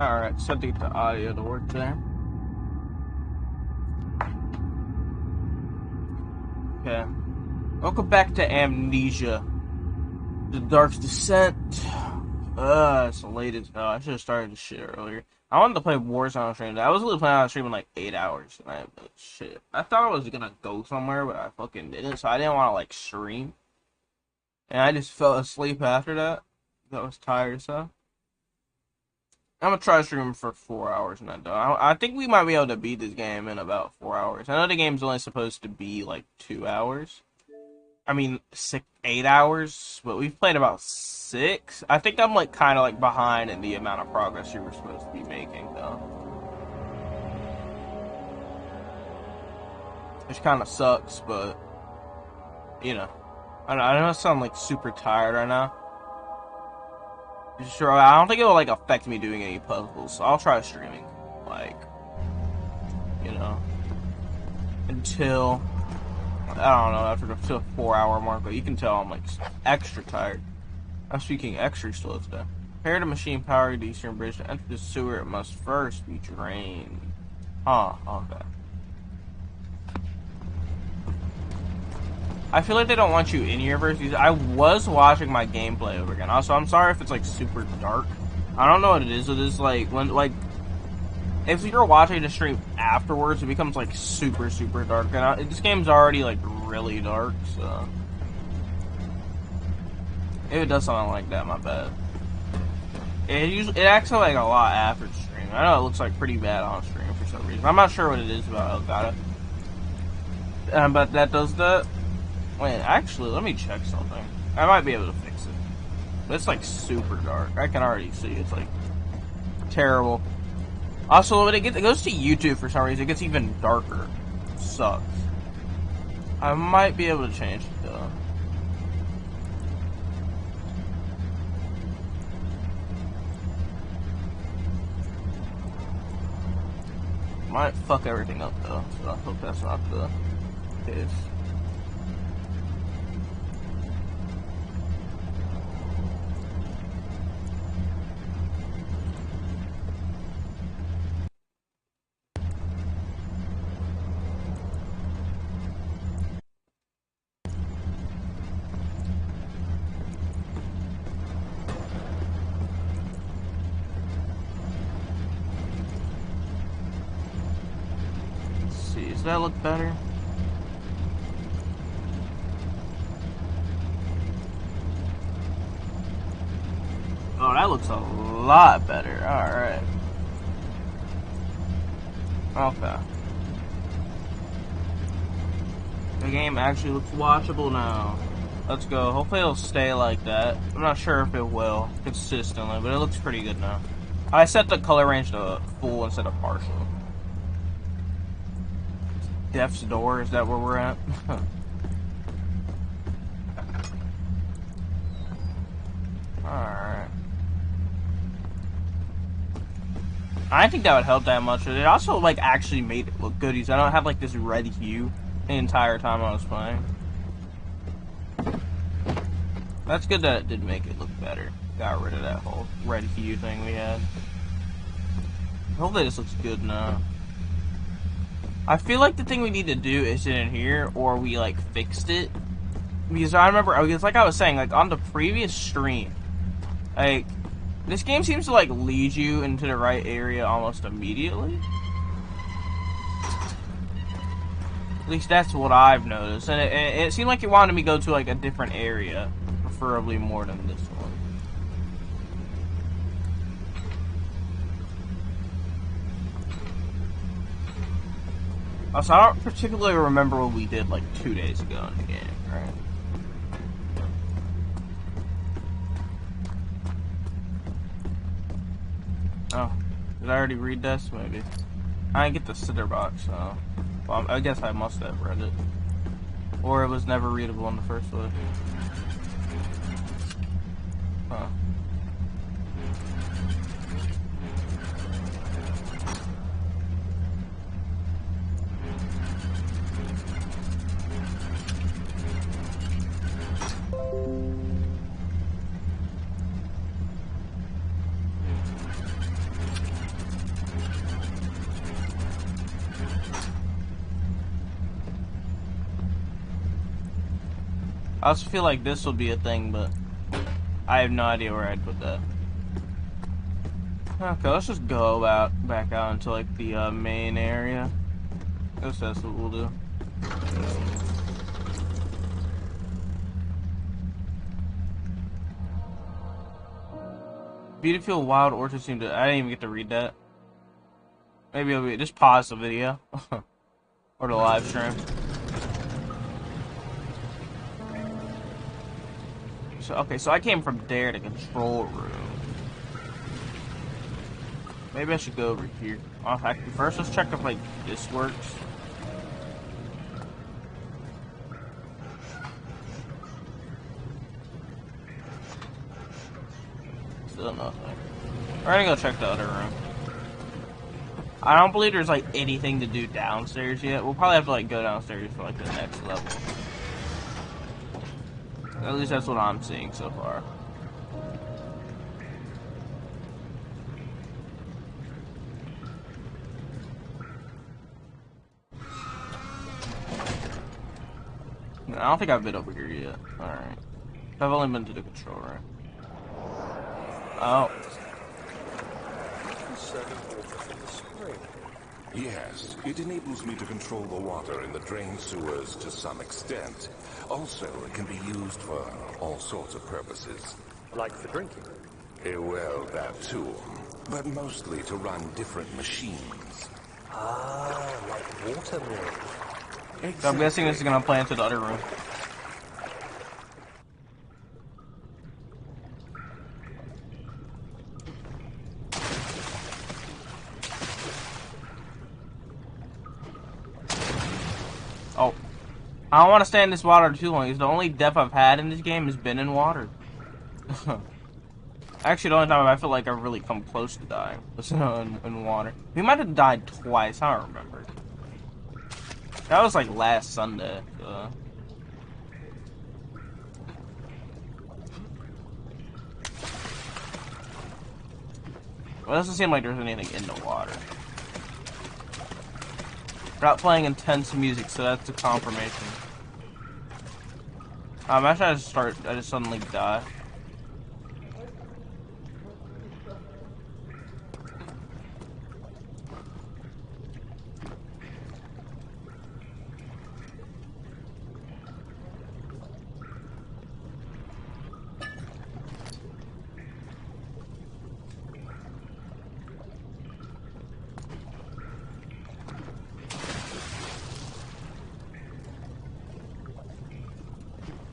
Alright, so to get the audio to work there. Okay. Welcome back to Amnesia. The Dark Descent. It's late as hell. I should have started this shit earlier. I wanted to play Warzone on stream. I was really planning on streaming like 8 hours tonight, but shit. I thought I was gonna go somewhere, but I fucking didn't, so I didn't want to like stream. And I just fell asleep after that. I was tired, so. I'm gonna try streaming for 4 hours and then I think we might be able to beat this game in about 4 hours. I know the game's only supposed to be like 2 hours. I mean, 8 hours, but we've played about 6. I think I'm like kind of like behind in the amount of progress you were supposed to be making, though. Which kind of sucks, but you know, I don't know. I sound like super tired right now. Sure, I don't think it will like affect me doing any puzzles. So I'll try streaming, like, you know, until I don't know, after the 4-hour mark. But you can tell I'm like extra tired. I'm speaking extra slow today. Prepare the machine power the eastern bridge to enter the sewer. It must first be drained. Huh? Okay. I feel like they don't want you in here versus. I was watching my gameplay over again. Also, I'm sorry if it's like super dark. I don't know what it is. It is like when if you're watching the stream afterwards, it becomes like super dark. And this game's already like really dark, so if it does something like that, my bad. It acts like a lot after the stream. I know it looks like pretty bad on stream for some reason. I'm not sure what it is about Elgato. But that does that. Wait, actually, let me check something. I might be able to fix it. But it's like super dark. I can already see it's like terrible. Also, when it goes to YouTube for some reason, it gets even darker. It sucks. I might be able to change it though. Might fuck everything up though, so I hope that's not the case. Does that look better? Oh, that looks a lot better. Alright. Okay. The game actually looks watchable now. Let's go. Hopefully it'll stay like that. I'm not sure if it will consistently, but it looks pretty good now. I set the color range to full instead of partial. Death's Door, is that where we're at? Alright. I think that would help that much. It also, like, actually made it look good. I don't have, like, this red hue the entire time I was playing. That's good that it did make it look better. Got rid of that whole red hue thing we had. Hopefully this looks good now. I feel like the thing we need to do is in here, or we like fixed it. Because I remember, because like I was saying, like on the previous stream, like this game seems to like lead you into the right area almost immediately. At least that's what I've noticed, and it seemed like it wanted me to go to like a different area, preferably more than this one. Also, I don't particularly remember what we did like 2 days ago in the game, right? Oh, did I already read this? Maybe. I didn't get the sitter box, so... Well, I guess I must have read it. Or it was never readable in the first place. Huh. I also feel like this will be a thing, but I have no idea where I'd put that. Okay, let's just go back out into like the main area. I guess that's what we'll do. Beautiful wild orchard seemed to. I didn't even get to read that. Maybe it'll be just pause the video or the live stream. So okay, so I came from there to control room. Maybe I should go over here. First, let's check if like this works. Still nothing. We're gonna go check the other room. I don't believe there's like anything to do downstairs yet. We'll probably have to like go downstairs for like the next level. At least that's what I'm seeing so far. I don't think I've been over here yet. Alright. I've only been to the control room. Oh. Yes, it enables me to control the water in the drain sewers to some extent. Also, it can be used for all sorts of purposes. Like for drinking? Well, that too. But mostly to run different machines. Ah, like water mills. Exactly. So I'm guessing this is gonna play into the other room. Oh. I don't want to stay in this water too long. It's the only death I've had in this game has been in water. Actually, the only time I feel like I've really come close to dying was in water. We might have died twice. I don't remember. That was like last Sunday. So. Well, it doesn't seem like there's anything in the water. They're not playing intense music, so that's a confirmation. Actually, I just suddenly die.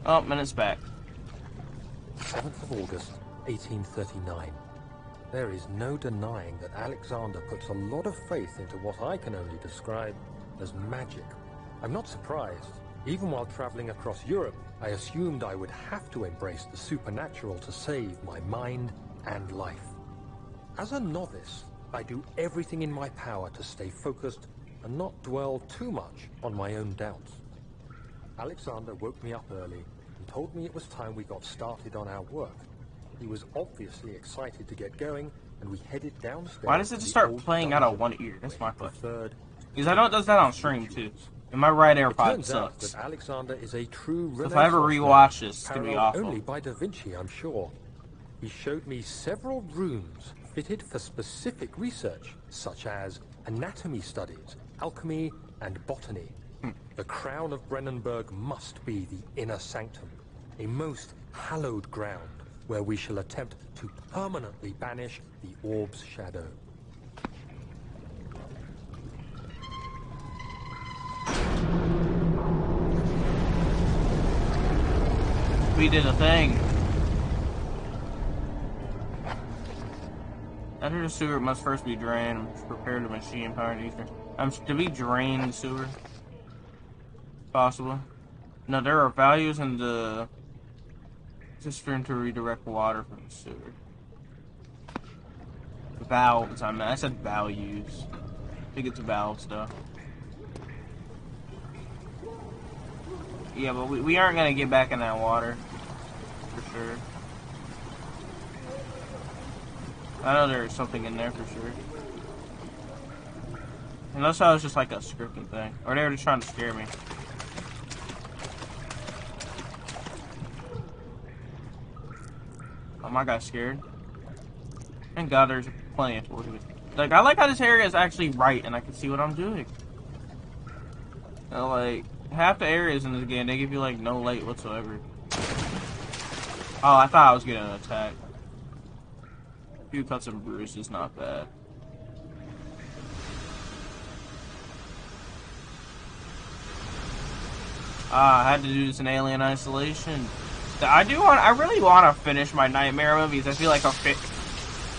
Oh, minutes back. 7th of August, 1839. There is no denying that Alexander puts a lot of faith into what I can only describe as magic. I'm not surprised. Even while traveling across Europe, I assumed I would have to embrace the supernatural to save my mind and life. As a novice, I do everything in my power to stay focused and not dwell too much on my own doubts. Alexander woke me up early and told me it was time we got started on our work. He was obviously excited to get going, and we headed downstairs. Why does it just start playing out of one ear? That's my question. Because I know it does that on stream too. And my right AirPod sucks. That Alexander is a true so if I ever rewatch this, it's gonna be awful. Only by Da Vinci, I'm sure. He showed me several rooms fitted for specific research, such as anatomy studies, alchemy, and botany. The crown of Brennenburg must be the inner sanctum, a most hallowed ground where we shall attempt to permanently banish the orb's shadow. We did a thing. Enter the sewer must first be drained. Prepare the machine powered ether. Did we drain the sewer? Possible. No, there are values in the cistern to redirect water from the sewer. Valves, I said values. I think it's valve stuff. Yeah, but we aren't gonna get back in that water. For sure. I know there's something in there for sure. Unless that was just like a scripting thing. Or they were just trying to scare me. my guy's scared. Thank God there's plenty of torches. Like, I like how this area is actually right and I can see what I'm doing. Like, half the areas in this game, they give you, like, no light whatsoever. Oh, I thought I was getting an attack. A few cuts and bruises, not bad. I had to do this in Alien Isolation. I really want to finish my Nightmare movies. I feel like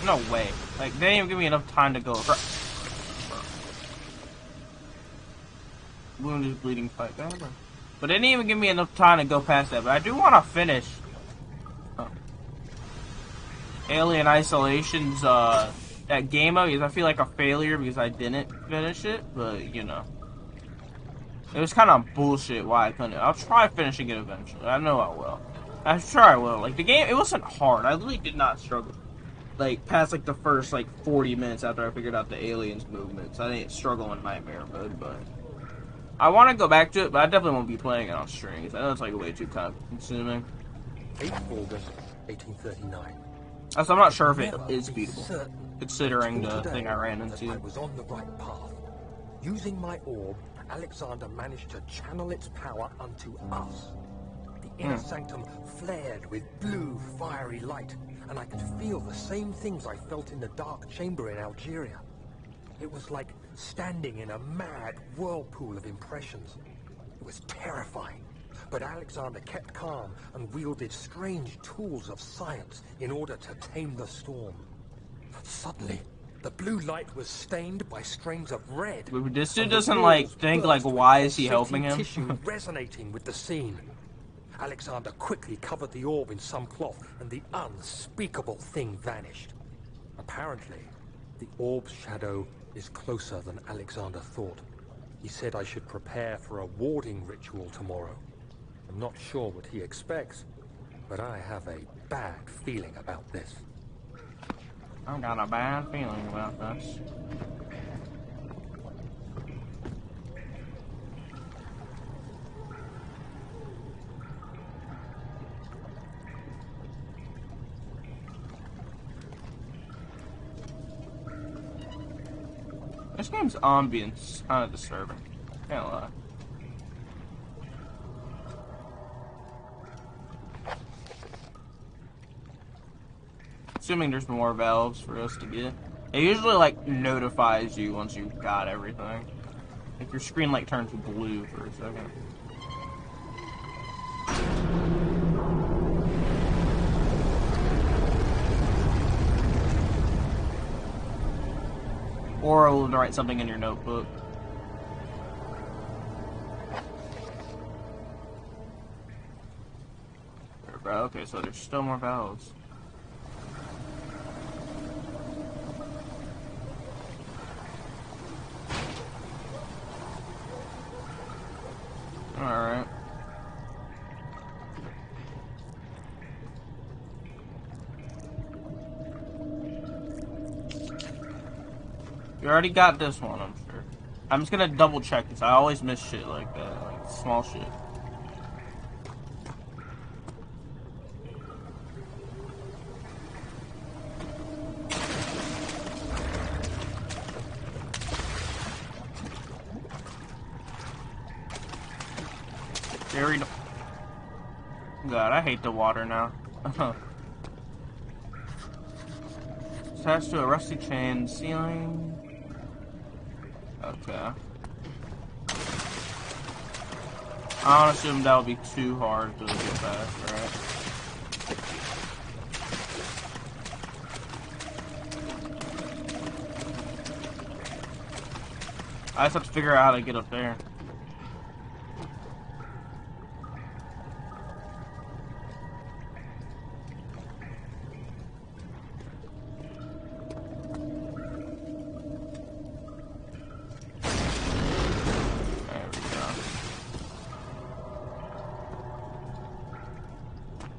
no way. Like, they didn't even give me enough time to go. Wound is bleeding quite badly. But they didn't even give me enough time to go past that. But I do want to finish Alien Isolation's, that game mode. I feel like a failure because I didn't finish it. But, you know. It was kind of bullshit why I couldn't. I'll try finishing it eventually. I know I will. I'm sure I will. Like, the game, it wasn't hard. I really did not struggle. Like, past, like, the first, like, 40 minutes after I figured out the aliens' movements. I didn't struggle in Nightmare mode, but... I want to go back to it, but I definitely won't be playing it on strings. I know it's, like, way too time-consuming. 8th August, 1839. So I'm not sure if it is beatable, considering the thing I ran into. I was on the right path. Using my orb, Alexander managed to channel its power unto us. The inner sanctum flared with blue, fiery light, and I could feel the same things I felt in the dark chamber in Algeria. It was like standing in a mad whirlpool of impressions. It was terrifying, but Alexander kept calm and wielded strange tools of science in order to tame the storm. Suddenly, the blue light was stained by strings of red. This dude doesn't, like, think, like, why is he helping him? Tissue resonating with the scene. Alexander quickly covered the orb in some cloth, and the unspeakable thing vanished. Apparently, the orb's shadow is closer than Alexander thought. He said I should prepare for a warding ritual tomorrow. I'm not sure what he expects, but I have a bad feeling about this. I've got a bad feeling about this. This game's ambience is kind of disturbing. Can't lie. Assuming there's more valves for us to get. It usually, like, notifies you once you've got everything. Like, your screen, like, turns blue for a second. Or we'll write something in your notebook. Okay, so there's still more valves. Alright. You already got this one, I'm sure. I'm just gonna double check this. I always miss shit like that, like small shit. Very. God, I hate the water now. Attached to a rusty chain ceiling. Okay. I don't assume that would be too hard to get past, right? I just have to figure out how to get up there.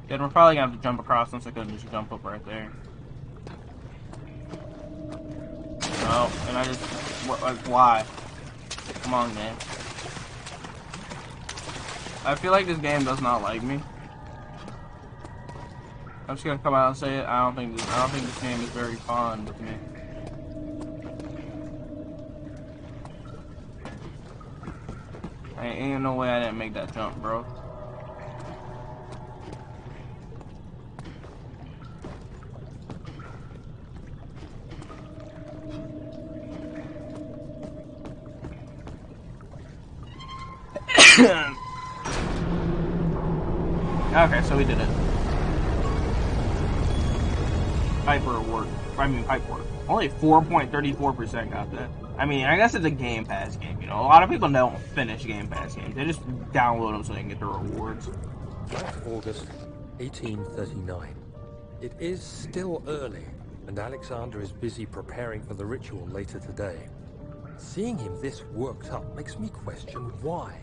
Then we're probably gonna have to jump across since I couldn't just jump up right there. Oh, and I just, like, why? Come on, man. I feel like this game does not like me. I'm just gonna come out and say it. I don't think this game is very fond with me. Ain't no way I didn't make that jump, bro. Okay, so we did it. Piper work. Pipe work. Only 4.34% got that. I mean, I guess it's a Game Pass game, you know. A lot of people don't finish Game Pass games. They just download them so they can get the rewards. 9th August, 1839. It is still early, and Alexander is busy preparing for the ritual later today. Seeing him this worked up makes me question why.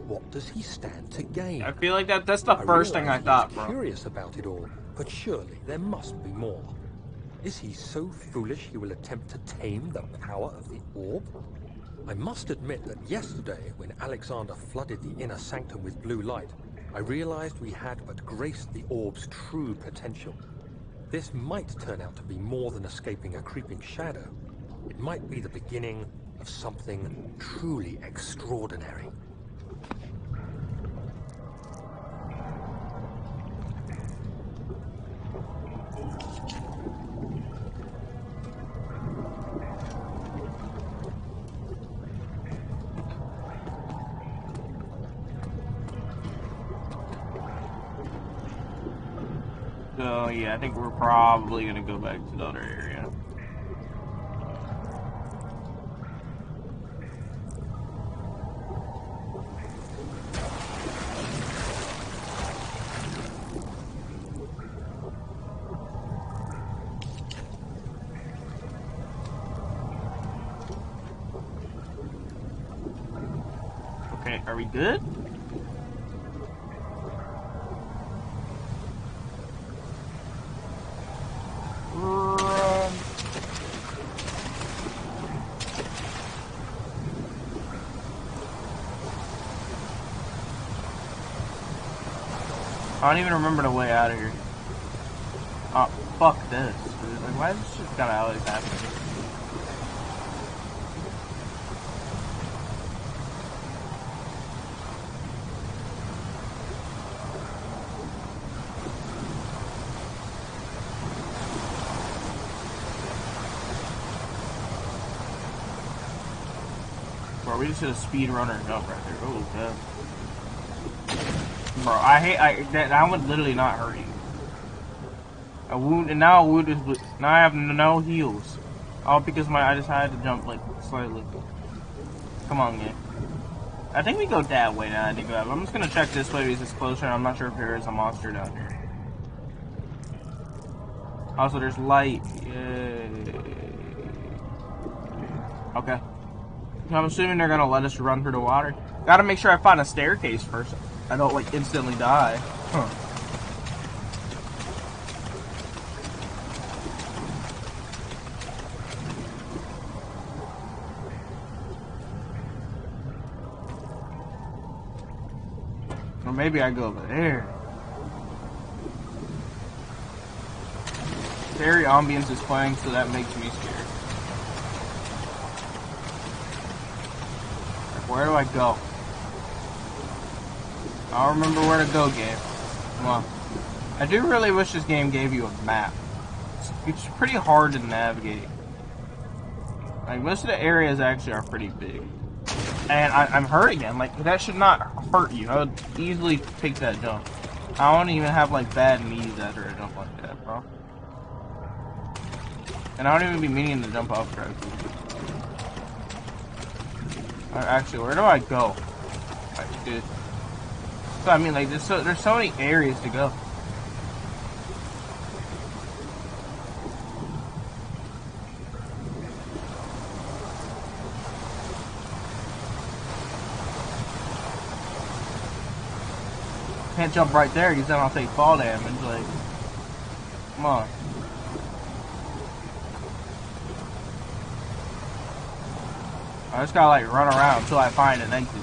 What does he stand to gain? I feel like that's the first thing I thought, bro. Curious about it all, but surely there must be more. Is he so foolish he will attempt to tame the power of the orb? I must admit that yesterday, when Alexander flooded the inner sanctum with blue light, I realized we had but graced the orb's true potential. This might turn out to be more than escaping a creeping shadow. It might be the beginning of something truly extraordinary. So yeah, I think we're probably gonna go back to the other area. Okay, are we good? I don't even remember the way out of here. Oh, fuck this. Like, why is this shit kinda always happening? Bro, we just hit a speedrunner jump right there. Oh, god. Bro, that would literally not hurt you. A wound, and now a wound is, now I have no heals. All because I just had to jump like slightly. Come on, game. I think we go that way now. I think I'm just gonna check this way because it's closer. And I'm not sure if there is a monster down here. Also, there's light. Yay. Okay. I'm assuming they're gonna let us run through the water. Gotta make sure I find a staircase first. I don't like instantly die. Huh. Or maybe I go over there. Scary ambience is playing, so that makes me scared. Like, where do I go? I don't remember where to go, game. Come on. I do really wish this game gave you a map. It's pretty hard to navigate. Like, most of the areas actually are pretty big. And I'm hurt again. Like, that should not hurt you. I would easily take that jump. I don't even have, like, bad knees after a jump like that, bro. And I don't even be meaning to jump off track. Actually, where do I go? Like, dude. So I mean, like, there's so many areas to go. Can't jump right there because then I'll take fall damage. Like, come on. I just gotta like run around until I find an exit.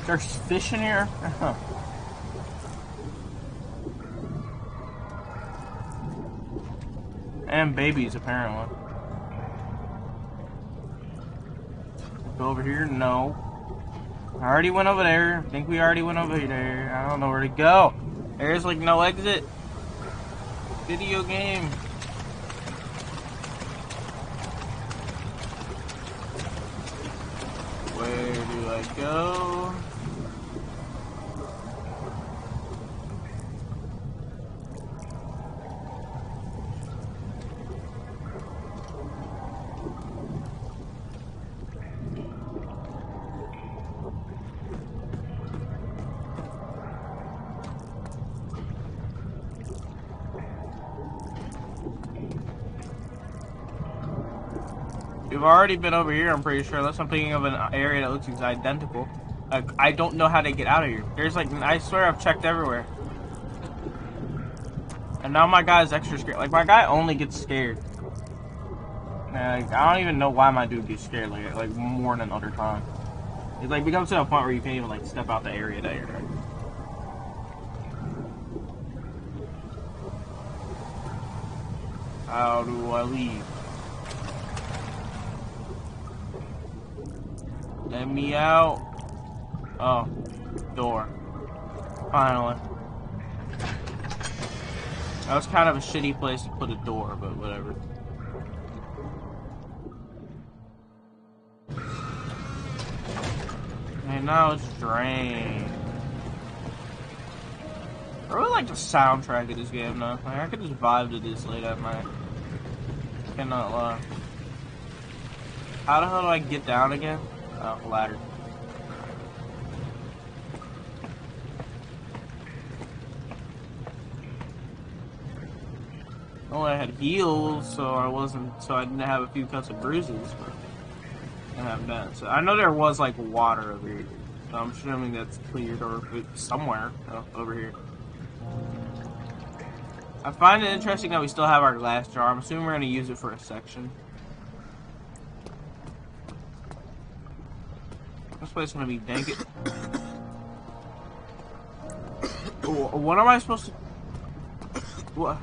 There's fish in here? And babies, apparently. Go over here? No. I already went over there. I think we already went over there. I don't know where to go. There's like no exit. Video game. Where do I go? We've already been over here, I'm pretty sure, unless I'm thinking of an area that looks identical. Like, I don't know how to get out of here. There's like, I swear I've checked everywhere. And now my guy's extra scared. Like, my guy only gets scared. Like, I don't even know why my dude gets scared, like more than other times. It like becomes to a point where you can't even like step out the area that you're in. How do I leave? Let me out. Oh, door. Finally. That was kind of a shitty place to put a door, but whatever. And now it's drained. I really like the soundtrack of this game though. Like, I could just vibe to this late at night. Cannot lie. How the hell do I get down again? Oh, ladder. Oh, I had heals, so I didn't have a few cuts of bruises, but I haven't done. So I know there was like water over here, so I'm assuming that's cleared or somewhere over here. I find it interesting that we still have our glass jar. I'm assuming we're gonna use it for a section. This place is gonna be dank. What am I supposed to? What?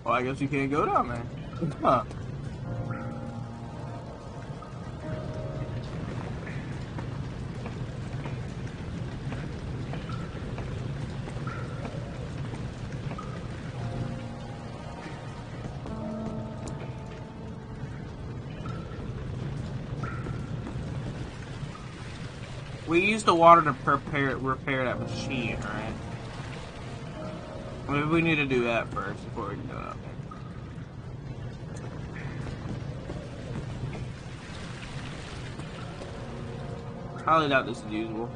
Well, I guess you can't go down there. Huh. We used the water to repair that machine, right? Maybe we need to do that first before we can go out there. Highly doubt this is usable.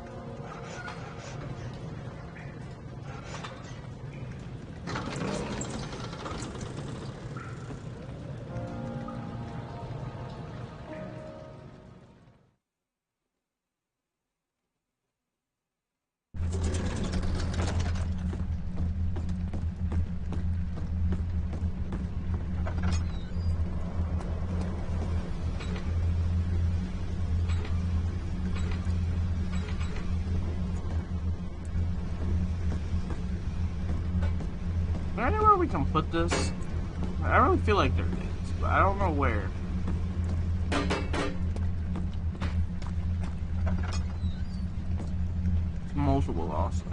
Is there anywhere we can put this? I really feel like there is, but I don't know where. It's multiple also.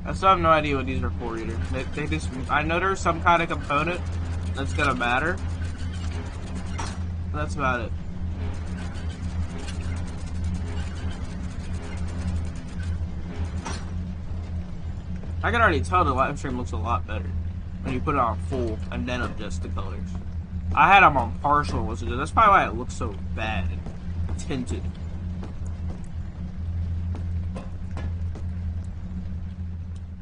I still have no idea what these are for either. They just, I know there's some kind of component that's gonna matter. That's about it. I can already tell the live stream looks a lot better when you put it on full and then adjust the colors. I had them on partial, that's probably why it looks so bad and tinted.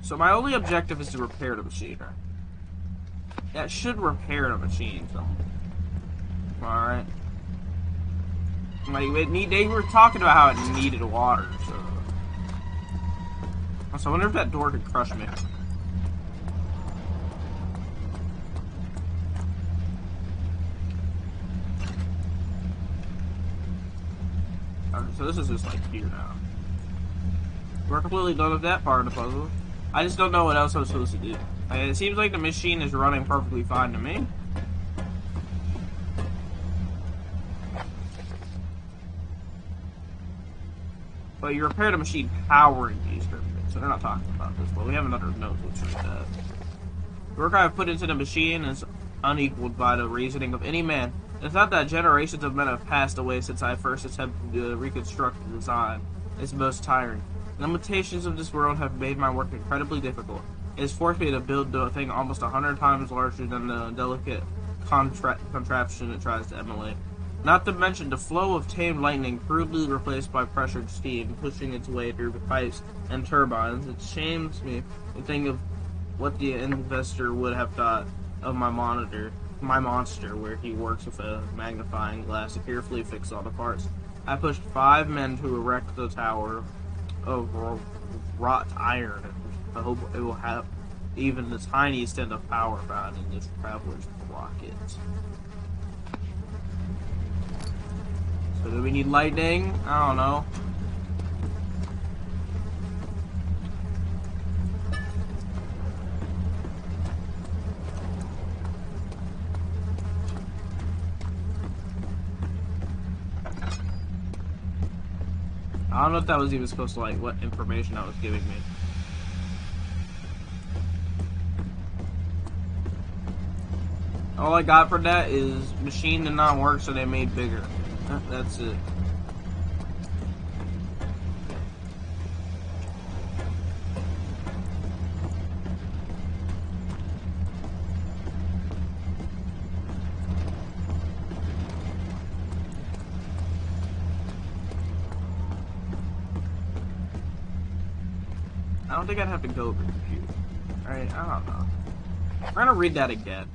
So my only objective is to repair the machine. That should repair the machine, so. Alright. Like, they were talking about how it needed water, so... Also, I wonder if that door could crush me. Alright, so this is just like here now. We're completely done with that part of the puzzle. I just don't know what else I'm supposed to do. Like, it seems like the machine is running perfectly fine to me. But you repair the machine powering these pyramids, so they're not talking about this. But we have another note which is that the work I have put into the machine is unequaled by the reasoning of any man. It's not that generations of men have passed away since I first attempted to reconstruct the design. It's most tiring. The limitations of this world have made my work incredibly difficult. It has forced me to build a thing almost 100 times larger than the delicate contraption it tries to emulate. Not to mention the flow of tamed lightning crudely replaced by pressured steam, pushing its way through the pipes and turbines. It shames me to think of what the investor would have thought of my monster, where he works with a magnifying glass to carefully fix all the parts. I pushed 5 men to erect the tower of wrought iron. I hope it will have even the tiniest hint of power found in this traveler's rocket. So do we need lightning? I don't know. I don't know if that was even supposed to, like, what information that was giving me. All I got for that is machine did not work, so they made bigger. That's it. I don't think I'd have to go over the computer. Alright, I don't know. I'm gonna read that again.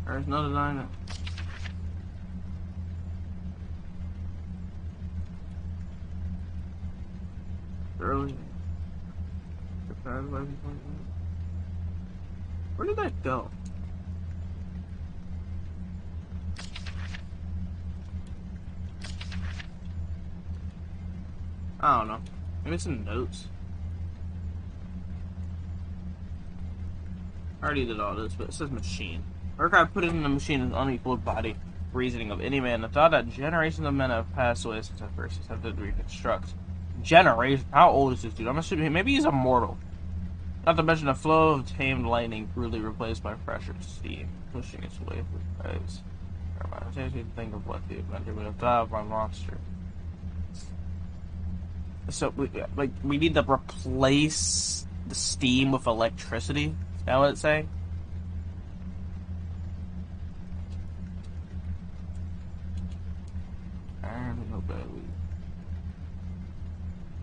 There's no denying it. Early. Where did that go? I don't know. Maybe some notes. I already did all this, but it says machine. Work I put it in the machine is unequaled body reasoning of any man. The thought that generations of men have passed away since I first attempted to reconstruct. Generation? How old is this dude? I'm assuming maybe he's immortal. Not to mention the flow of tamed lightning crudely replaced by pressured steam, pushing its way through pipes. I can't even think of what the inventor would have thought of my monster. So, we need to replace the steam with electricity? Is that what it's saying?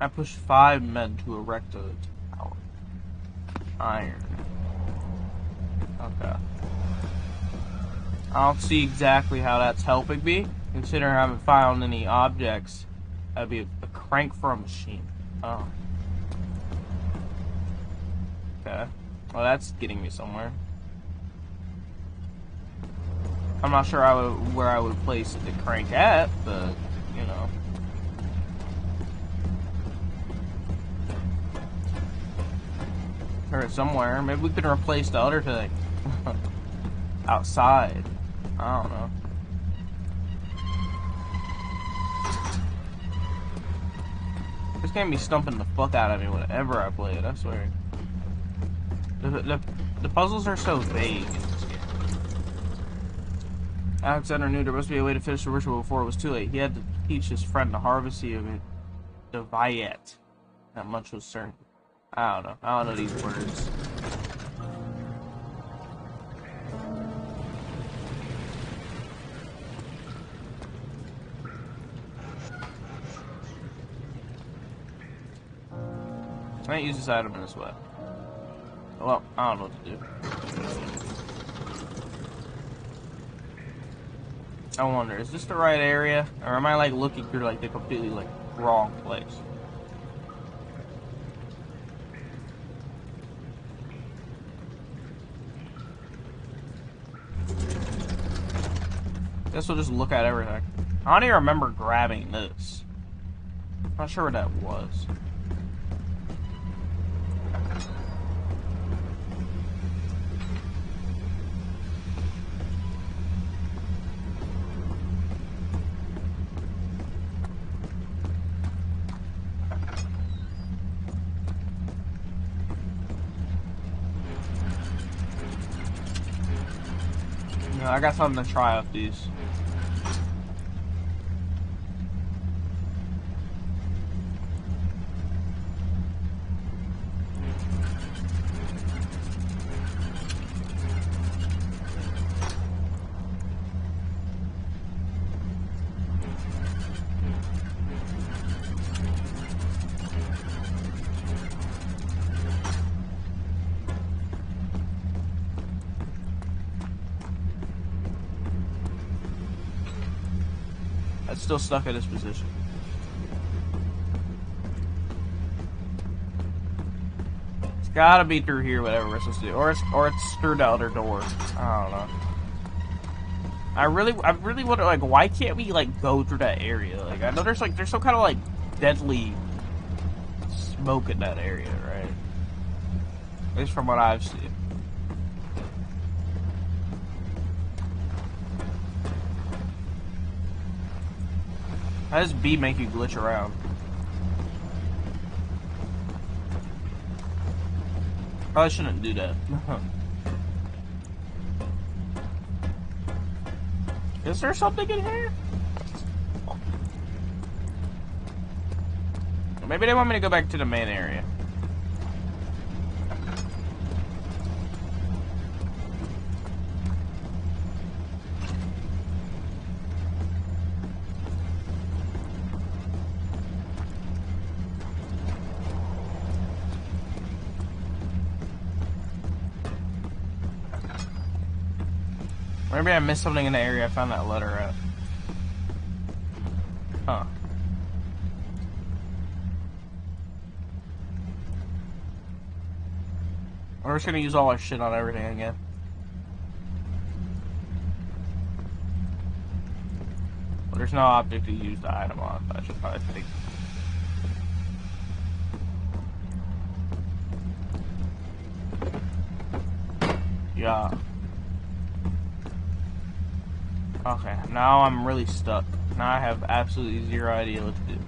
I pushed 5 men to erect a tower. Iron. Okay. I don't see exactly how that's helping me, considering I haven't found any objects. That'd be a crank for a machine. Oh. Okay. Well, that's getting me somewhere. I'm not sure where I would place the crank at, but, you know. Or somewhere. Maybe we could replace the other thing. Outside. I don't know. This game be stumping the fuck out of me whenever I play it, I swear. The puzzles are so vague in this game. Alexander knew there must be a way to finish the ritual before it was too late. He had to teach his friend the harvesting of it. The Viet. That much was certain. I don't know. I don't know these words. might use this item in this way. Well, I don't know what to do. I wonder, is this the right area? Or am I like looking through like the completely like wrong place? Guess we'll just look at everything. I don't even remember grabbing this. Not sure what that was. No, I got something to try with these. It's still stuck at this position. It's gotta be through here, whatever we're supposed to do. Or it's through the other door. I don't know. I really wonder, like, why can't we, like, go through that area? Like, I know there's some kind of, like, deadly smoke in that area, right? At least from what I've seen. How does B make you glitch around? Probably shouldn't do that. Is there something in here? Maybe they want me to go back to the main area. Maybe I missed something in the area I found that letter at. Huh. We're just gonna use all our shit on everything again. Well, there's no object to use the item on, but I should probably think. Yeah. Okay, now I'm really stuck. Now I have absolutely zero idea what to do.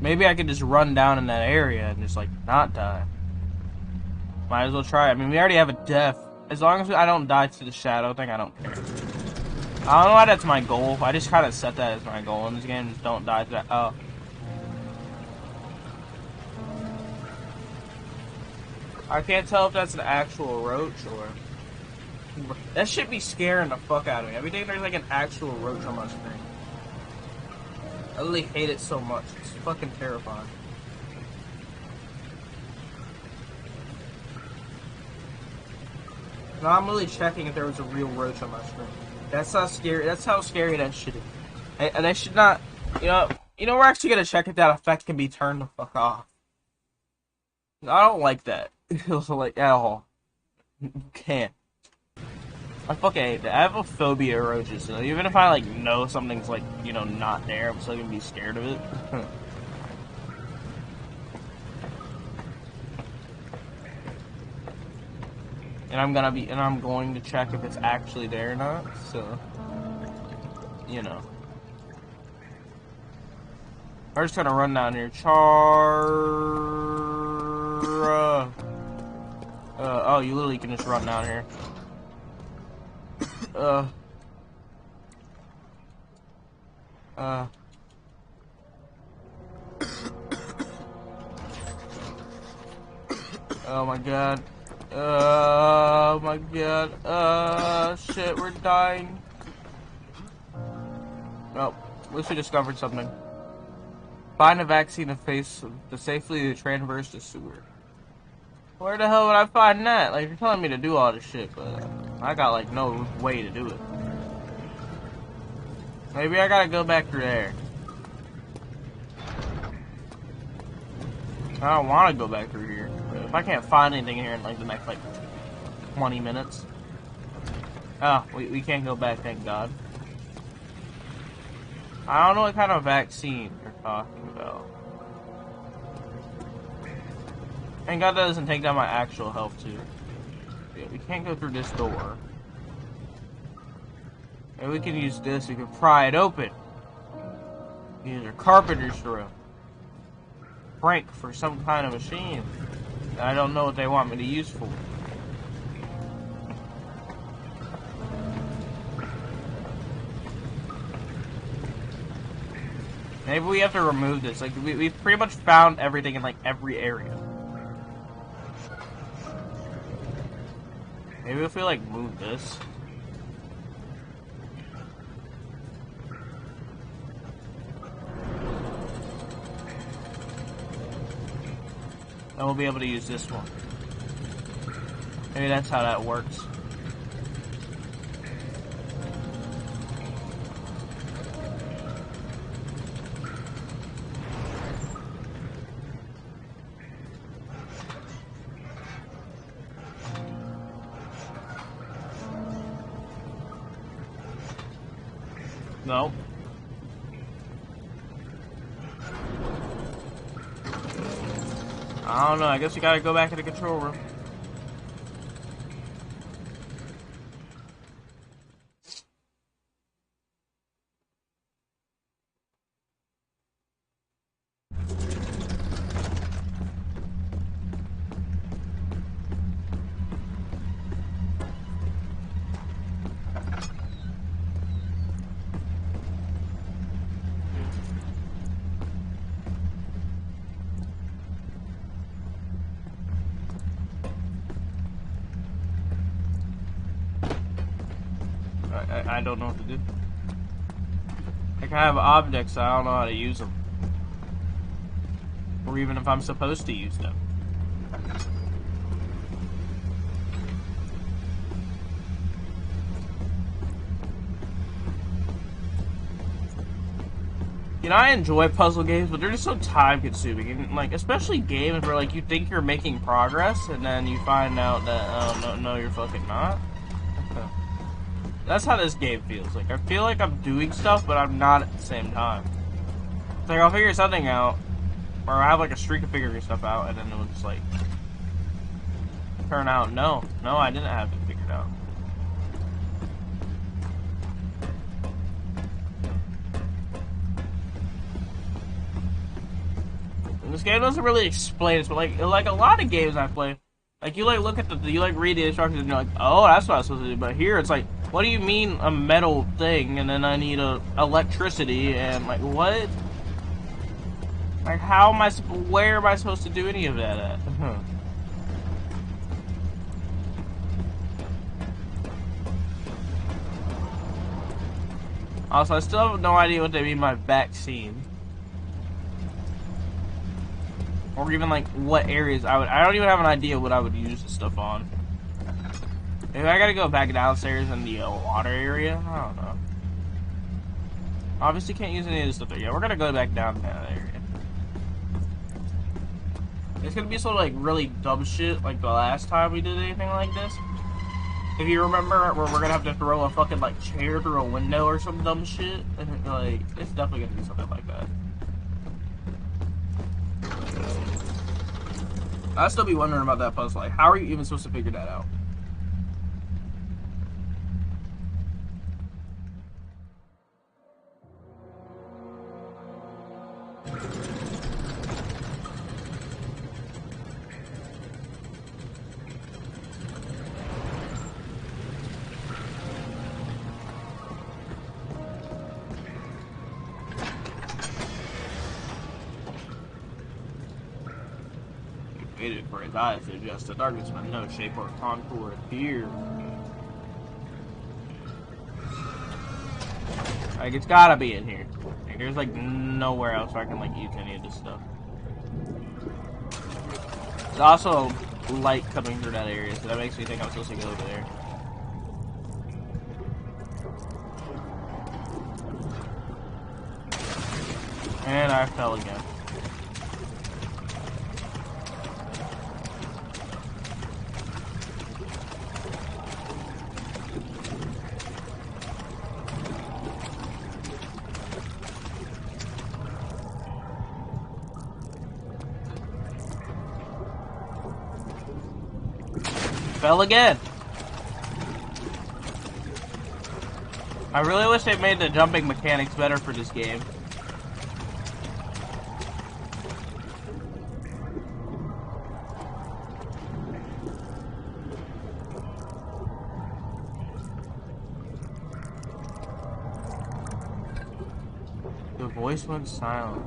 Maybe I could just run down in that area and just, like, not die. Might as well try. I mean, we already have a death. As long as I don't die to the shadow thing, I don't care. I don't know why that's my goal. I just kind of set that as my goal in this game. Just don't die to that. Oh. I can't tell if that's an actual roach or... That should be scaring the fuck out of me. Every day there's like an actual roach on my screen. I really hate it so much. It's fucking terrifying. No, I'm really checking if there was a real roach on my screen. That's how scary. That's how scary that shit is. And I should not. You know, we're actually gonna check if that effect can be turned the fuck off. I don't like that. Like at all. You can't. I fucking hate that. I have a phobia of roaches. So even if I like know something's like not there, I'm still gonna be scared of it. And I'm going to check if it's actually there or not, so, I'm just gonna run down here. Oh, you literally can just run down here. Oh my god. Oh my god. Shit, we're dying. Oh, at least we discovered something. Find a vaccine to safely traverse the sewer. Where the hell would I find that? Like, you're telling me to do all this shit, but I got, like, no way to do it. Maybe I gotta go back through there. I don't want to go back through here. But if I can't find anything here in, like, the next, like, 20 minutes. Oh, we can't go back, thank God. I don't know what kind of vaccine you're talking about. Thank God that doesn't take down my actual health, too. Yeah, we can't go through this door. Maybe we can use this. We can pry it open. Use our carpenter's drill. Crank for some kind of machine. I don't know what they want me to use for. Maybe we have to remove this. Like, we've pretty much found everything in, like, every area. Maybe if we, like, move this. Then we'll be able to use this one. Maybe that's how that works. No. I don't know. I guess we gotta go back to the control room. I don't know what to do. Like, I have objects, I don't know how to use them. Or even if I'm supposed to use them. You know, I enjoy puzzle games, but they're just so time-consuming. And, like, especially games where, like, you think you're making progress, and then you find out that, oh, no, you're fucking not. That's how this game feels. Like, I feel like I'm doing stuff, but I'm not at the same time. It's like, I'll figure something out, or I have, like, a streak of figuring stuff out, and then it will just, like, turn out, no, I didn't have it figured out. And this game doesn't really explain it, but, like a lot of games I play, like, you, like, look at you, like, read the instructions, and you're like, oh, that's what I'm supposed to do, but here, it's like, what do you mean a metal thing, and then I need electricity, and, like, what? Like, where am I supposed to do any of that at? Also, I still have no idea what they mean by vaccine. Or even, like, what areas I don't even have an idea what I would use this stuff on. Maybe I gotta go back downstairs in the water area? I don't know. Obviously can't use any of this stuff there. Yeah, we're gonna go back down to that area. It's gonna be sort of like really dumb shit like the last time we did anything like this. If you remember, where we're gonna have to throw a fucking like chair through a window or some dumb shit. Like, it's definitely gonna be something like that. I'd still be wondering about that puzzle. Like, how are you even supposed to figure that out? waited for his eyes to adjust to darkness, but no shape or contour appeared. Like, it's gotta be in here. Like, there's, like, nowhere else where I can, like, use any of this stuff. There's also light coming through that area, so that makes me think I'm supposed to go over there. And I fell again. Fell again. I really wish they made the jumping mechanics better for this game. The voice went silent.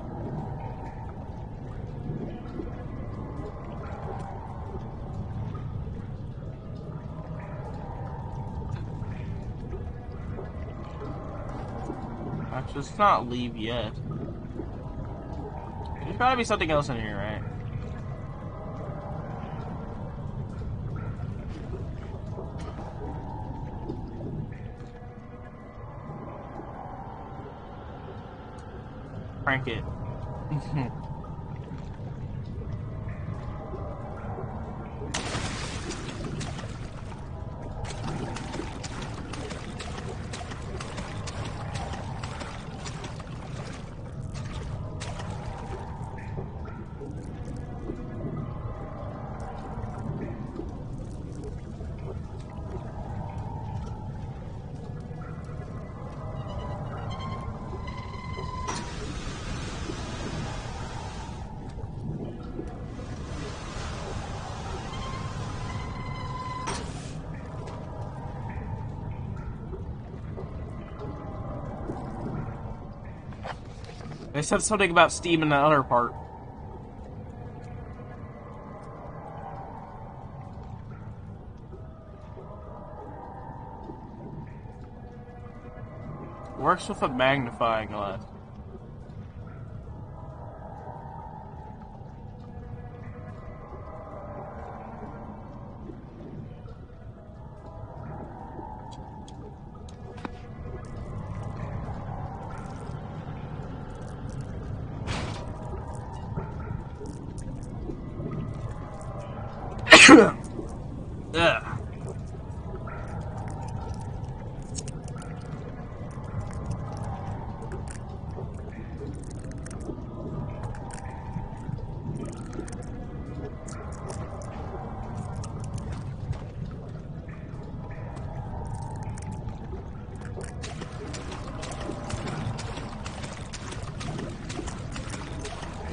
Actually, let's not leave yet. There's gotta be something else in here, right? Crank it. They said something about Steam in the other part. Works with a magnifying glass. Ugh.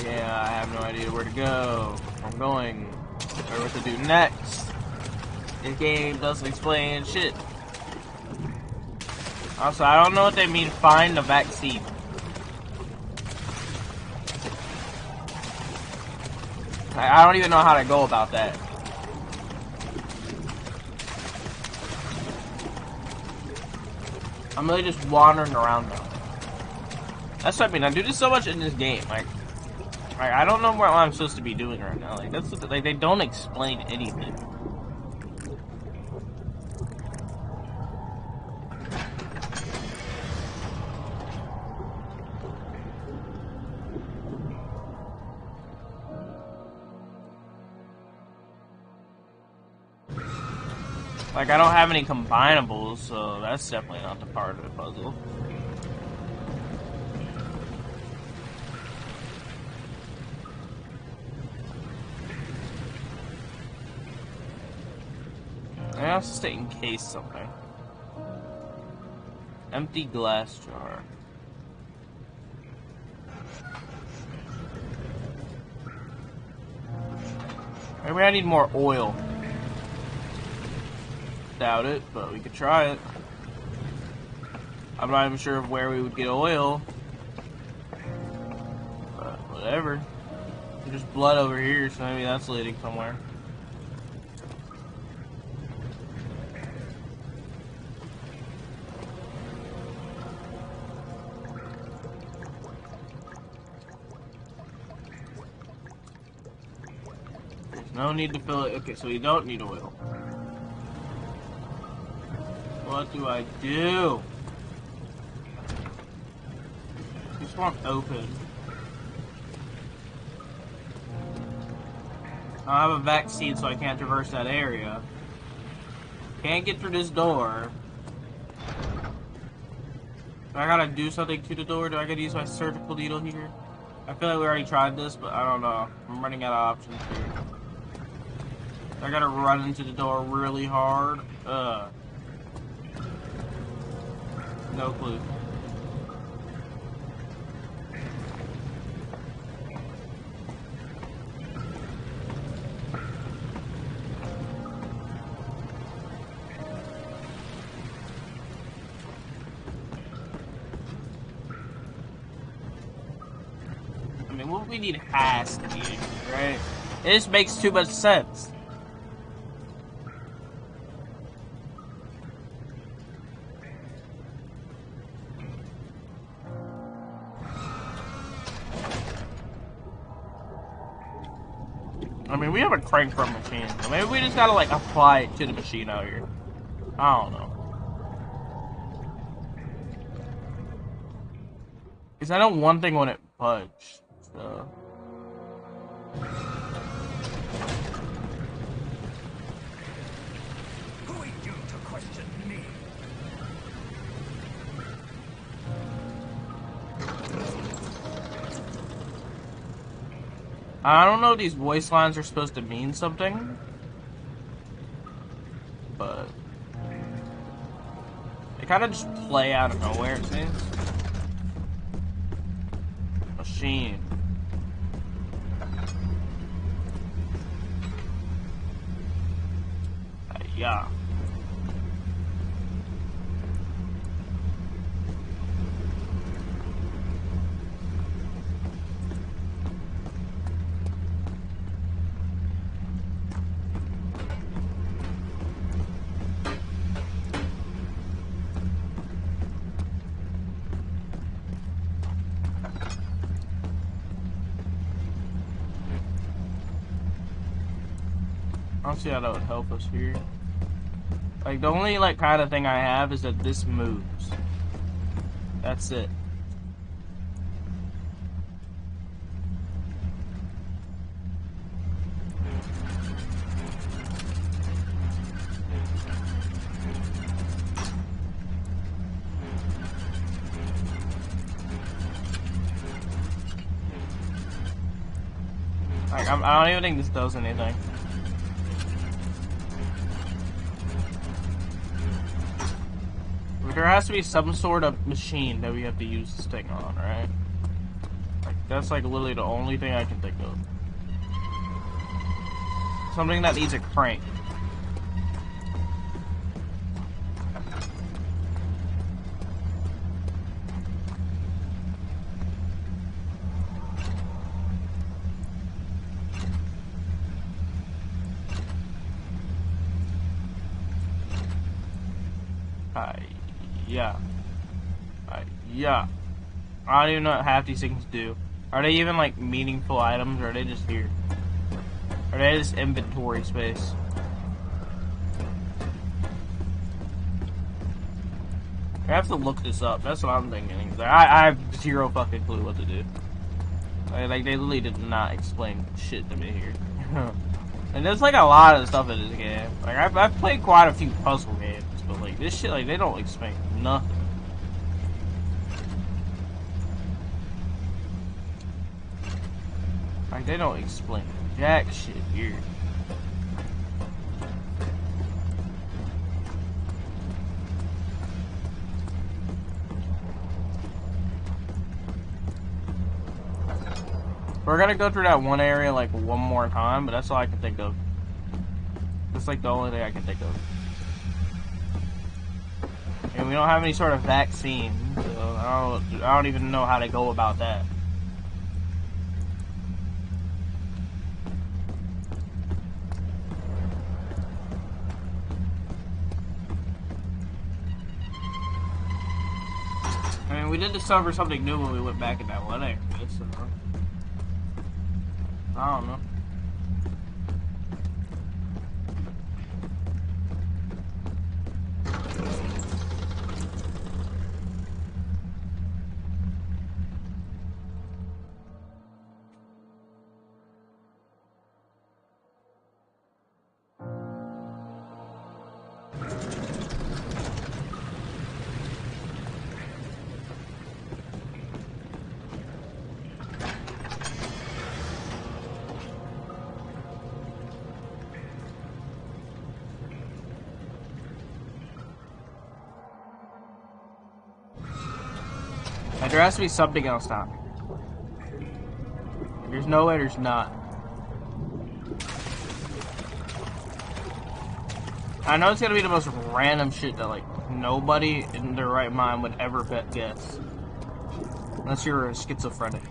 Yeah, I have no idea where to go. I'm going. Or what to do next. This game doesn't explain shit. Also, I don't know what they mean, find the vaccine. I don't even know how to go about that. I'm really just wandering around now. That's what I mean. I do this so much in this game. Like I don't know what I'm supposed to be doing right now. Like that's like they don't explain anything. Like, I don't have any combinables, so that's definitely not the part of the puzzle. I have to stay in case something. Empty glass jar. Maybe I need more oil. Doubt it, but we could try it. I'm not even sure of where we would get oil. But whatever. There's blood over here, so maybe that's leading somewhere. There's no need to fill it. Okay, so we don't need oil. What do I do? Just want open. I have a vaccine, so I can't traverse that area. Can't get through this door. Do I gotta do something to the door? Do I gotta use my surgical needle here? I feel like we already tried this, but I don't know. I'm running out of options here. I gotta run into the door really hard. No clue. I mean, what we need has to be, right? It just makes too much sense. I mean, we have a crank for a machine, so maybe we just gotta, like, apply it to the machine out here. I don't know. Because I know one thing when it budged, so... Who are you to question me? I don't know if these voice lines are supposed to mean something, but they kind of just play out of nowhere, it seems. Machine. Yeah. I don't see how that would help us here. Like, the only, like, kind of thing I have is that this moves. That's it. Like, I don't even think this does anything. There has to be some sort of machine that we have to use this thing on, right? Like, that's like literally the only thing I can think of. Something that needs a crank. Yeah. Yeah. I don't even know what half these things do. Are they even like meaningful items, or are they just here? Are they just inventory space? I have to look this up. That's what I'm thinking. Like, I have zero fucking clue what to do. Like they literally did not explain shit to me here. And there's like a lot of stuff in this game. Like I've played quite a few puzzle games, but like this shit, like they don't explain nothing. Like they don't explain jack shit here. We're gonna go through that one area like one more time, but that's all I can think of. That's like the only thing I can think of. And we don't have any sort of vaccine, so I don't even know how to go about that. I mean, we did discover something new when we went back in that one area, so I don't know. Like, there has to be something else down here. There's no way there's not. I know it's gonna be the most random shit that, like, nobody in their right mind would ever guess. Unless you're a schizophrenic.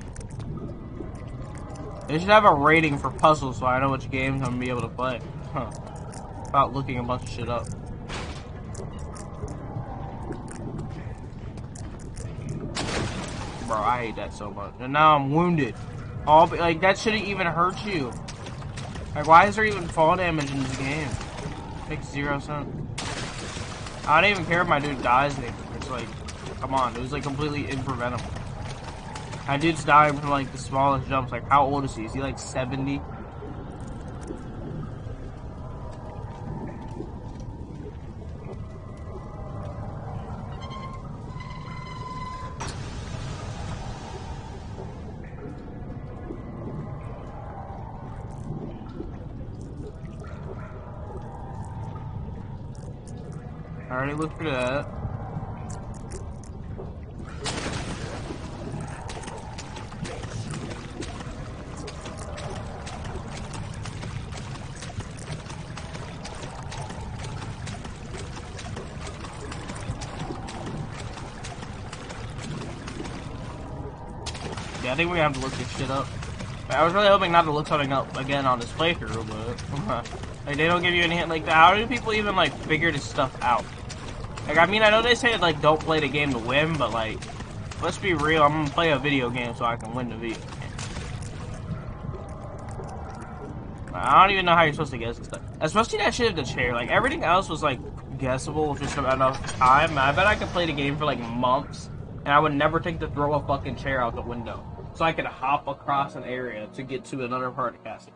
They should have a rating for puzzles so I know which games I'm gonna be able to play. Huh. Without looking a bunch of shit up. Bro, I hate that so much. And now I'm wounded. Like, that shouldn't even hurt you. Like, why is there even fall damage in this game? Makes 0 sense. I don't even care if my dude dies anymore. It's like, come on, it was like completely impreventable. My dude's dying from like the smallest jumps. Like, how old is he? Is he like 70? I already looked for that. Yeah, I think we have to look this shit up. I was really hoping not to look something up again on this playthrough, but like, they don't give you any hint. Like, how do people even like figure this stuff out? Like, I mean, I know they say like don't play the game to win, but like, let's be real. I'm gonna play a video game so I can win the video game. I don't even know how you're supposed to guess this stuff. Especially that shit of the chair. Like, everything else was like guessable with just enough time. I bet I could play the game for like months, and I would never think to throw a fucking chair out the window so I could hop across an area to get to another part of the castle.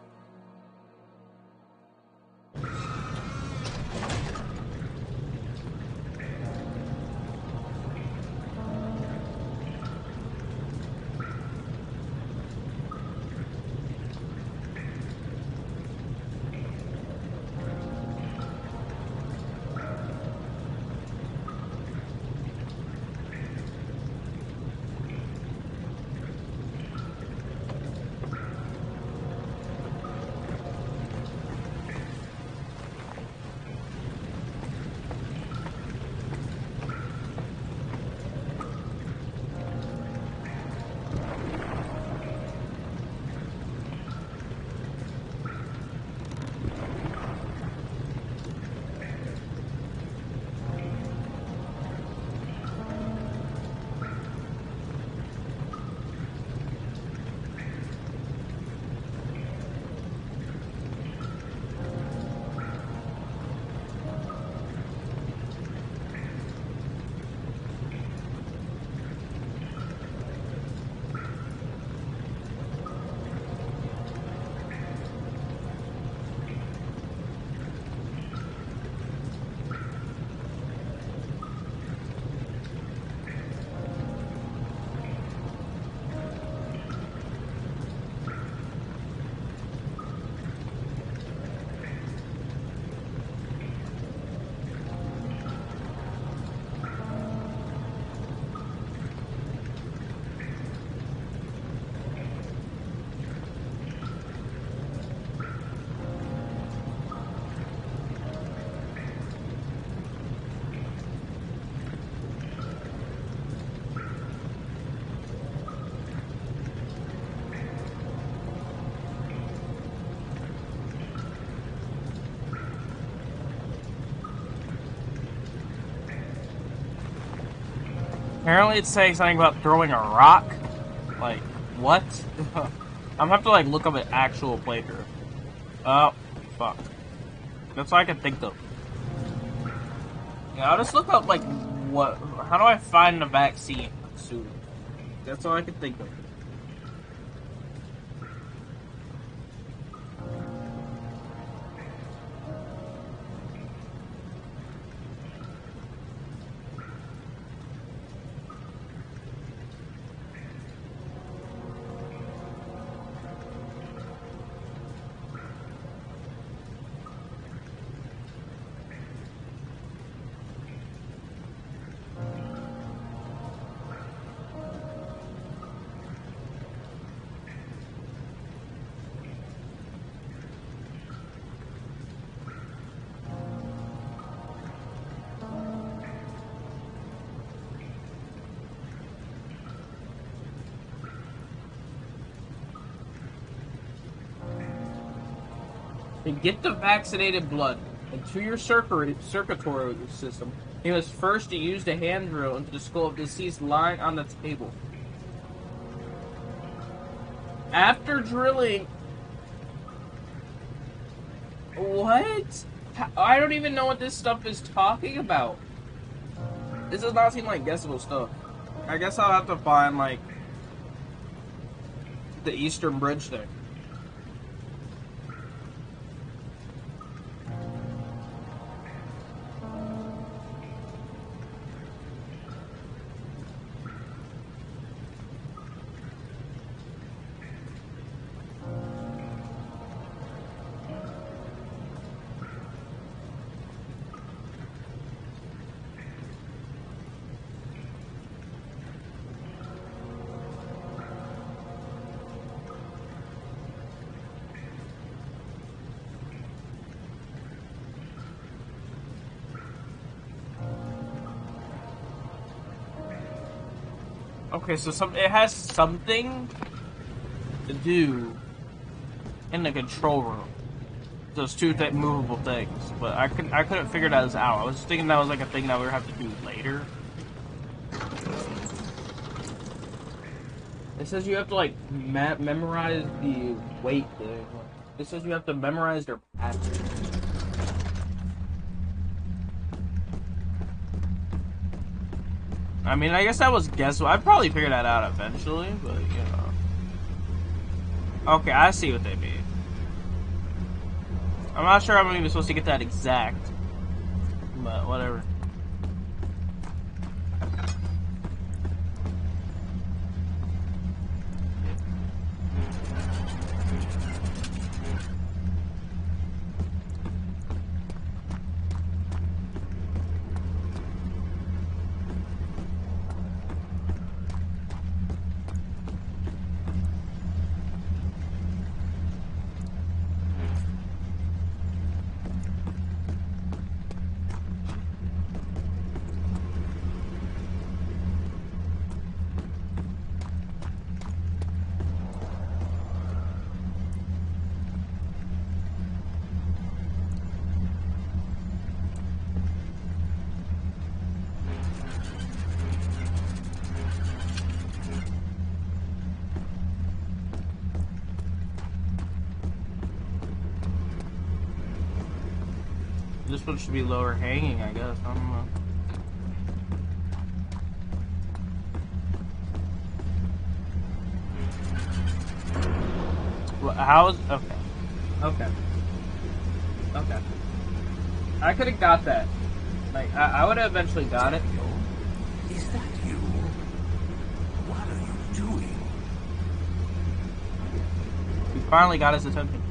Apparently it's saying something about throwing a rock. Like, what? I'm gonna have to, like, look up an actual playthrough. Oh, fuck. That's all I can think of. Yeah, I'll just look up, like, what... How do I find a vaccine soon? That's all I can think of. To get the vaccinated blood into your circulatory system, he was first to use the hand drill into the skull of deceased lying on the table. After drilling... What? I don't even know what this stuff is talking about. This does not seem like guessable stuff. I guess I'll have to find, like, the Eastern Bridge thing. Okay, so it has something to do in the control room. Those two movable things, but I couldn't figure that out. I was thinking that was like a thing that we would have to do later. It says you have to like memorize the weight thing. It says you have to memorize their patterns. I mean, I guess that was guessable. I'd probably figure that out eventually, but, you know. Okay, I see what they mean. I'm not sure I'm even supposed to get that exact, but whatever. This one should be lower hanging, I guess. I don't know. Well, how is... Okay. Okay. Okay. I could have got that. Like, I would have eventually got it. Is that you? What are you doing? He finally got his attention.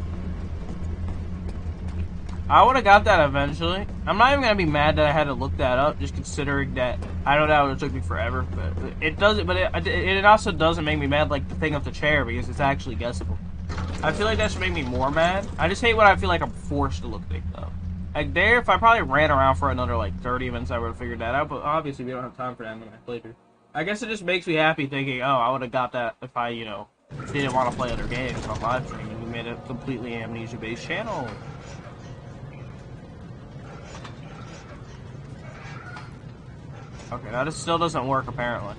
I would have got that eventually. I'm not even gonna be mad that I had to look that up, just considering that I know that would have took me forever. But it doesn't. But it also doesn't make me mad like the thing of the chair because it's actually guessable. I feel like that should make me more mad. I just hate when I feel like I'm forced to look things up. Like there, if I probably ran around for another like 30 minutes, I would have figured that out. But obviously, we don't have time for that in my playthrough. I guess it just makes me happy thinking, oh, I would have got that if I, you know, didn't want to play other games on live stream and we made a completely Amnesia-based channel. Okay, now this still doesn't work apparently.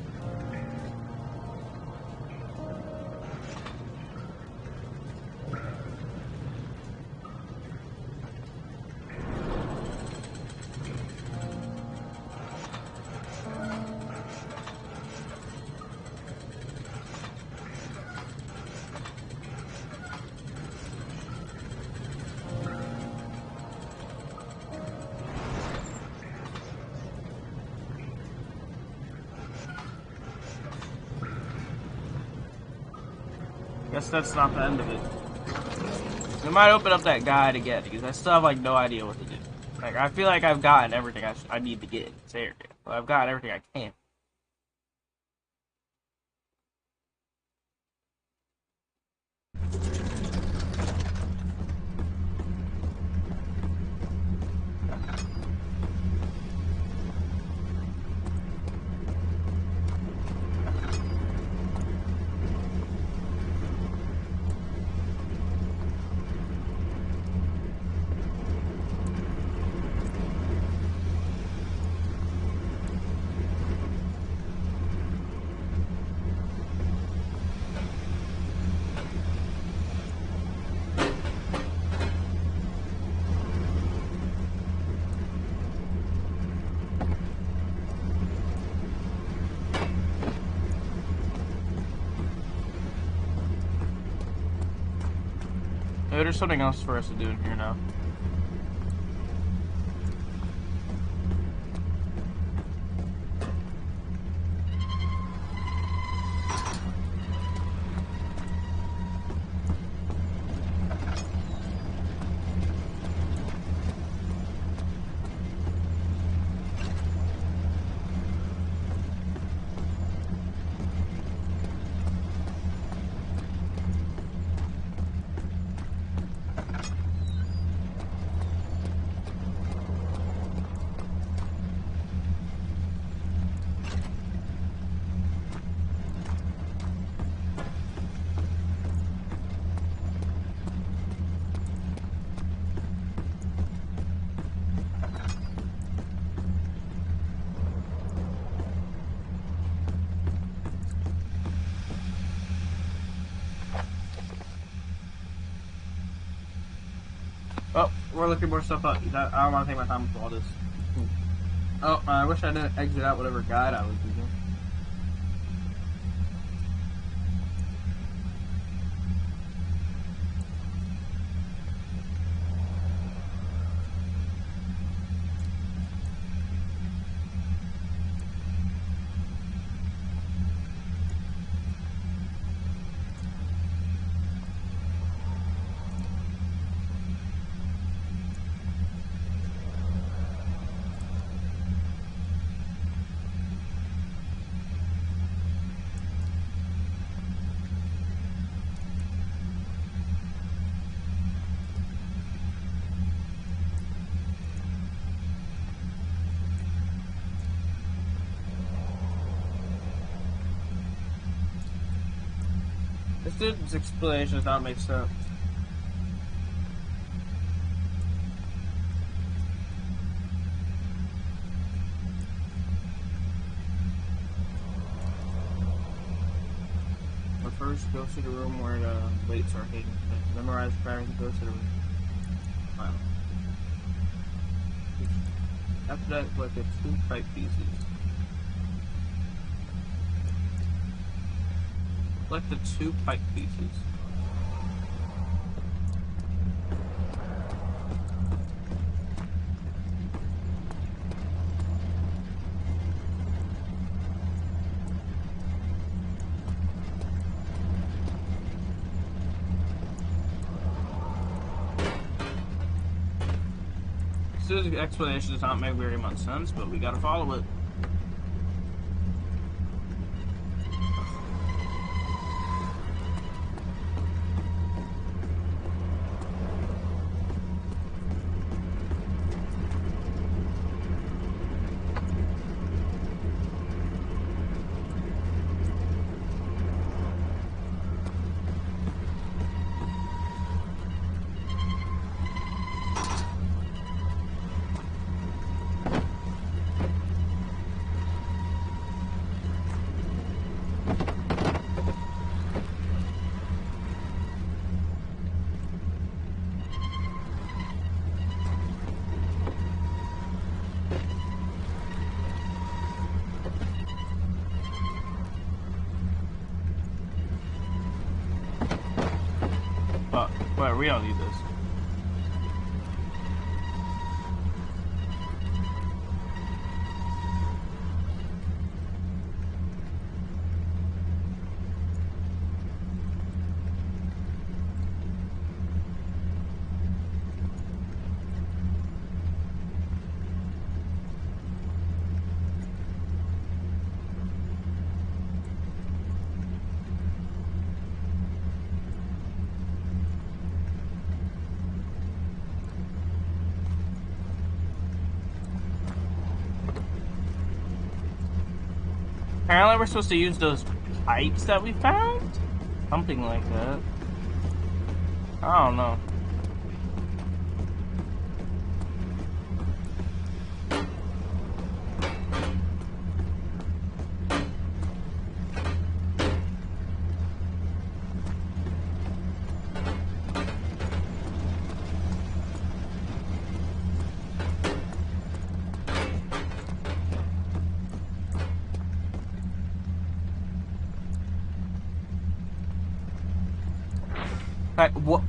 Guess that's not the end of it. We might open up that guide again because I still have like no idea what to do. Like I feel like I've gotten everything I need to get in this area. Well, I've gotten everything I can. Maybe there's something else for us to do in here now. Oh, we're looking more stuff up. I don't want to take my time with all this. Oh, I wish I didn't exit out whatever guide I was using. This dude's explanation does not make sense. But first, go to the room where the weights are hidden. Memorize the patterns and go to the room. Wow. After that, collect the 2 pipe pieces. Collect the 2 pipe pieces. This explanation does not make very much sense, but we gotta follow it. But we don't need this. Apparently we're supposed to use those pipes that we found? Something like that. I don't know. Like, what?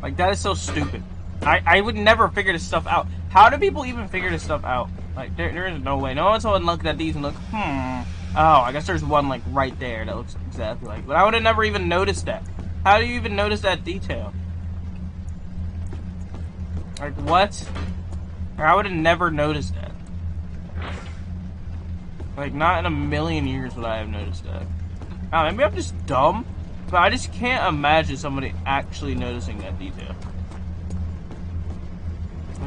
Like, that is so stupid. I would never figure this stuff out. How do people even figure this stuff out? Like, there is no way. No one's going to look at these and look, Oh, I guess there's one, like, right there that looks exactly like. But I would have never even noticed that. How do you even notice that detail? Like, what? I would have never noticed that. Like, not in a million years would I have noticed that. Maybe I'm just dumb, but I just can't imagine somebody actually noticing that detail.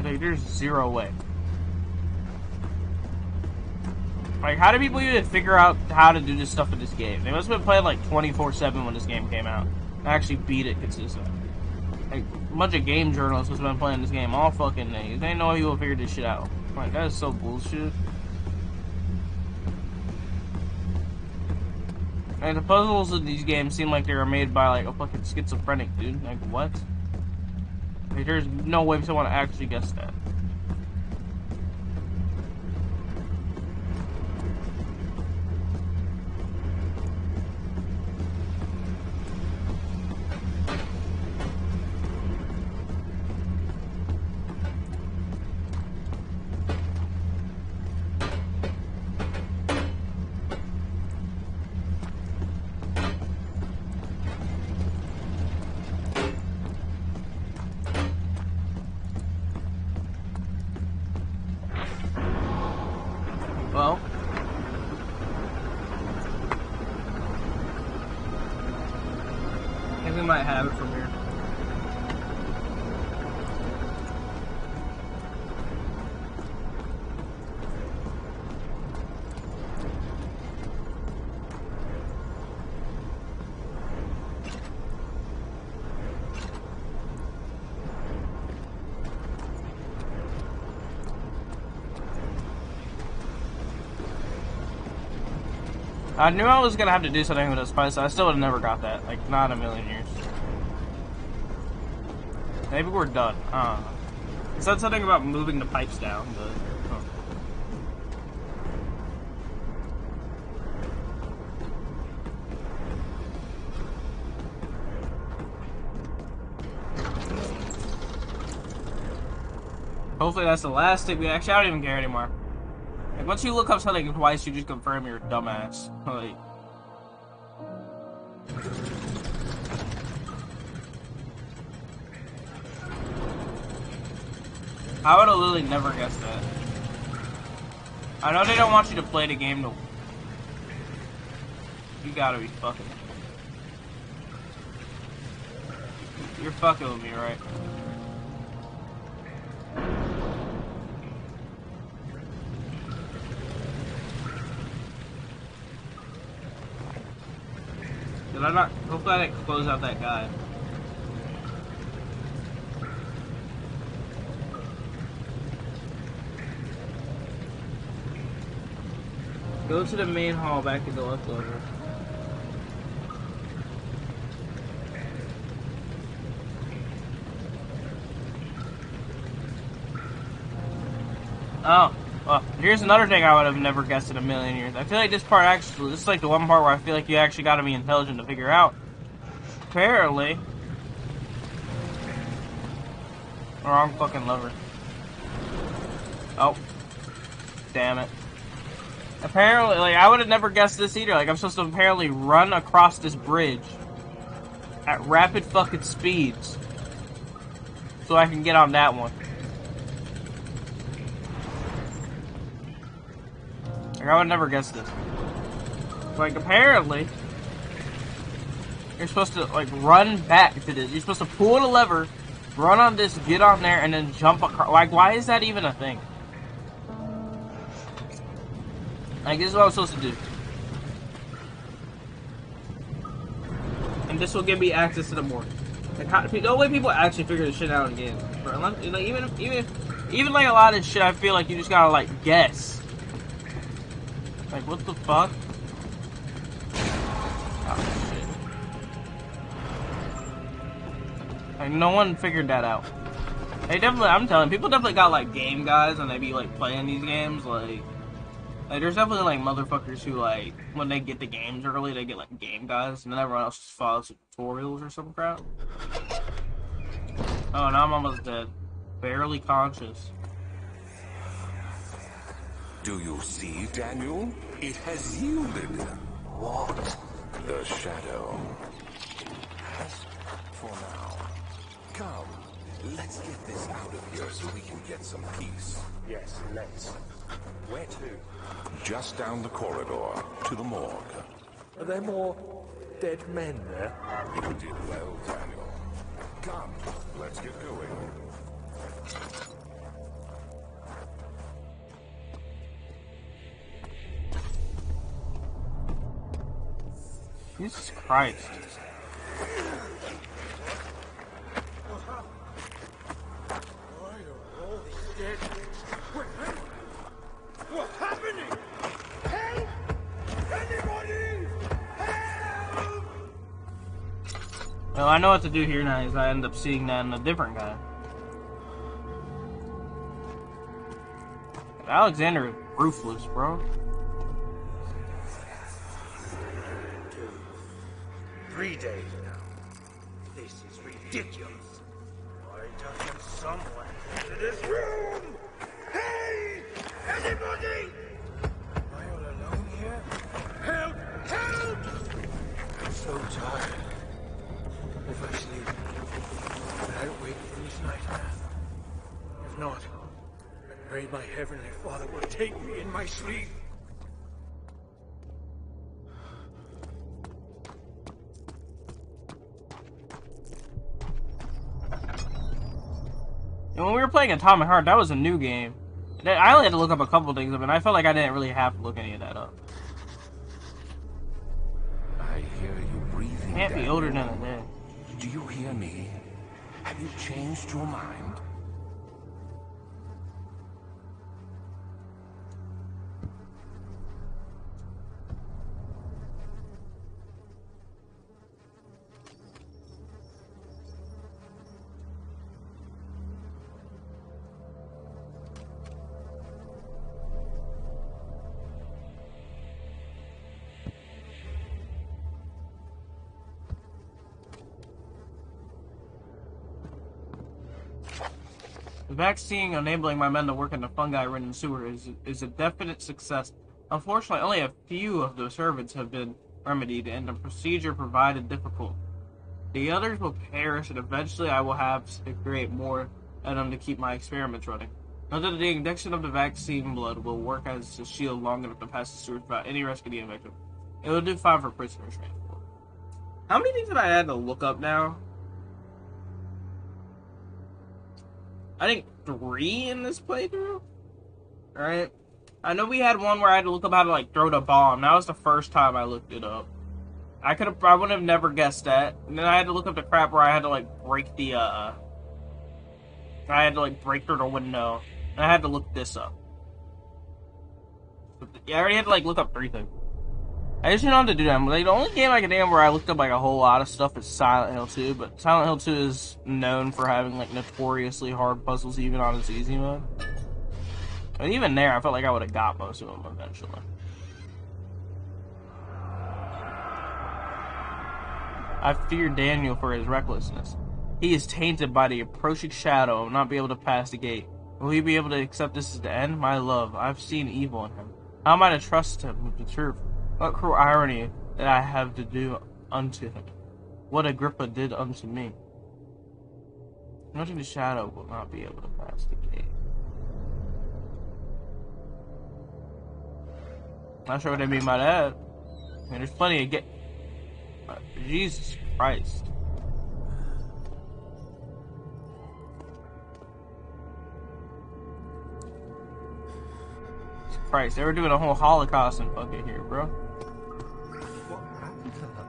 Like, there's zero way. Like, how do people even figure out how to do this stuff in this game? They must have been playing like 24/7 when this game came out. I actually beat it consistently. Like, a bunch of game journalists must have been playing this game all fucking days. They ain't no way people figured this shit out. Like, that is so bullshit. Like, the puzzles in these games seem like they were made by, like, a fucking schizophrenic dude. Like, what? Like, there's no way someone actually guessed that. Well, I think we might have it from here. I knew I was gonna have to do something with this spice, so I still would have never got that. Like, not in a million years. Maybe we're done. It said something about moving the pipes down, but... Hopefully that's the last thing we actually... I don't even care anymore. Like, once you look up something twice, you just confirm you're a dumbass. Like... I would have literally never guessed that. I know they don't want you to play the game to... You gotta be fucking... You're fucking with me, right? Did I not... Hopefully I didn't close out that guy. Go to the main hall back in the left over. Oh, Here's another thing I would have never guessed in a million years. I feel like this part actually, this is like the one part where I feel like you actually got to be intelligent to figure out. Apparently, wrong fucking lever. Oh, damn it. Apparently, like, I would have never guessed this either. Like, I'm supposed to apparently run across this bridge at rapid fucking speeds so I can get on that one. Like, I would never guess this. Like, apparently, you're supposed to, like, run back to this. You're supposed to pull the lever, run on this, get on there, and then jump across. Like, why is that even a thing? Like, this is what I'm supposed to do. And this will give me access to the morgue. Like, how, the only way people actually figure this shit out again. Like, even like a lot of shit, I feel like you just gotta, like, guess. Like, what the fuck? Oh, shit. Like, no one figured that out. They definitely, I'm telling you, people definitely got, like, game guys and they be, like, playing these games, like, there's definitely, like, motherfuckers who, like, when they get the games early, they get, like, game guys, and then everyone else just follows tutorials or some crap. Oh, now I'm almost dead. Barely conscious. Do you see, Daniel? It has yielded. What? The shadow. As for now. Come, let's get this out of here so we can get some peace. Yes, let's. Where to? Just down the corridor, to the morgue. Are there more dead men there? You did well, Daniel. Come, let's get going. Jesus Christ. What's happening? Help! Anybody! Help! Well, I know what to do here now, is I end up seeing that in a different guy. Alexander is ruthless, bro. 3 days now. This is ridiculous. Why doesn't someone enter this room? Hey! Anybody! Am I all alone here? Help! Help! I'm so tired. If I sleep, will I wake from this nightmare? If not, I pray my Heavenly Father will take me in my sleep. And when we were playing Atomic Heart, that was a new game. I only had to look up a couple things of it, and I felt like I didn't really have to look any of that up. I hear you breathing. Can't be Daniel. older than a day. Do you hear me? Have you changed your mind? The vaccine enabling my men to work in the fungi-ridden sewer is a definite success. Unfortunately, only a few of the servants have been remedied, and the procedure provided difficult. The others will perish, and eventually I will have to create more of them to keep my experiments running. Note that the injection of the vaccine blood will work as a shield long enough to pass the sewers without any risk of being infected. It will do fine for prisoners transport. How many things have I had to look up now? I think 3 in this playthrough. Alright. I know we had one where I had to look up how to, like, throw the bomb. That was the first time I looked it up. I would have never guessed that. And then I had to look up the crap where I had to, like, break the, I had to, like, break through the window. And I had to look this up. But, yeah, I already had to, like, look up 3 things. I just didn't know how to do that. Like, the only game I can name where I looked up, like, a whole lot of stuff is Silent Hill 2. But Silent Hill 2 is known for having, like, notoriously hard puzzles even on its easy mode. And even there, I felt like I would have got most of them eventually. I fear Daniel for his recklessness. He is tainted by the approaching shadow of not be able to pass the gate. Will he be able to accept this as the end? My love, I've seen evil in him. How am I to trust him with the truth? What cruel irony that I have to do unto him. What Agrippa did unto me. Nothing the shadow will not be able to pass the gate. Not sure what they mean by that. I mean, there's plenty of Jesus Christ. Christ, they were doing a whole Holocaust in fucking here, bro. What happened to her?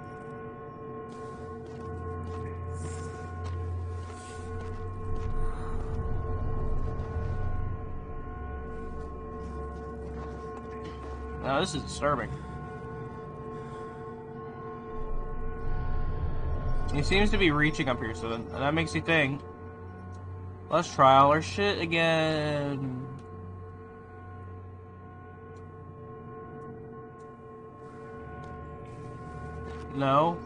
No, this is disturbing. He seems to be reaching up here, so that makes you think. Let's try all our shit again. No.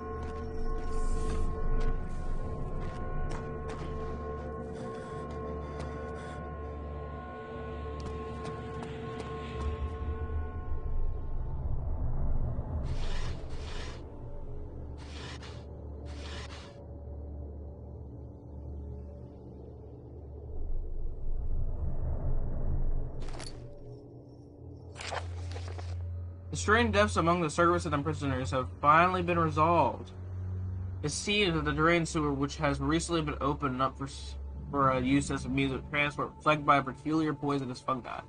The strange deaths among the servants and the prisoners have finally been resolved. It seems that the drain sewer, which has recently been opened up for use as a means of transport, plagued by a peculiar poisonous fungi.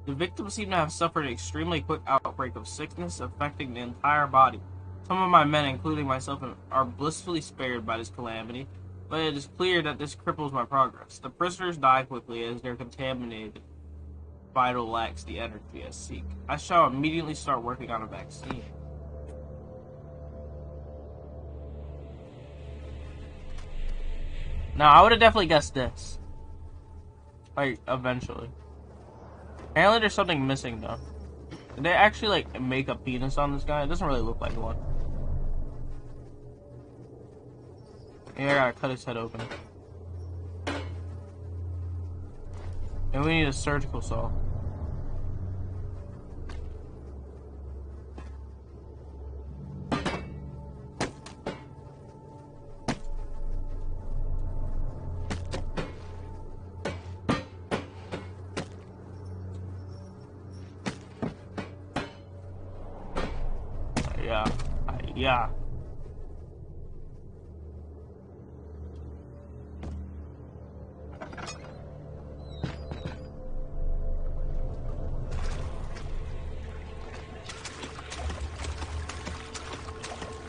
The victims seem to have suffered an extremely quick outbreak of sickness affecting the entire body. Some of my men, including myself, are blissfully spared by this calamity, but it is clear that this cripples my progress. The prisoners die quickly as their contaminated vital lacks the energy I seek. I shall immediately start working on a vaccine. Now, I would have definitely guessed this. Like, eventually. Apparently there's something missing, though. Did they actually, like, make a penis on this guy? It doesn't really look like one. Yeah, I gotta cut his head open. And we need a surgical saw. Yeah.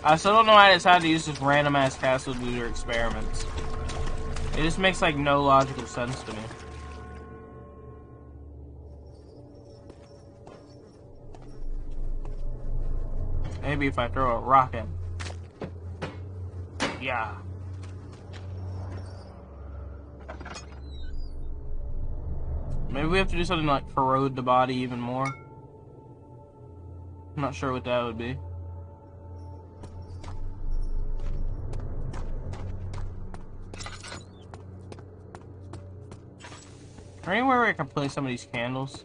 I still don't know why I decided to use this random ass castle to do their experiments. It just makes like no logical sense to me. Maybe if I throw a rock in. Yeah. Maybe we have to do something like corrode the body even more. I'm not sure what that would be. Is there anywhere where I can place some of these candles?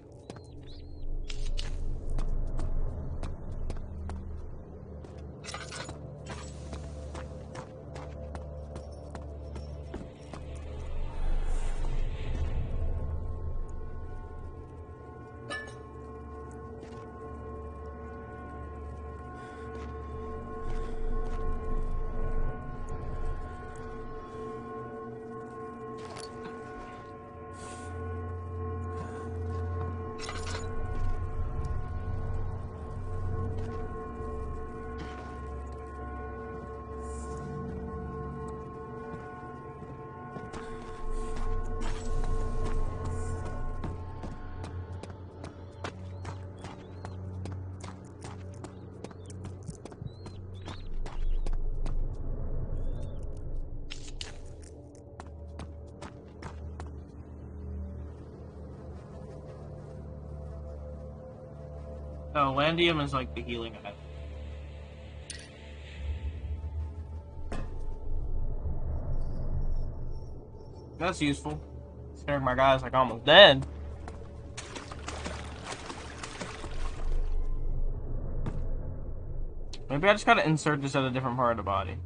Oh, Landium is like the healing item. That's useful. Scaring my guys like almost dead. Maybe I just gotta insert this at a different part of the body.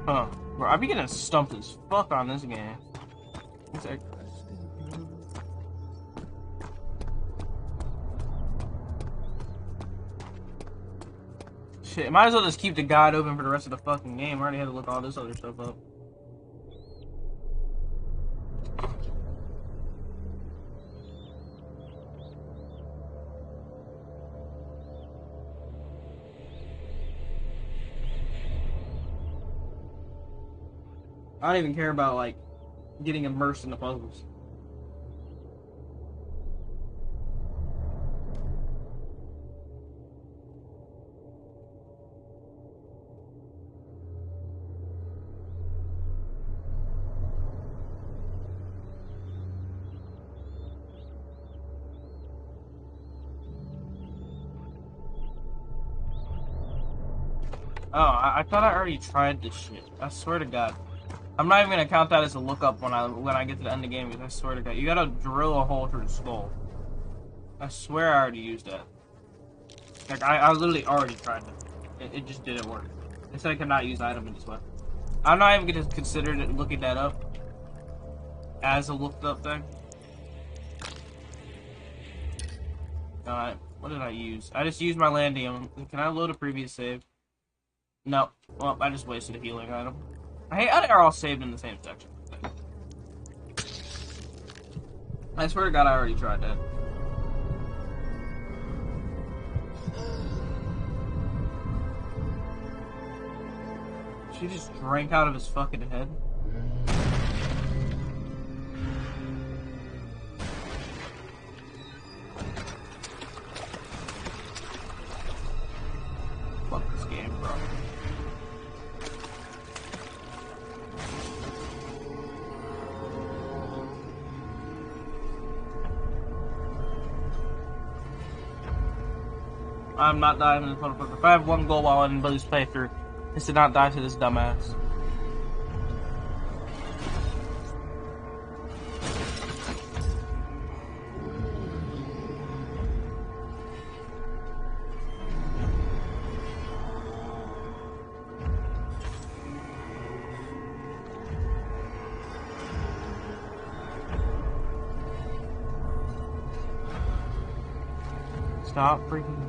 Huh. Bro, I be getting stumped as fuck on this game. It's like... Shit, might as well just keep the guide open for the rest of the fucking game. I already had to look all this other stuff up. I don't even care about, like, getting immersed in the puzzles. Oh, I thought I already tried this shit. I swear to God. I'm not even gonna count that as a lookup when I get to the end of the game, because I swear to God, you gotta drill a hole through the skull. I swear I already used that. Like, I literally already tried it. It just didn't work. It said I could not use item in this weapon. I'm not even gonna consider looking that up as a looked up thing. Alright, what did I use? I just used my Landium. Can I load a previous save? No. Well, I just wasted a healing item. I hate how they're all saved in the same section. I swear to God, I already tried that. She just drank out of his fucking head. Fuck this game, bro. I'm not dying to this motherfucker. If I have one goal while in Billy's playthrough, it's to not die to this dumbass. Stop freaking.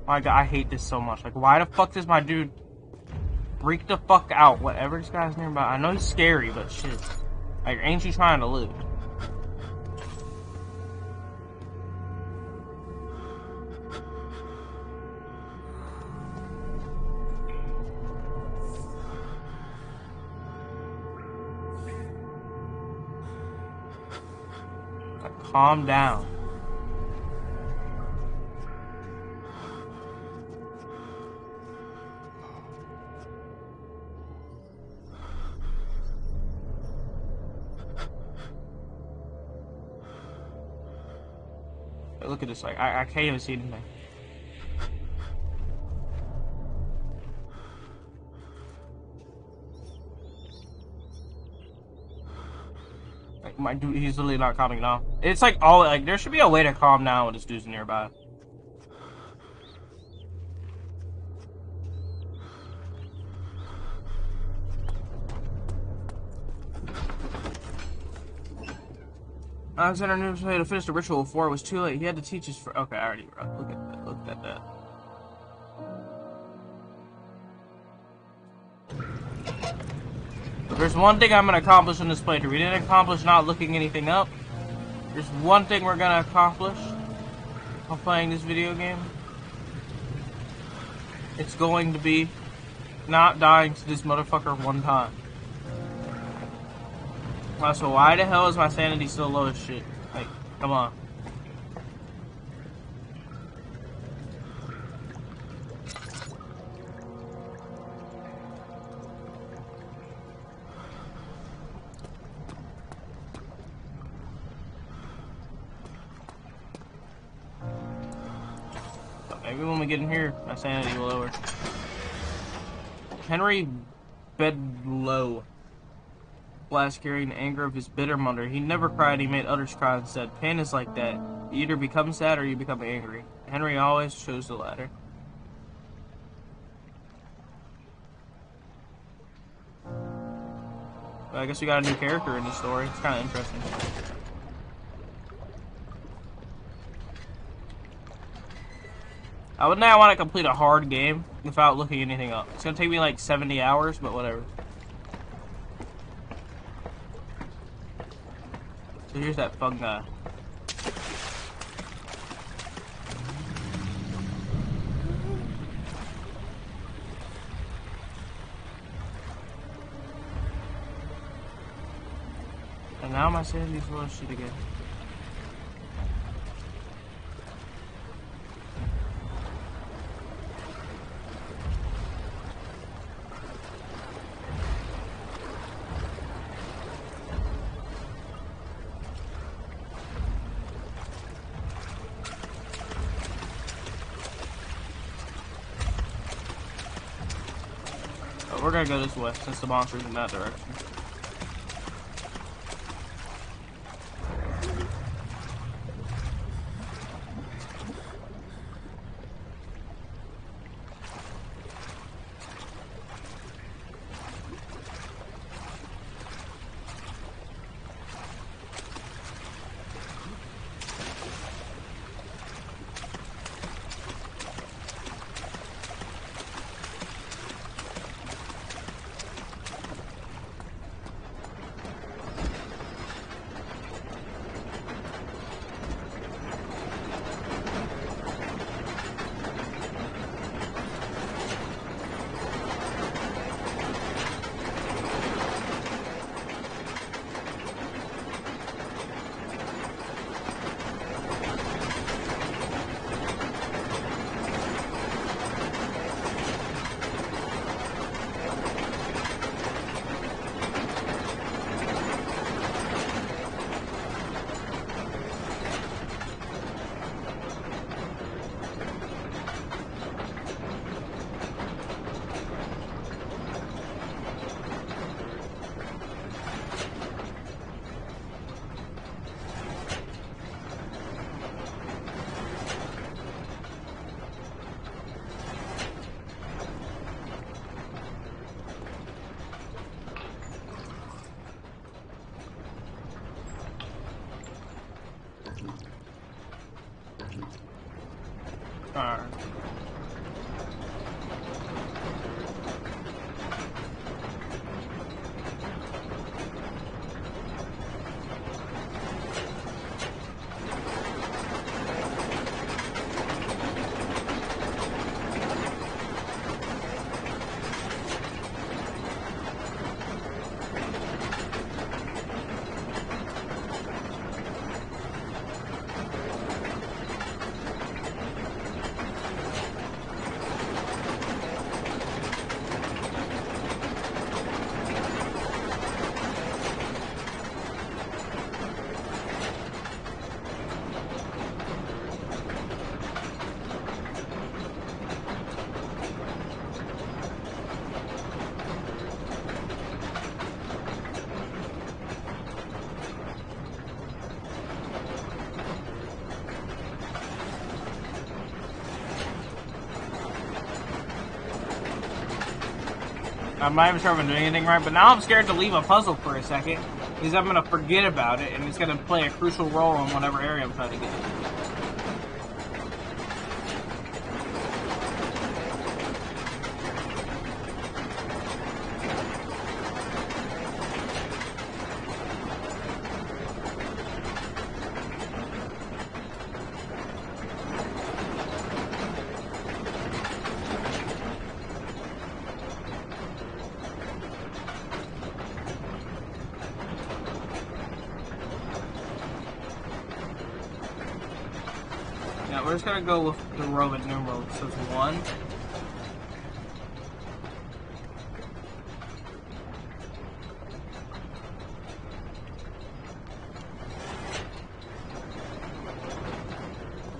My God, I hate this so much. Like, why the fuck does my dude freak the fuck out? Whatever this guy's name about. I know he's scary, but shit. Like, ain't you trying to live? Like, calm down. Look at this, like, I can't even see anything. Like, my dude, he's literally not calming down. It's like all, like, there should be a way to calm down when this dude's nearby. Alexander knew how to finish the ritual before it was too late. He had to teach his for. Okay, I already look at that. Look at that. But there's one thing I'm gonna accomplish in this playthrough. We didn't accomplish not looking anything up. There's one thing we're gonna accomplish while playing this video game. It's going to be not dying to this motherfucker one time. So why the hell is my sanity so low as shit? Like, come on. Maybe when we get in here, my sanity will lower. Henry Bedlow. Blast carrying the anger of his bitter mother. He never cried, he made others cry instead. Pain is like that. You either become sad or you become angry. Henry always chose the latter. Well, I guess we got a new character in the story. It's kind of interesting. I would now want to complete a hard game without looking anything up. It's going to take me like 70 hours, but whatever. So here's that bug guy. And now my sanity's full of shit again. We're gonna go this way since the monster's in that direction. Alright. I'm not even sure if I'm doing anything right, but now I'm scared to leave a puzzle for a second, because I'm gonna forget about it, and it's gonna play a crucial role in whatever area I'm trying to get. Yeah, we're just gonna go with the Roman numeral. So it's 1.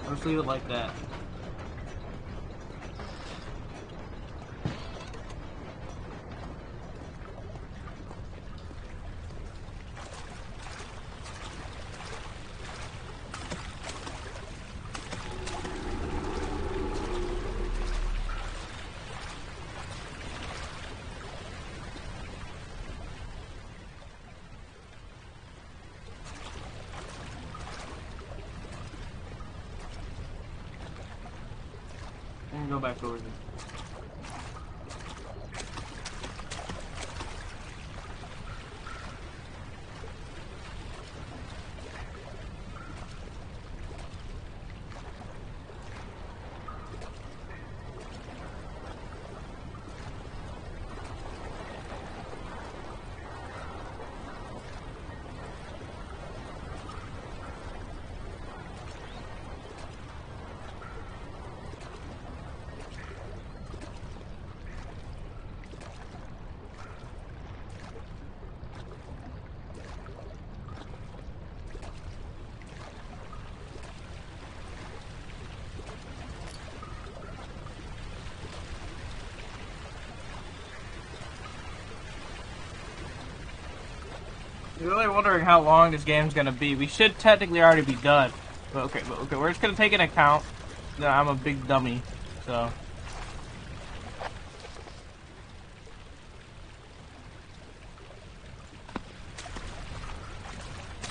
Let's leave it like that. And go back over there. You're really wondering how long this game's gonna be. We should technically already be done. But okay, we're just gonna take into account that I'm a big dummy, so.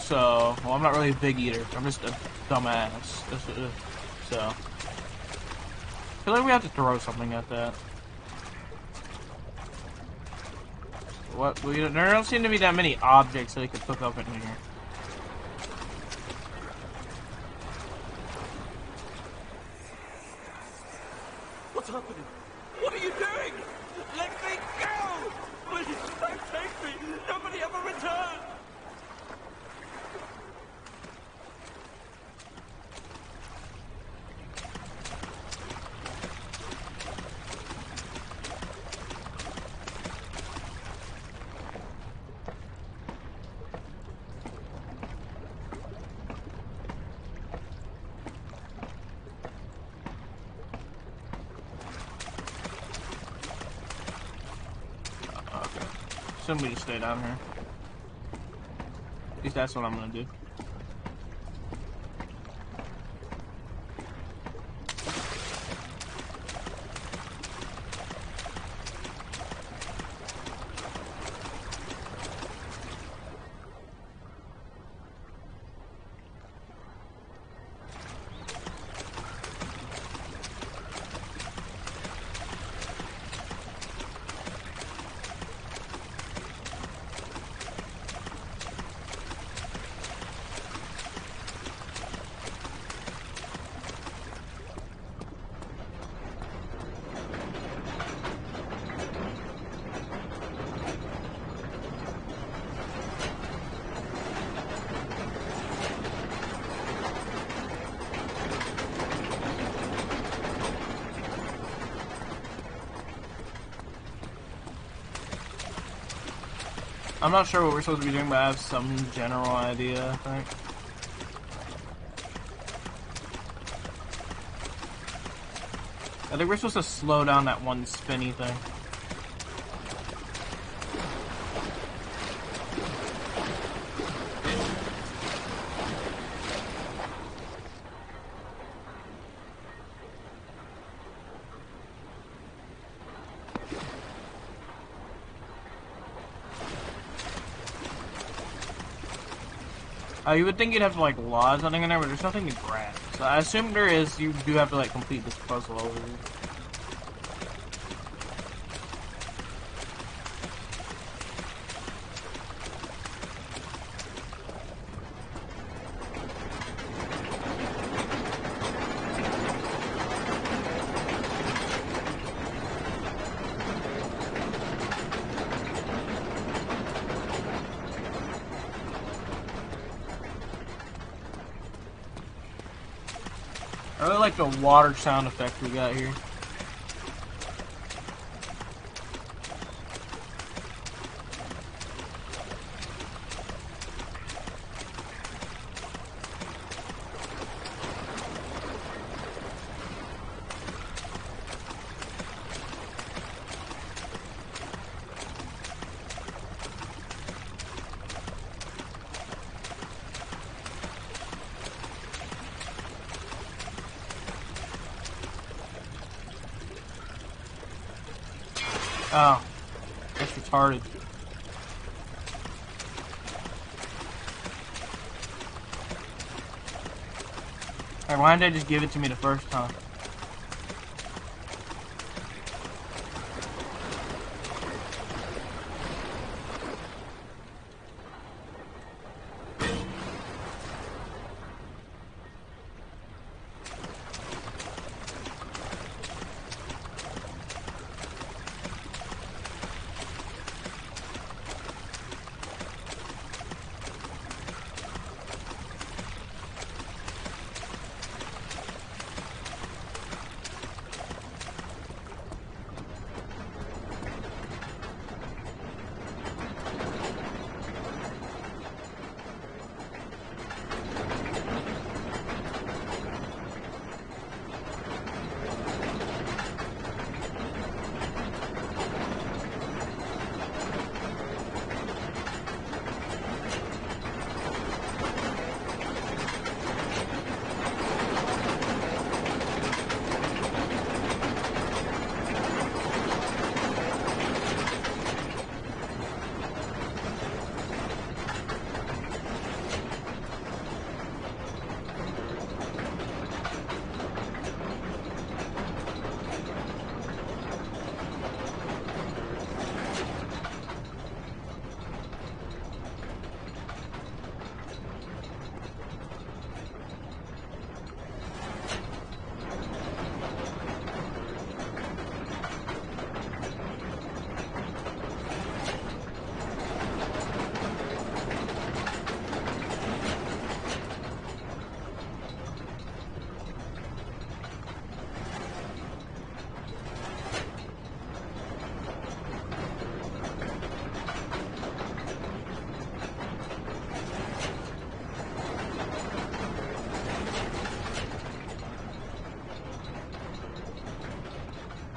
Well, I'm not really a big eater. I'm just a dumbass. So. I feel like we have to throw something at that. What? There don't seem to be that many objects that we could hook up in here. What's happening? What are you doing? Let me go! Please, don't take me! Nobody ever return! Okay. Somebody stay down here. At least that's what I'm gonna do. I'm not sure what we're supposed to be doing, but I have some general idea, I think. I think we're supposed to slow down that one spinny thing. You would think you'd have to like lodge something in there, but there's nothing to grab. So I assume there is. You do have to like complete this puzzle over here. I really like the water sound effect we got here. Oh, that's retarded. Alright, why didn't they just give it to me the first time?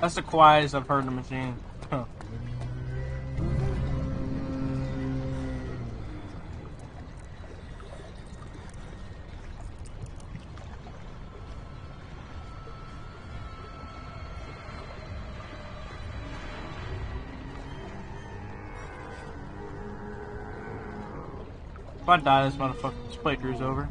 That's the quietest I've heard the machine. Huh. If I die, this motherfucker, this playthrough's over.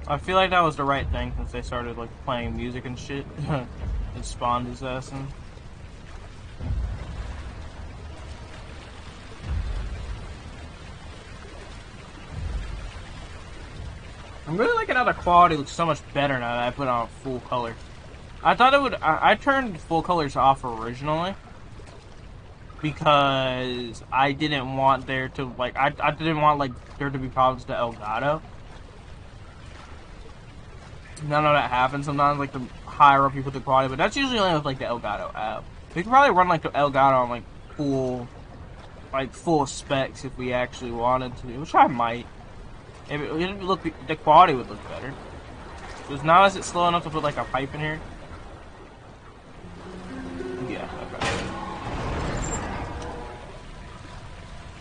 I feel like that was the right thing since they started like playing music and shit. It spawned his ass in. I'm really liking how the quality looks so much better now that I put on full color. I thought it would. I turned full colors off originally because I didn't want there to like. I didn't want like there to be problems to Elgato. None of that happens sometimes. Like the higher up you put the quality, but that's usually only with like the Elgato app. We could probably run like the Elgato on like full specs if we actually wanted to, which I might. It would look, the quality would look better. Because now is it slow enough to put like a pipe in here? Yeah, okay.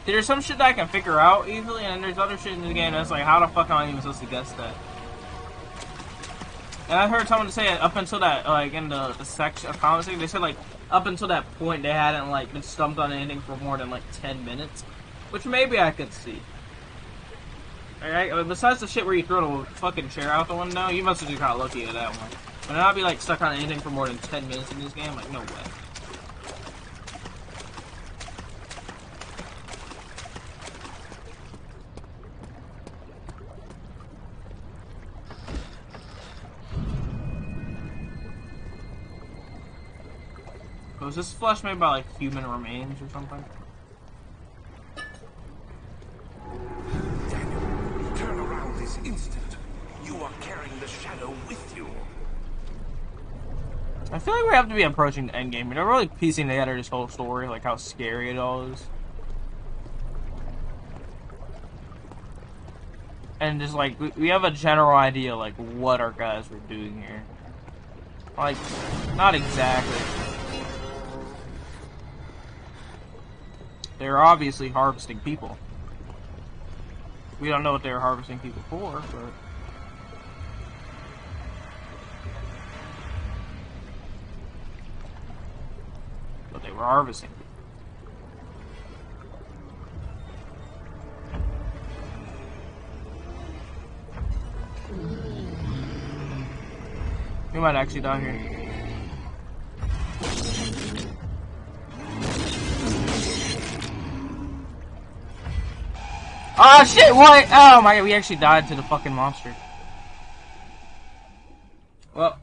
There's some shit that I can figure out easily, and then there's other shit in the game that's like, how the fuck am I even supposed to guess that? And I heard someone say up until that, like in the section of commenting, they said like up until that point they hadn't like been stumped on anything for more than like 10 minutes, which maybe I could see. Alright, besides the shit where you throw the fucking chair out the window, you must have just got lucky at that one. But I'd be like stuck on anything for more than 10 minutes in this game, like no way. Was this flesh made by like human remains or something? Daniel, turn around this instant. You are carrying the shadow with you. I feel like we have to be approaching the endgame. We're not really piecing together this whole story, like how scary it all is. And just like, we have a general idea like what our guys were doing here. Like, not exactly. They're obviously harvesting people. We don't know what they're harvesting people for, but... but they were harvesting people. We might actually die here. Oh shit, what? Oh my god, we actually died to the fucking monster. Well,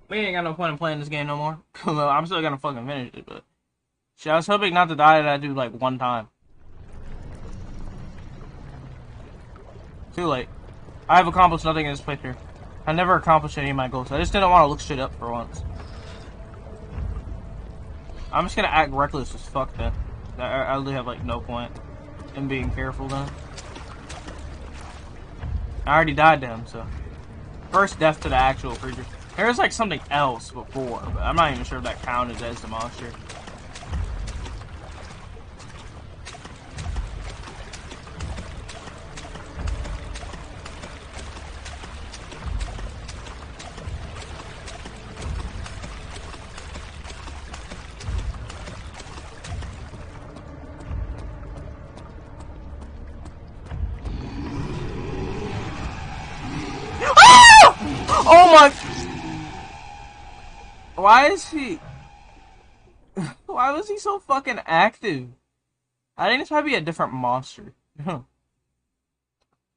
we ain't got no point in playing this game no more. Well, I'm still gonna fucking finish it, but... shit, I was hoping not to die that I do like one time. Too late. I have accomplished nothing in this playthrough. I never accomplished any of my goals. I just didn't want to look shit up for once. I'm just gonna act reckless as fuck then. I really have like no point in being careful then. I already died to him, so. First death to the actual creature. There was like something else before, but I'm not even sure if that counted as the monster. Oh my! Why is he? Why was he so fucking active? I think it's probably a different monster.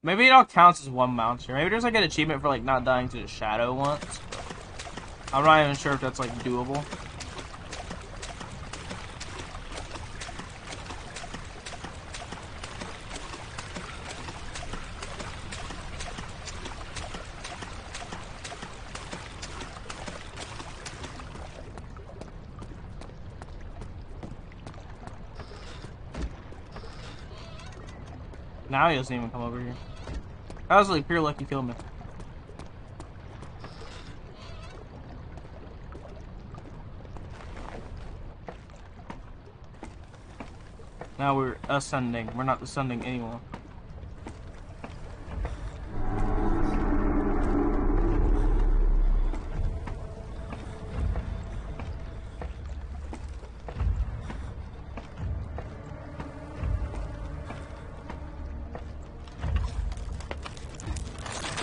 Maybe it all counts as one monster. Maybe there's like an achievement for like not dying to the shadow once. I'm not even sure if that's like doable. Now he doesn't even come over here. That was like pure luck he killed me. Now we're ascending. We're not descending anymore.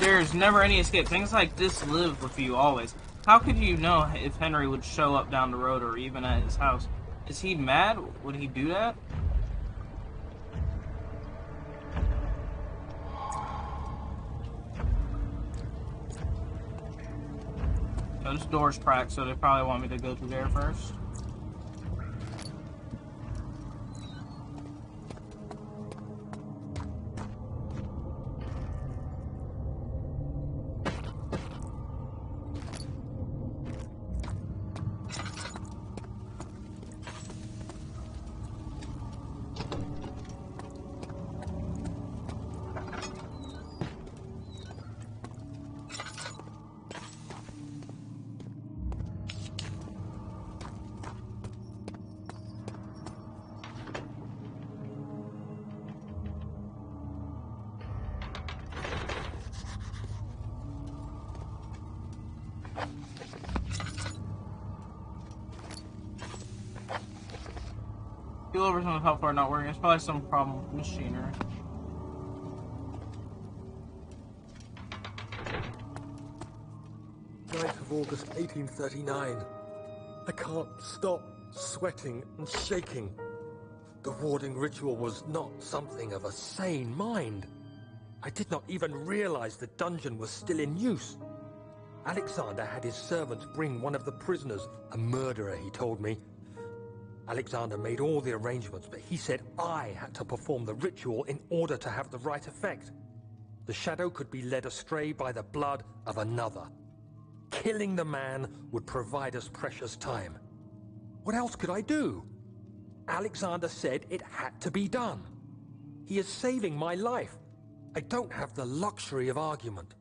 There's never any escape. Things like this live with you always. How could you know if Henry would show up down the road or even at his house? Is he mad? Would he do that? Oh, this door's cracked, so they probably want me to go through there first. Feel over on the top floor not working. It's probably some problem with machinery. August 1839. I can't stop sweating and shaking. The warding ritual was not something of a sane mind. I did not even realize the dungeon was still in use. Alexander had his servants bring one of the prisoners, a murderer, he told me. Alexander made all the arrangements, but he said I had to perform the ritual in order to have the right effect. The shadow could be led astray by the blood of another. Killing the man would provide us precious time. What else could I do? Alexander said it had to be done. He is saving my life. I don't have the luxury of argument.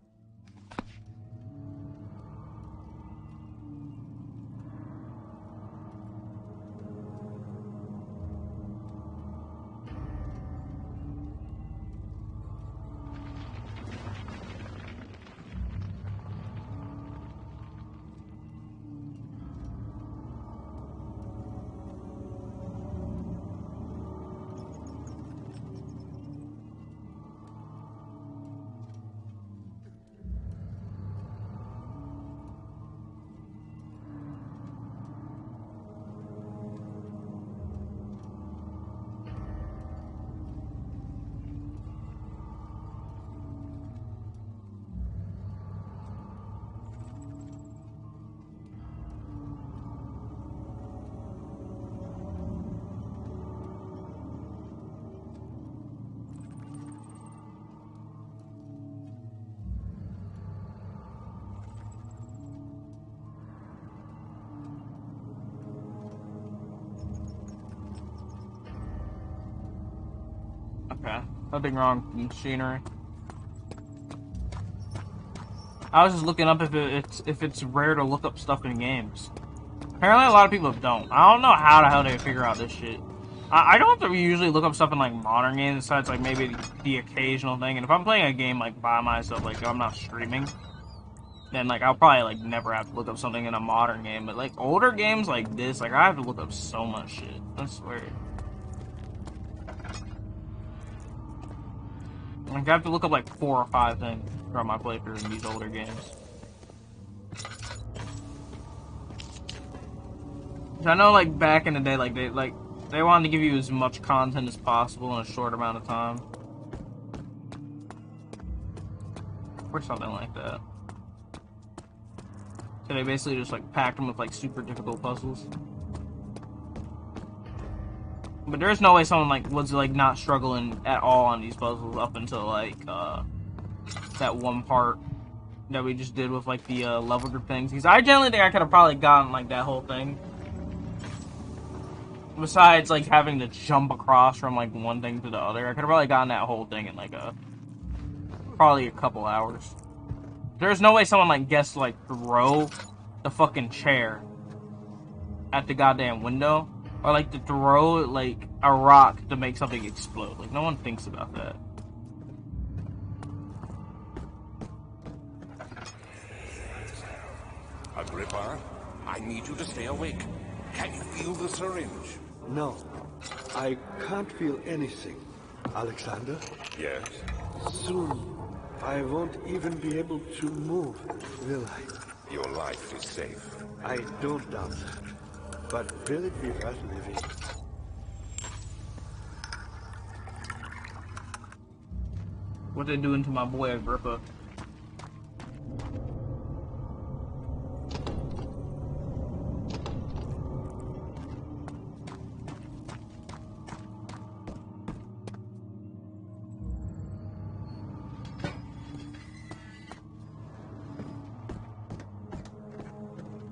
Okay, nothing wrong with the machinery. I was just looking up if it's rare to look up stuff in games. Apparently, a lot of people don't. I don't know how the hell they figure out this shit. I don't have to usually look up stuff in like modern games, besides like maybe the occasional thing. And if I'm playing a game like by myself, like I'm not streaming, then like I'll probably like never have to look up something in a modern game. But like older games like this, like I have to look up so much shit. I swear. Like, I have to look up like 4 or 5 things throughout my playthrough in these older games. I know, like, back in the day, like, they wanted to give you as much content as possible in a short amount of time. Or something like that. So they basically just, like, packed them with, like, super difficult puzzles. But there's no way someone, like, was, like, not struggling at all on these puzzles up until, like, that one part that we just did with, like, the, level group things. Because I generally think I could have probably gotten, like, that whole thing. Besides, like, having to jump across from, like, one thing to the other. I could have probably gotten that whole thing in, like, probably a couple hours. There's no way someone, like, guessed, like, throw the fucking chair at the goddamn window. Or, like, to throw, like, a rock to make something explode. Like, no one thinks about that. Agrippa, I need you to stay awake. Can you feel the syringe? No, I can't feel anything. Alexander? Yes? Soon, I won't even be able to move, will I? Your life is safe. I don't doubt that. But will it be worth living? What they doing to my boy Agrippa?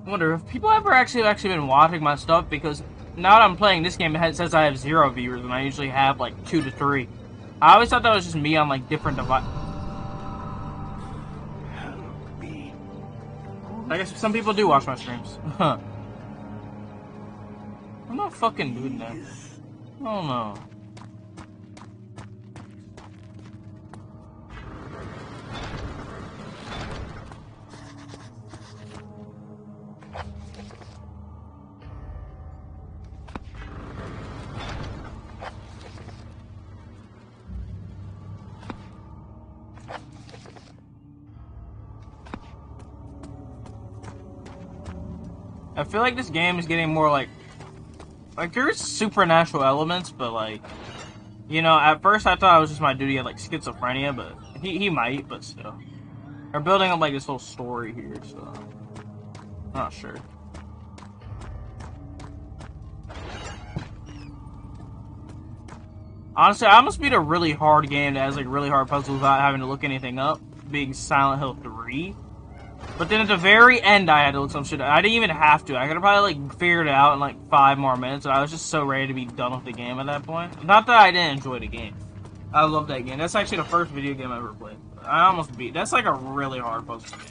I wonder if people ever actually been watching my stuff, because now that I'm playing this game, it says I have 0 viewers, and I usually have like 2 to 3. I always thought that was just me on like different devices. I guess some people do watch my streams. I'm not fucking doing that. Oh no. I feel like this game is getting more like there's supernatural elements, but like, you know, at first I thought it was just my dude had like schizophrenia, but he might, but still. They're building up like this whole story here, so I'm not sure. Honestly, I almost beat a really hard game that has like really hard puzzles without having to look anything up, being Silent Hill 3. But then at the very end, I had to look some shit up. I didn't even have to. I could have probably like figured it out in like 5 more minutes. I was just so ready to be done with the game at that point. Not that I didn't enjoy the game. I love that game. That's actually the first video game I ever played. I almost beat. That's like a really hard puzzle game.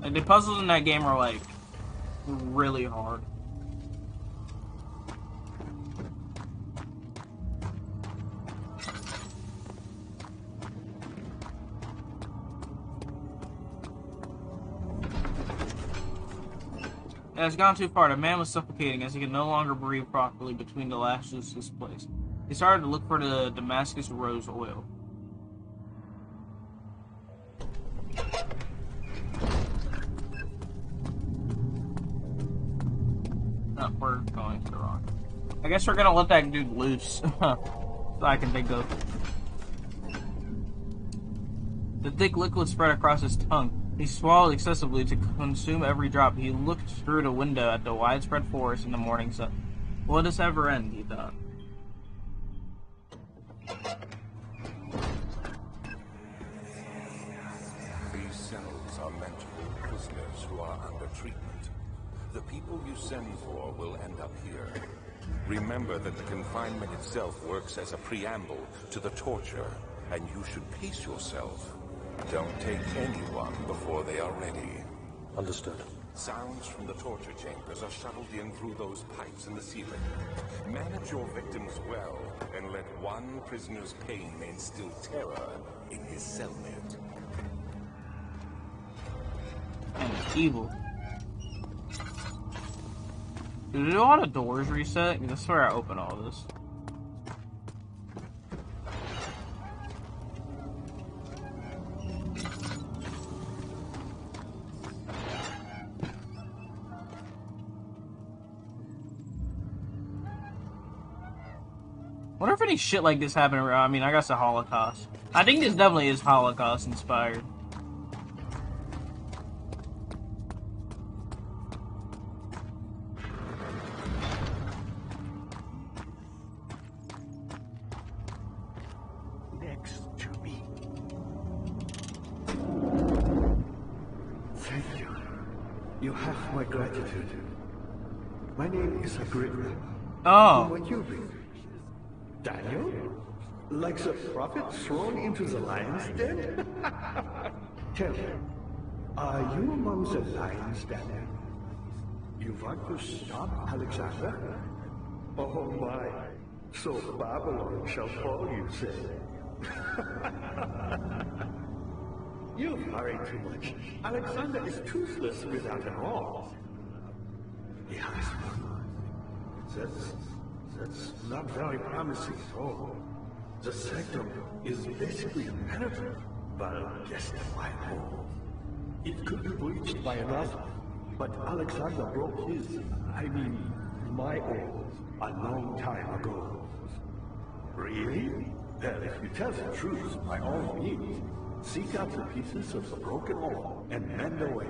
Like the puzzles in that game are like really hard. It has gone too far. The man was suffocating as he could no longer breathe properly between the lashes of this place. He started to look for the Damascus rose oil. Oh, we're going to the wrong. I guess we're gonna let that dude loose. So I can think of. The thick liquid spread across his tongue. He swallowed excessively to consume every drop. He looked through the window at the widespread forest in the morning sun. Will this ever end, he thought. These cells are meant to hold prisoners who are under treatment. The people you send for will end up here. Remember that the confinement itself works as a preamble to the torture, and you should pace yourself. Don't take anyone before they are ready. Understood. Sounds from the torture chambers are shuttled in through those pipes in the ceiling. Manage your victims well, and let one prisoner's pain instill terror in his cellmate. And it's evil. Did all the doors reset? Because I swear I opened all this. Wonder if any shit like this happened around. I mean, I guess the Holocaust. I think this definitely is Holocaust inspired. Next to me. Thank you. You have my gratitude. My name is Agrippa. Oh. Who are you? Daniel? Like the prophet thrown into the lion's den? Tell me, are you among the lions, Daniel? You want to stop Alexander? Oh my, so Babylon shall fall, you say? You worry too much. Alexander is toothless without an arm. Yes, that's not very promising at all. The sanctum is basically a penetrant, but just a white hole. It could be breached by another, but Alexander broke his, my own, a long time ago. Really? Well, if you tell the truth, by all means, seek out the pieces of the broken wall and mend away.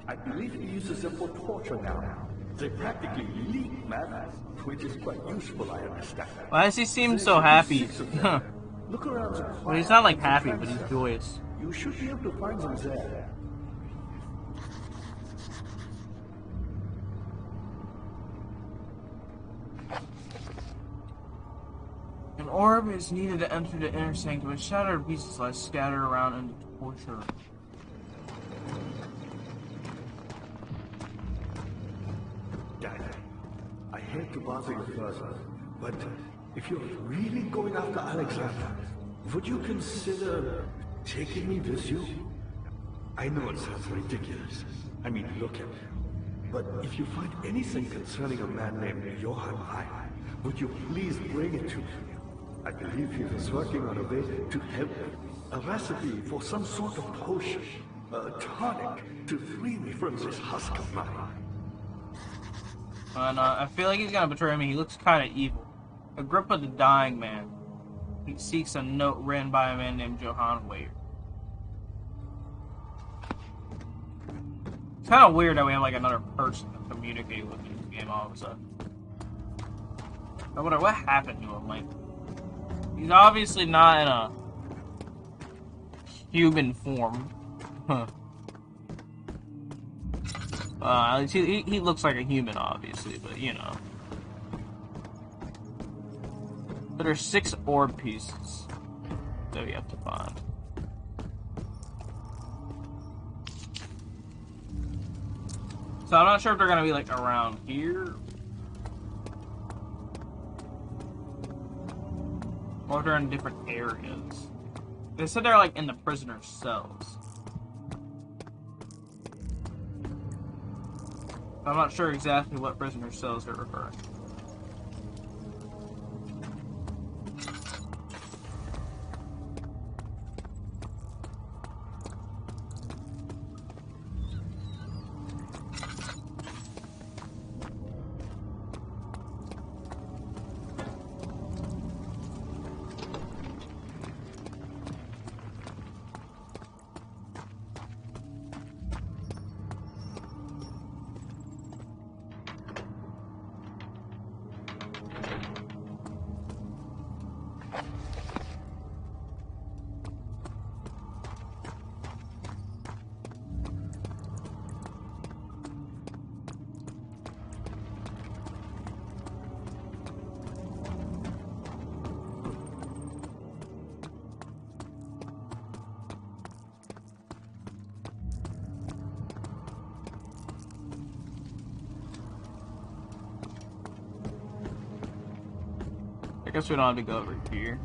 I believe he uses them for torture now. They practically leak matter, which is quite useful, I understand. Why does he seem so happy? Look around the Well, he's not like happy, but he's joyous. You should be able to find them there. An orb is needed to enter the inner sanctum, and shattered pieces lie scattered around in the torture. Dad, I hate to bother you further, but if you're really going after Alexander, would you consider taking me with you? I know it sounds ridiculous. I mean, look at me. But if you find anything concerning a man named Johann Hai, would you please bring it to me? I believe he was working on a way to help me. A recipe for some sort of potion. A tonic to free me from this husk of mine. And I feel like he's gonna betray me. He looks kind of evil. Agrippa the dying man. He seeks a note written by a man named Johann Weir. It's kind of weird that we have like another person to communicate with in this game all of a sudden. I wonder what happened to him. Like, he's obviously not in a human form. Huh. At least he looks like a human, obviously, but you know. But there's 6 orb pieces that we have to find. So I'm not sure if they're gonna be like around here, or if they're in different areas. They said they're like in the prisoner's cells. I'm not sure exactly what prisoner cells they're referring to. I guess we don't have to go over here.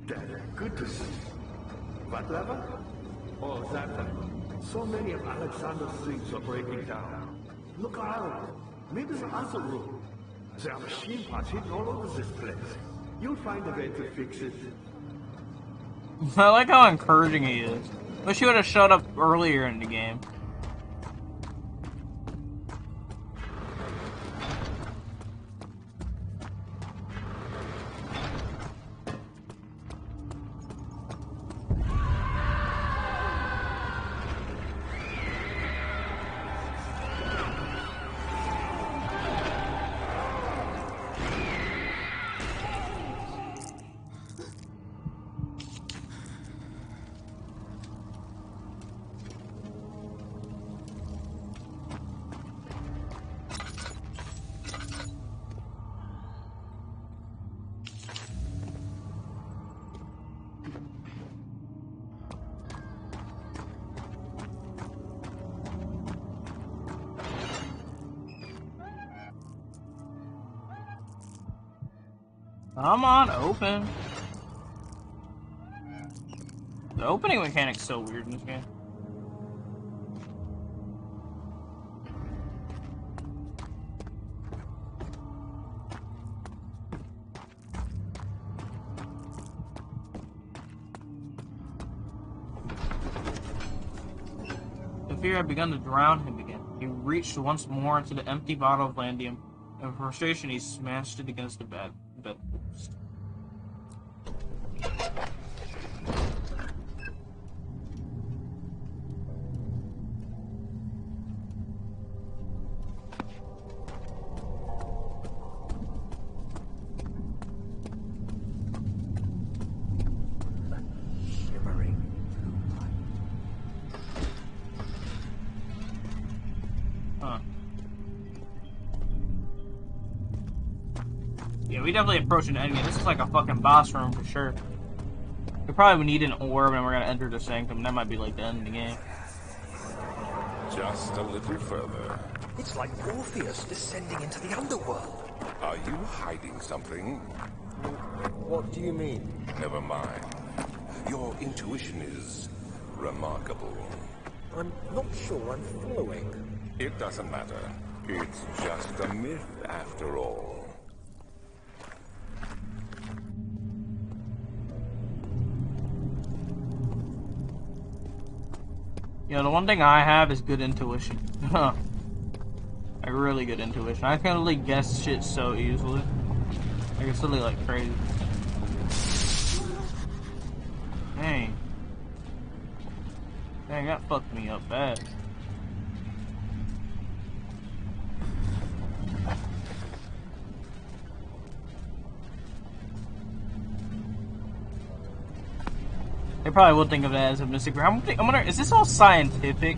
Dad, good to see you. What level? Oh, that one. So many of Alexander's things are breaking down. Look around. Maybe the other room. There are machine parts hidden all over this place. You'll find a way to fix it. I like how encouraging he is. Wish he would have showed up earlier in the game. Come on, open. The opening mechanic's so weird in this game. The fear had begun to drown him again. He reached once more into the empty bottle of Landium. In frustration, he smashed it against the bedpost. Yeah, we definitely approached an enemy. This is like a fucking boss room for sure. We probably would need an orb and we're gonna enter the sanctum. That might be like the end of the game. Just a little further. It's like Orpheus descending into the underworld. Are you hiding something? What do you mean? Never mind. Your intuition is remarkable. I'm not sure I'm following. It doesn't matter. It's just a myth after all. You know, the one thing I have is good intuition. Like, really good intuition. I can literally guess shit so easily. Like, it's literally, like, crazy. Dang. Dang, that fucked me up bad. They probably would think of that as a mystic. I'm wondering, is this all scientific?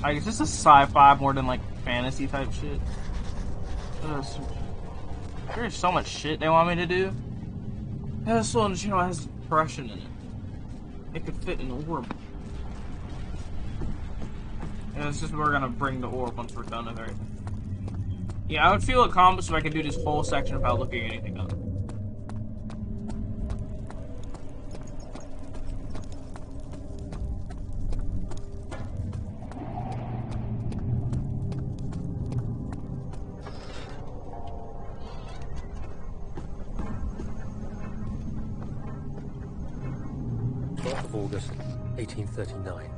Like, is this a sci-fi more than like fantasy type shit? There's so much shit they want me to do. Yeah, this one, you know, has depression in it. It could fit in the orb. Yeah, it's just we're gonna bring the orb once we're done with it. Yeah, I would feel accomplished if I could do this whole section without looking anything up. August 1839.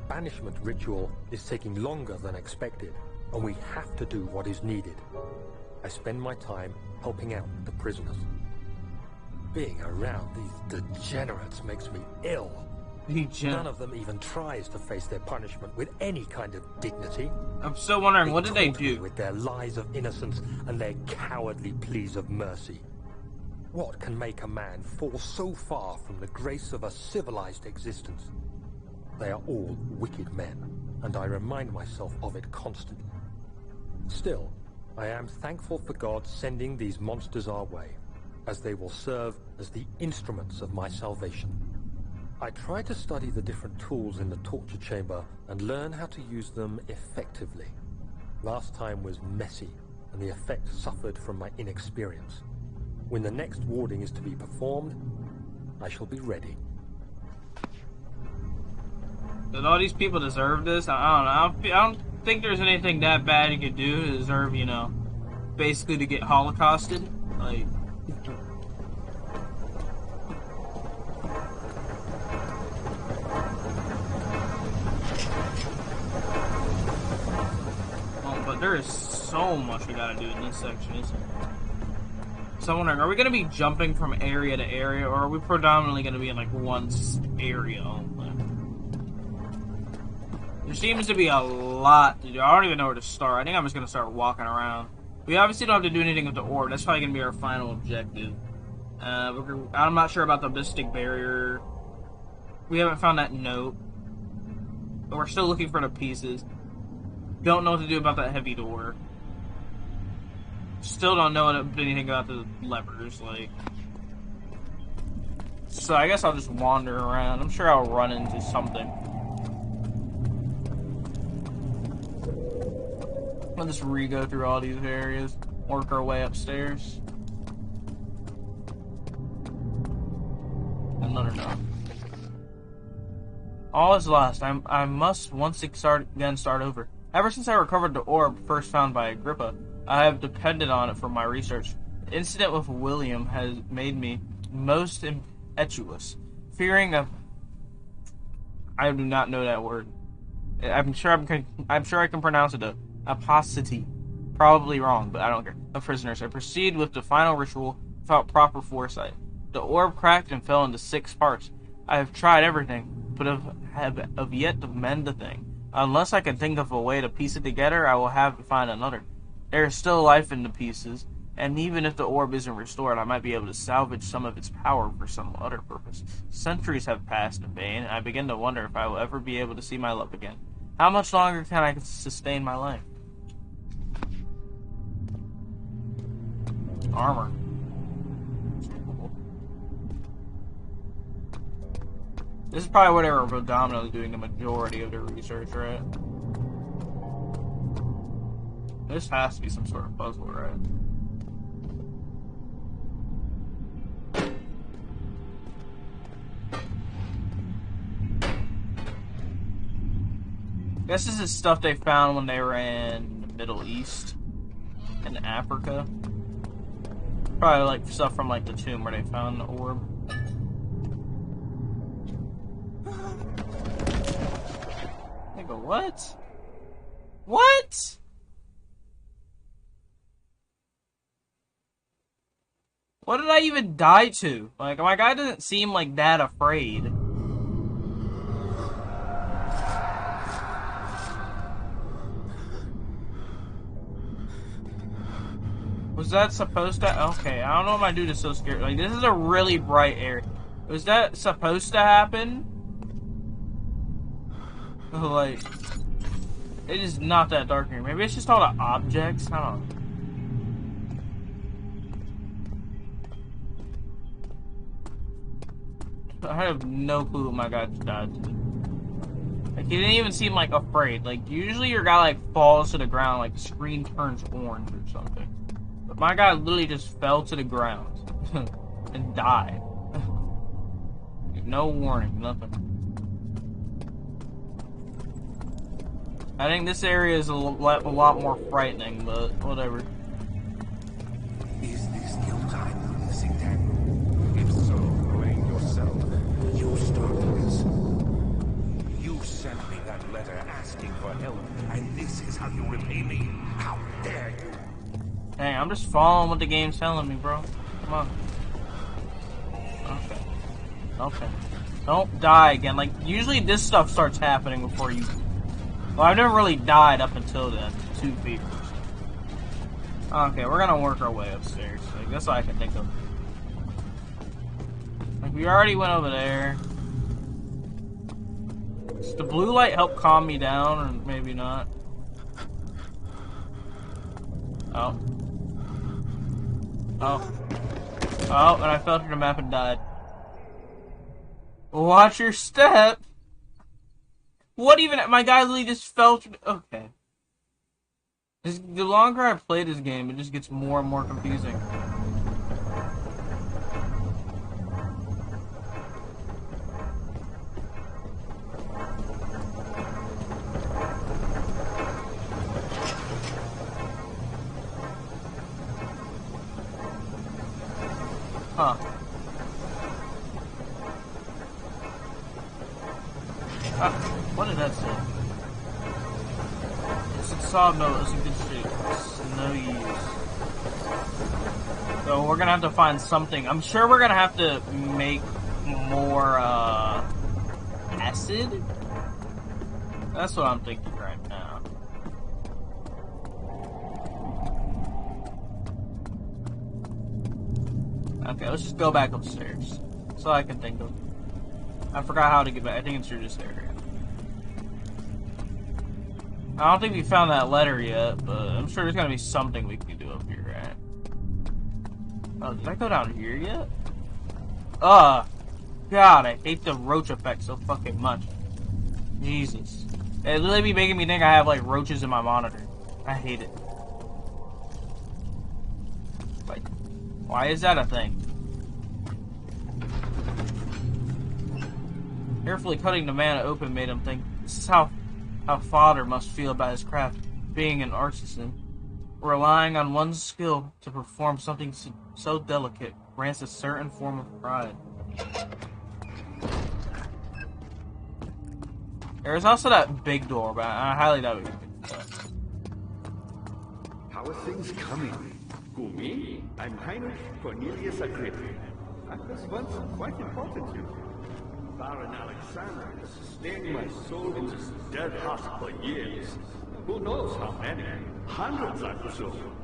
Banishment ritual is taking longer than expected, and we have to do what is needed. I spend my time helping out the prisoners. Being around these degenerates makes me ill. None of them even tries to face their punishment with any kind of dignity. I'm still wondering, what did they do? With their lies of innocence and their cowardly pleas of mercy. What can make a man fall so far from the grace of a civilized existence? They are all wicked men, and I remind myself of it constantly. Still, I am thankful for God sending these monsters our way, as they will serve as the instruments of my salvation. I try to study the different tools in the torture chamber and learn how to use them effectively. Last time was messy, and the effect suffered from my inexperience. When the next warding is to be performed, I shall be ready. Did all these people deserve this? I don't think there's anything that bad you could do to deserve, you know, basically to get holocausted. Like, oh, but there is so much we gotta do in this section, isn't there? So I'm wondering, are we going to be jumping from area to area, or are we predominantly going to be in, like, one area only? There seems to be a lot to do. I don't even know where to start. I think I'm just going to start walking around. We obviously don't have to do anything with the orb. That's probably going to be our final objective. I'm not sure about the mystic barrier. We haven't found that note. But we're still looking for the pieces. Don't know what to do about that heavy door. Still don't know anything about the levers, like. So I guess I'll just wander around. I'm sure I'll run into something. We'll just re-go through all these areas, work our way upstairs. Another knock. All is lost. I must once again start over. Ever since I recovered the orb first found by Agrippa, I have depended on it for my research. The incident with William has made me most impetuous, fearing of. I do not know that word. I'm sure I can pronounce it though. Apostasy, probably wrong, but I don't care. Of prisoners, I proceed with the final ritual without proper foresight. The orb cracked and fell into 6 parts. I have tried everything, but have yet to mend the thing. Unless I can think of a way to piece it together, I will have to find another. There is still life in the pieces, and even if the orb isn't restored, I might be able to salvage some of its power for some other purpose. Centuries have passed in vain, and I begin to wonder if I will ever be able to see my love again. How much longer can I sustain my life? Armor. This is probably where they were predominantly doing the majority of their research, right? This has to be some sort of puzzle, right? Guess this is stuff they found when they were in the Middle East and Africa. Probably like stuff from like the tomb where they found the orb. Nigga, what? What? What did I even die to? Like, my guy doesn't seem like that afraid. Was that supposed to... Okay, I don't know why my dude is so scared. Like, this is a really bright area. Was that supposed to happen? Like, it is not that dark here. Maybe it's just all the objects? I don't know. I have no clue what my guy just died to. Like, he didn't even seem, like, afraid. Like, usually your guy, like, falls to the ground, like, the screen turns orange or something. But my guy literally just fell to the ground. And died. No warning, nothing. I think this area is a lot more frightening, but whatever. Is this the old time you're missing, Daniel? If so, blame yourself. You started this. You sent me that letter asking for help, and this is how you repay me? How dare you? Hey, I'm just following what the game's telling me, bro. Come on. Okay. Okay. Don't die again. Like, usually this stuff starts happening before you... Well, I've never really died up until then. 2 feet. Okay, we're gonna work our way upstairs. Like, that's all I can think of. Like, we already went over there. Does the blue light help calm me down, or maybe not? Oh. Oh. Oh, and I fell through the map and died. Watch your step! What even? My guy literally just fell through. Okay. The longer I play this game, it just gets more and more confusing. Huh. What did that say? It's a sawmill, it's a good shit. It's no use. So we're gonna have to find something. I'm sure we're gonna have to make more, acid? That's what I'm thinking right now. Okay, let's just go back upstairs. That's all I can think of. I forgot how to get back. I think it's through this area. I don't think we found that letter yet, but I'm sure there's gonna be something we can do up here, right? Oh, did I go down here yet? God, I hate the roach effect so fucking much. Jesus. It literally be making me think I have, like, roaches in my monitor. I hate it. Like, why is that a thing? Carefully cutting the man open made him think, this is how father must feel about his craft, being an artisan. Relying on one's skill to perform something so delicate grants a certain form of pride. There's also that big door, but I highly doubt we can do that. How are things coming? Who, me? I'm Heinrich Cornelius Agrippa. I was once quite important to you. Baron Alexander has sustained my soul in this dead heart for years. Who knows how many? Hundreds, I presume.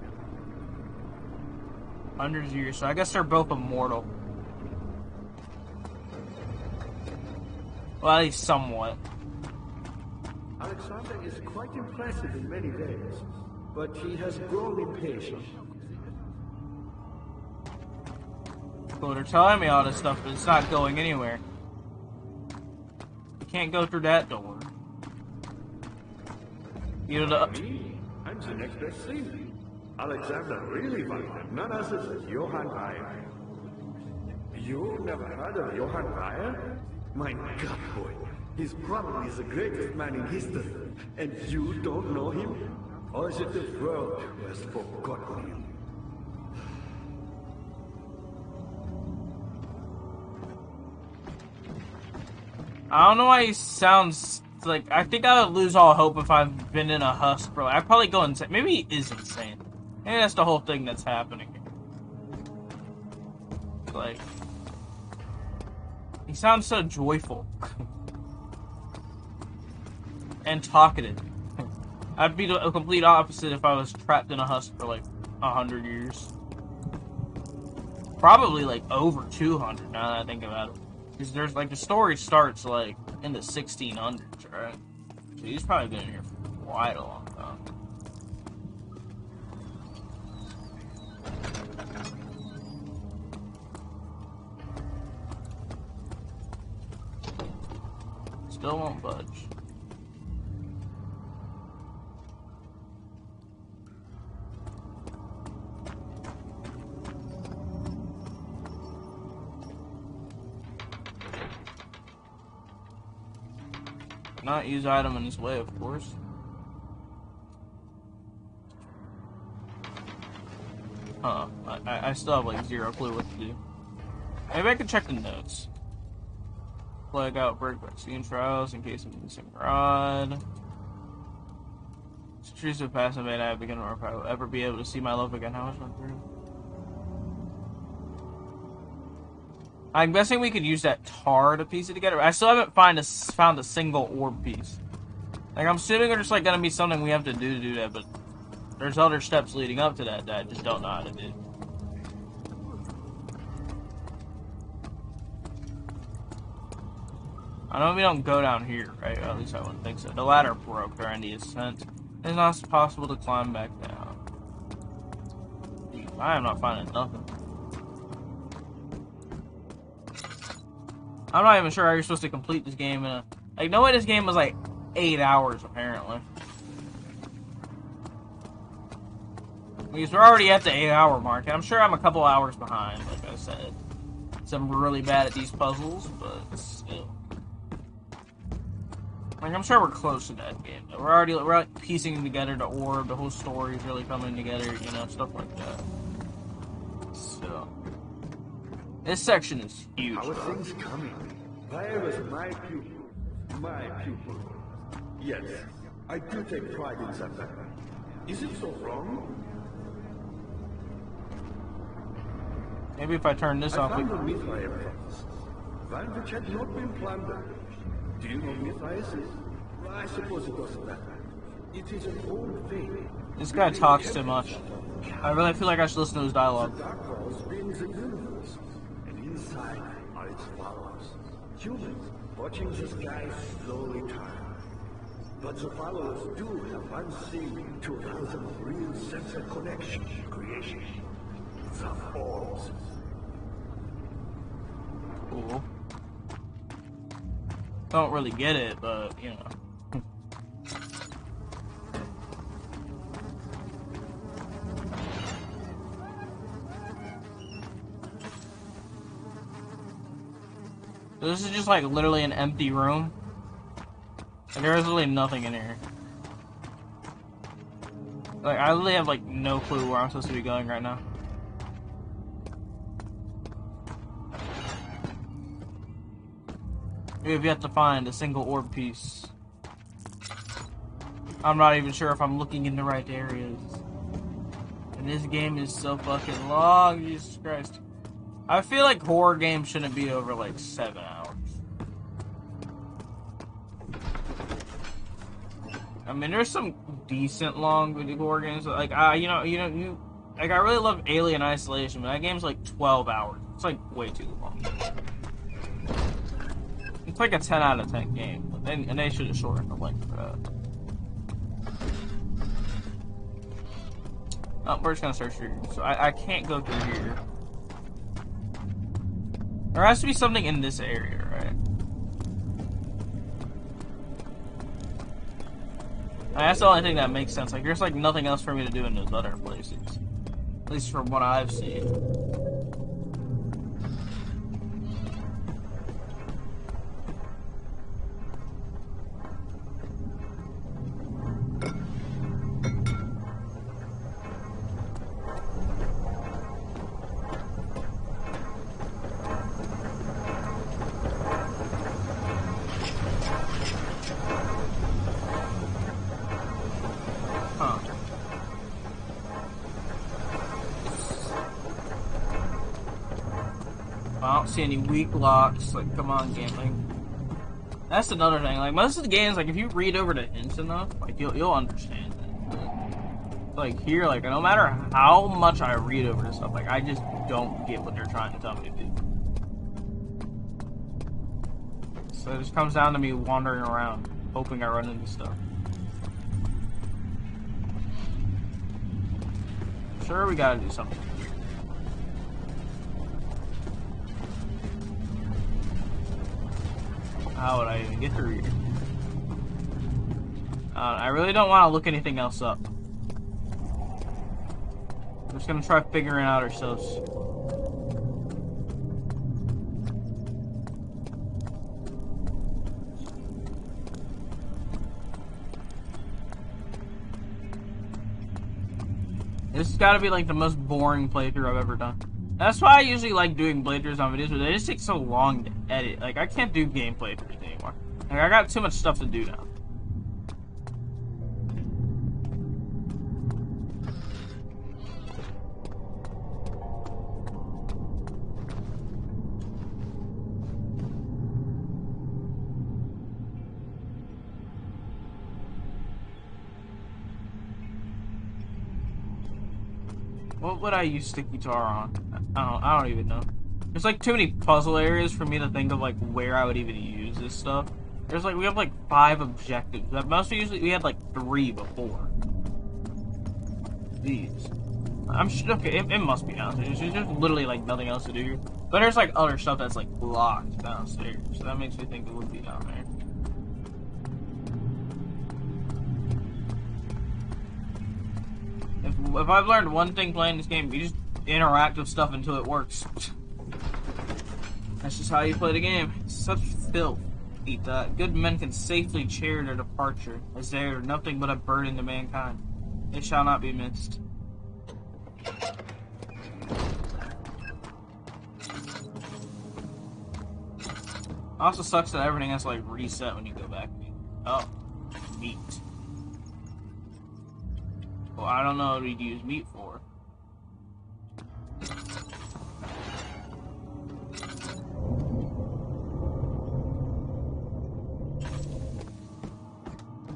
Hundreds of years, so I guess they're both immortal. Well, at least somewhat. Alexander is quite impressive in many ways, but he has grown impatient. Well, they're telling me all this stuff, but it's not going anywhere. You can't go through that door. You know, Me? I'm the next best thing. Alexander really wanted none other than Johann Bayer. You never heard of Johann Bayer? My God, boy. He's probably the greatest man in history. And you don't know him? Or is it the world who has forgotten him? I don't know why he sounds It's like, I think I would lose all hope if I've been in a husk, bro. I'd probably go insane. Maybe he is insane. Maybe that's the whole thing that's happening here. Like, he sounds so joyful. And talkative. I'd be the complete opposite if I was trapped in a husk for like 100 years. Probably like over 200 now that I think about it. Because there's like the story starts like in the 1600s, right? So he's probably been in here for quite a long time. Still won't budge. Not use item in this way, of course. I still have like zero clue what to do. Maybe I can check the notes. Flag outbreak vaccine trials in case of missing rod. Trees of passive and I begin to work. I will ever be able to see my love again. How much went through? I'm guessing we could use that tar to piece it together. I still haven't found a single orb piece. Like, I'm assuming it's just like gonna be something we have to do that, but there's other steps leading up to that I just don't know how to do. I know we don't go down here, right? Or at least I wouldn't think so. The ladder broke during the ascent. It's not possible to climb back down. Jeez, I am not finding nothing. I'm not even sure how you're supposed to complete this game in a... Like, no way this game was like 8 hours, apparently. Because we're already at the 8-hour mark, and I'm sure I'm a couple hours behind, like I said. So I'm really bad at these puzzles, but still. Like, I'm sure we're close to that game, though. We're like piecing together the orb, the whole story is really coming together, you know, stuff like that. So... This section is huge. How are things coming? Where was my pupil? My pupil. Yes, I do take pride in that. Is it so wrong? Maybe if I turn this off, we found a Mithraeum province. One which had not been plundered. Do you know Mithraeus is? I suppose it doesn't matter. It is an old thing. This guy talks too much. I really feel like I should listen to his dialogue. The dark walls being the universe. Inside are its followers. Humans watching the sky slowly turn. But the followers do have one thing to allow them a real sense of connection to creation. The orbs. Cool. Don't really get it, but, you know. So this is just like literally an empty room. And there is really nothing in here. Like, I really have like no clue where I'm supposed to be going right now. We have yet to find a single orb piece. I'm not even sure if I'm looking in the right areas. And this game is so fucking long, Jesus Christ. I feel like horror games shouldn't be over like 7 hours. I mean, there's some decent long video horror games. Like, like I really love Alien Isolation, but that game's like 12 hours. It's like way too long. It's like a 10 out of 10 game, and they should have shortened the length for that. Oh, we're just gonna search here. So I can't go through here. There has to be something in this area, right? That's the only thing that makes sense. Like, there's like nothing else for me to do in those other places. At least from what I've seen. I don't see any weak locks. Like, come on, game. Like, that's another thing. Like, most of the games, like, if you read over the hints enough, like, you'll understand it. Like, here, like, no matter how much I read over this stuff, like, I just don't get what they're trying to tell me to do. So it just comes down to me wandering around, hoping I run into stuff. Sure, we gotta do something. How would I even get through here? I really don't want to look anything else up. We're just gonna try figuring out ourselves. This has got to be like the most boring playthrough I've ever done. That's why I usually like doing playthroughs on videos, but they just take so long to edit. Like, I can't do game playthroughs anymore. Like, I got too much stuff to do now. What would I use sticky tar on? I don't even know. There's like too many puzzle areas for me to think of like where I would even use this stuff. There's like, we have like 5 objectives. That most usually we had like 3 before. These. I'm sure, okay, it must be downstairs. There's just literally like nothing else to do here. But there's like other stuff that's like locked downstairs. So that makes me think it would be down there. If I've learned one thing playing this game, you just interact with stuff until it works. That's just how you play the game. Such filth. Eat that. Good men can safely cheer their departure, as they are nothing but a burden to mankind. They shall not be missed. Also sucks that everything has to like reset when you go back. Oh, meat. Well, I don't know what we'd use meat for.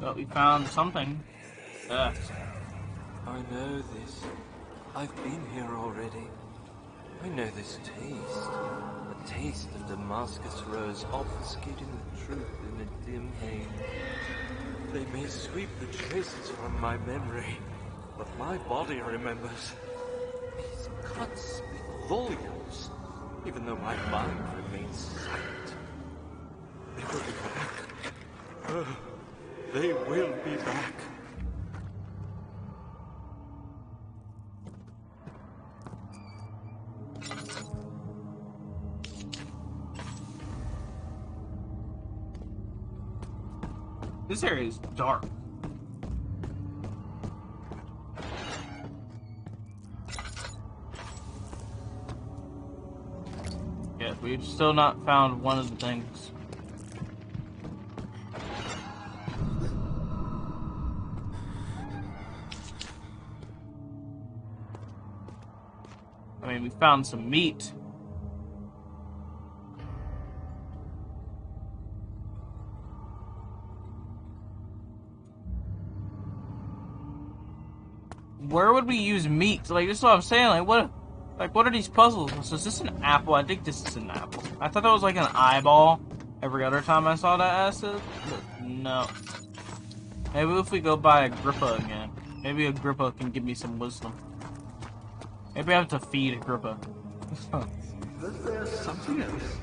But we found something. I know this. I've been here already. I know this taste. The taste of Damascus rose obfuscating the truth in a dim haze. They may sweep the traces from my memory, but my body remembers. These cuts speak volumes, even though my mind remains silent. They will be back. They will be back. This area is dark. Yeah, we've still not found one of the things. I mean, we found some meat. Where would we use meat? Like, this is what I'm saying. Like, what are these puzzles? So is this an apple? I think this is an apple. I thought that was like an eyeball every other time I saw that acid. But no. Maybe if we go by Agrippa again. Maybe Agrippa can give me some wisdom. Maybe I have to feed Agrippa. But there's something else.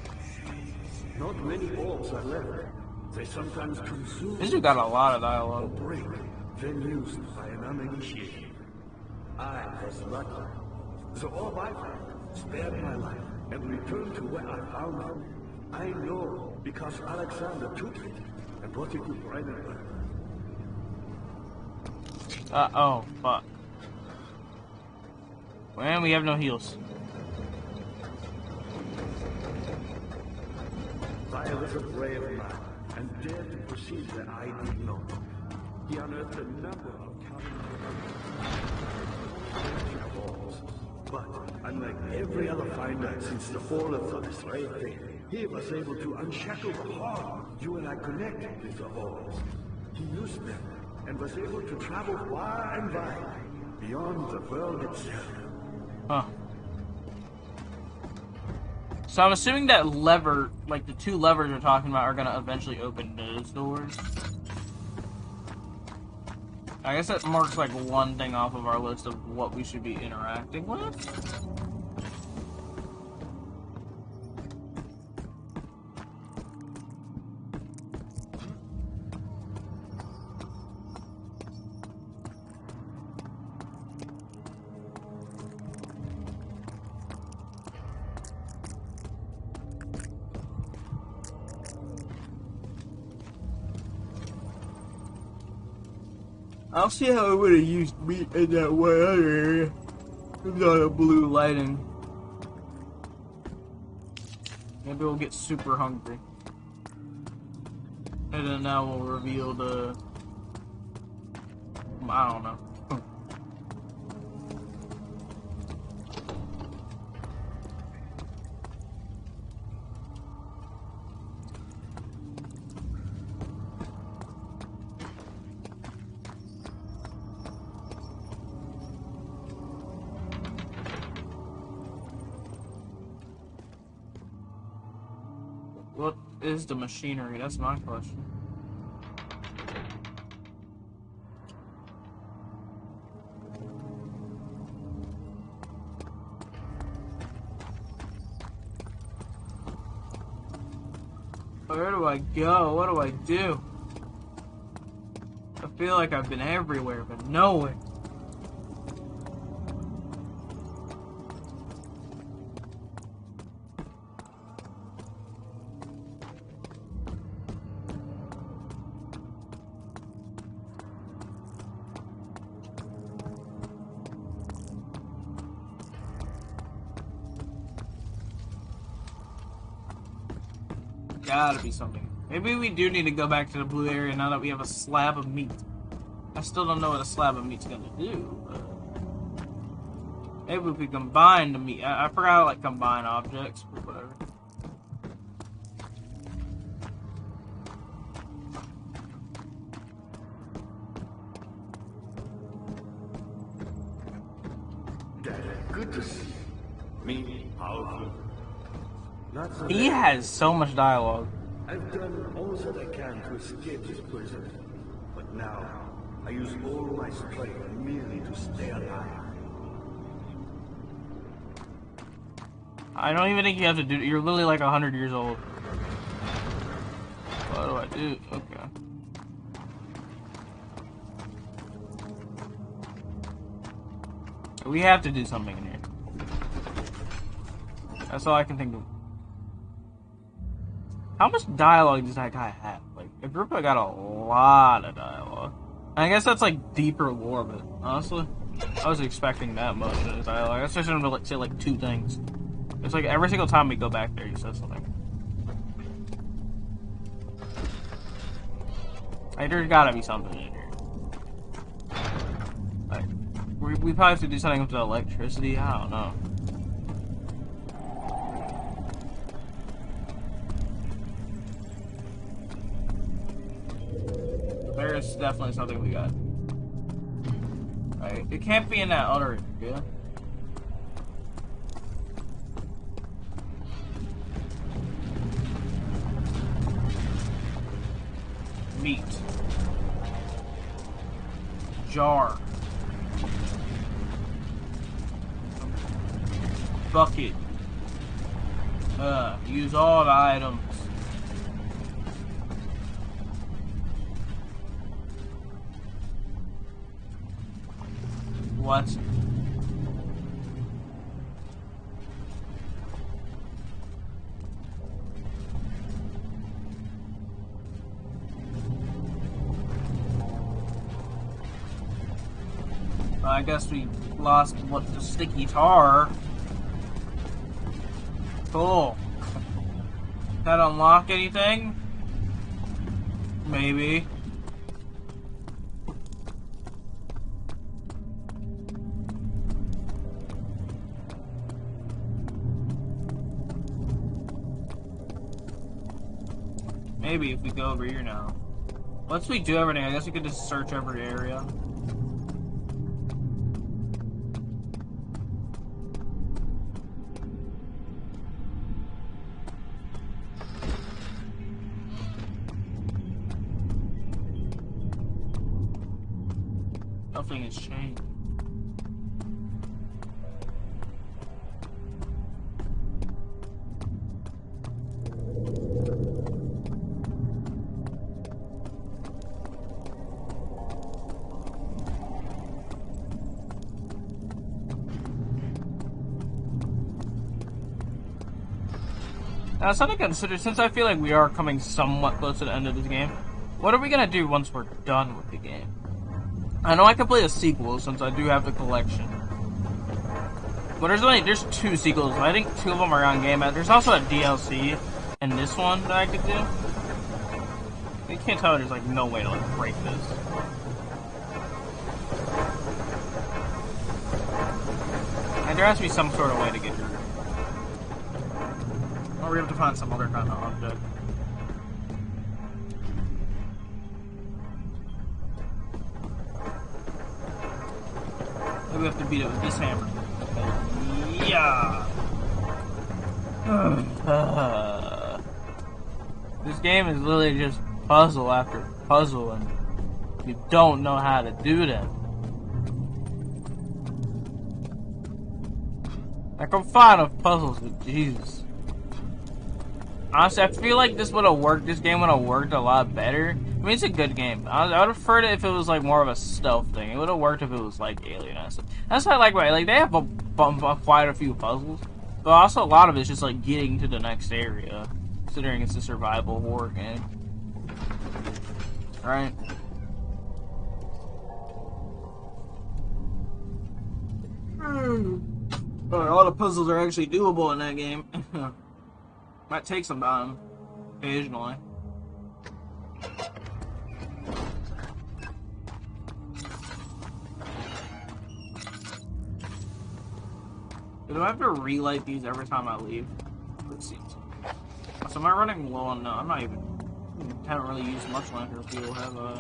Not many orbs are left. They sometimes consume This dude got a lot of or dialogue. break, then used by an uninitiated. I was lucky. The orb I found spared my life and returned to where I found it. I know because Alexander took it and brought it to Brandenburg. Oh, fuck. Man, we have no heals. I was a brave man and dared to proceed where I did not. He unearthed a number of counter walls, but Unlike every other finder since the fall of the slave thing, he was able to unshackle the heart you and I connected with the orbs. He used them and was able to travel far and wide, beyond the world itself. Huh. So I'm assuming that lever, like the two levers we're talking about, are gonna eventually open those doors. I guess that marks like one thing off of our list of what we should be interacting with. I'll see how it would have used meat in that one other area. We've got a blue lighting. Maybe we'll get super hungry. And then now we'll reveal the... I don't know. What is the machinery? That's my question. Where do I go? What do I do? I feel like I've been everywhere, but nowhere. Gotta be something. Maybe we do need to go back to the blue area now that we have a slab of meat. I still don't know what a slab of meat's gonna do, but maybe if we combine the meat. I forgot how to like combine objects, but whatever. Dad, good to see you. Me, powerful. Not so He bad. has so much dialogue. I've done all that I can to escape this prison, but now I use all my strength merely to stay alive. I don't even think you have to do. You're literally like 100 years old. What do I do? Okay. We have to do something in here. That's all I can think of. How much dialogue does that guy have? Like, Agrippa got a lot of dialogue. I guess that's like deeper lore, but honestly, I was expecting that much of his dialogue. I expected him to like, say like 2 things. It's like every single time we go back there, he says something. Like, there's gotta be something in here. Like, we probably have to do something with the electricity. I don't know. There's definitely something we got. Right, it can't be in that other area. Meat. Jar. Bucket. Use all the items. What? I guess we lost what the sticky tar. Cool. That unlock anything? Maybe. Maybe if we go over here now. Once we do everything, I guess we could just search every area. Nothing has changed. Now, something to consider, since I feel like we are coming somewhat close to the end of this game, what are we gonna do once we're done with the game? I know I can play a sequel since I do have the collection. But there's 2 sequels. I think 2 of them are on Game Pass. There's also a DLC in this one that I could do. You can't tell there's like no way to like break this. And there has to be some sort of way to get through. Or we have to find some other kind of object. Maybe we have to beat it with this hammer. Yeah. This game is literally just puzzle after puzzle, and you don't know how to do them. Like, I'm fine with puzzles, but Jesus. Honestly, I feel like this would have worked. This game would have worked a lot better. I mean, it's a good game. I would have preferred it if it was like more of a stealth thing. It would have worked if it was like Alien and stuff. That's what I like about it. Like, they have quite a few puzzles, but also a lot of it's just like getting to the next area, considering it's a survival horror game. Right? All the puzzles are actually doable in that game. Might take some time, occasionally. Do I have to relight these every time I leave? It seems. So am I running low on? No, I'm not even. Haven't really used much lantern fuel. Have a.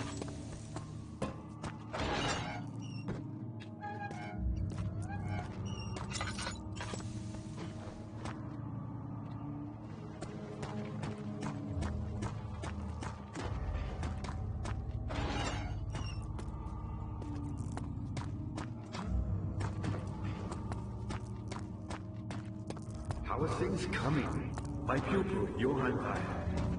How are things coming? My pupil, Johann Weyer,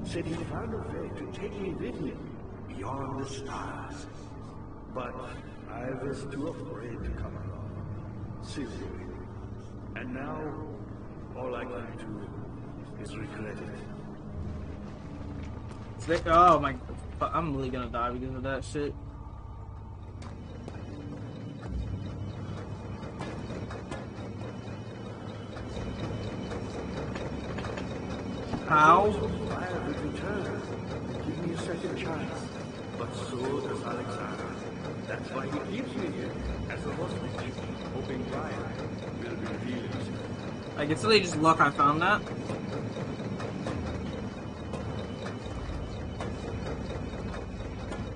said he found a way to take me with him beyond the stars. But I was too afraid to come along. Seriously. And now, all I can do is regret it. Oh my... I'm really gonna die because of that shit. How? Fire will return. Give me a second chance. But so does Alexander. That's why he keeps me here as a hostage, hoping Brian will reveal himself. Like, it's really just luck I found that.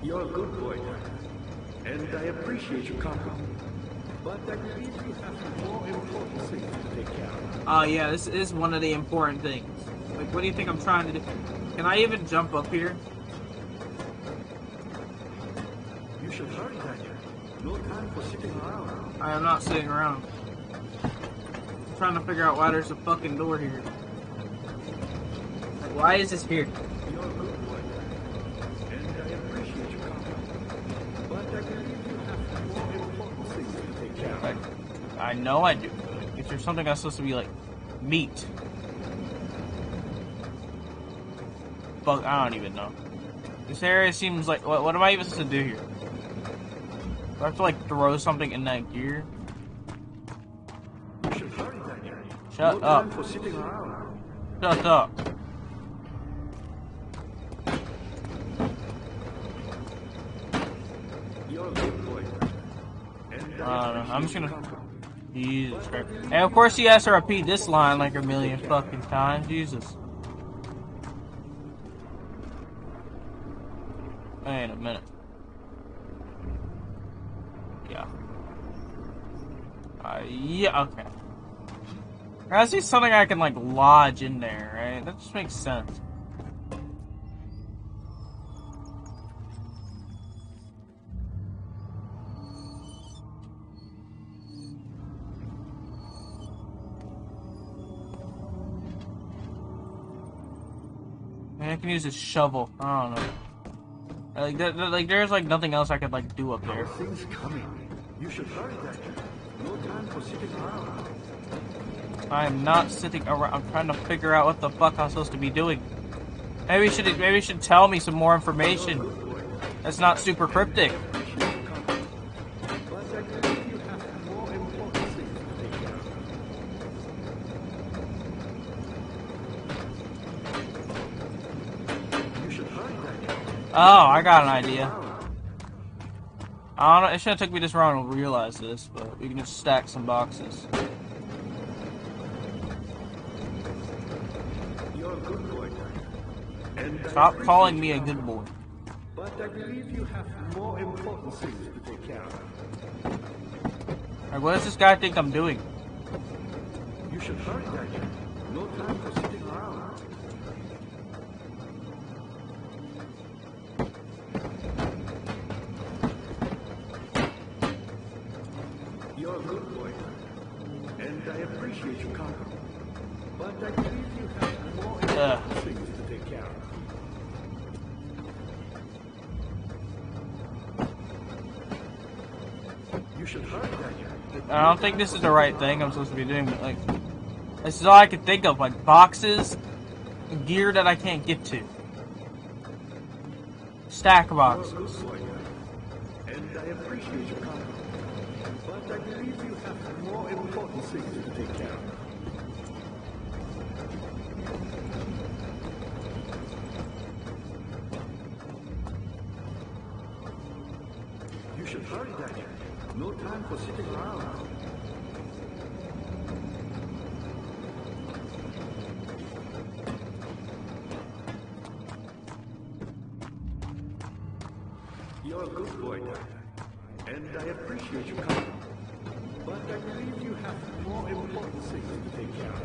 You're a good boy, Dad, and I appreciate your company. But I believe you have more important things to take care of. Oh yeah, this is one of the important things. Like, what do you think I'm trying to do? Can I even jump up here? You should hurry, Daniel. No time for sitting around. I am not sitting around. I'm trying to figure out why there's a fucking door here. Like, why is this here? You're a good boy, Dad, and I appreciate your company. But I believe you have more important things to take care of. I know I do. Is there something that's supposed to be like meat? Fuck, I don't even know. This area seems like... What am I even supposed to do here? Do I have to like throw something in that gear? You should hurry, Daniel. Shut no up. time for sitting around. Shut up. You're a good boy, Dad, and I don't know. I'm just appreciate your gonna... company. Jesus Christ. And of course he has to repeat this line like a million fucking times. Jesus. Wait a minute. Yeah. Yeah, okay. I see something I can, like, lodge in there, right? That just makes sense. I can use this shovel. I don't know. Like there's like nothing else I could like do up there. Things coming. You should hurry, Daniel. No time for sitting around. I am not sitting around. I'm trying to figure out what the fuck I'm supposed to be doing. Maybe you should tell me some more information. That's not super cryptic. Oh, I got an idea. I don't know, it shouldn't have took me this long to realize this, but we can just stack some boxes. You're a good boy, Daniel. Stop calling me a good boy. But I believe you have more important things to take care of. Like, what does this guy think I'm doing? You should hurry, Daniel. No time for sitting around. You're a good boy, and I appreciate your company. But I believe you have more important things to take care of. You should hurry, Daniel. I don't think this is the right thing I'm supposed to be doing, but like, this is all I could think of, like boxes, gear that I can't get to. Stack boxes. You're a good boy, and I appreciate your company. But I believe you have more important things to take care of. You should hurry, Daniel. No time for sitting around. You're a good boy, Daniel, and I appreciate your company. But I believe you have more important things to take care of.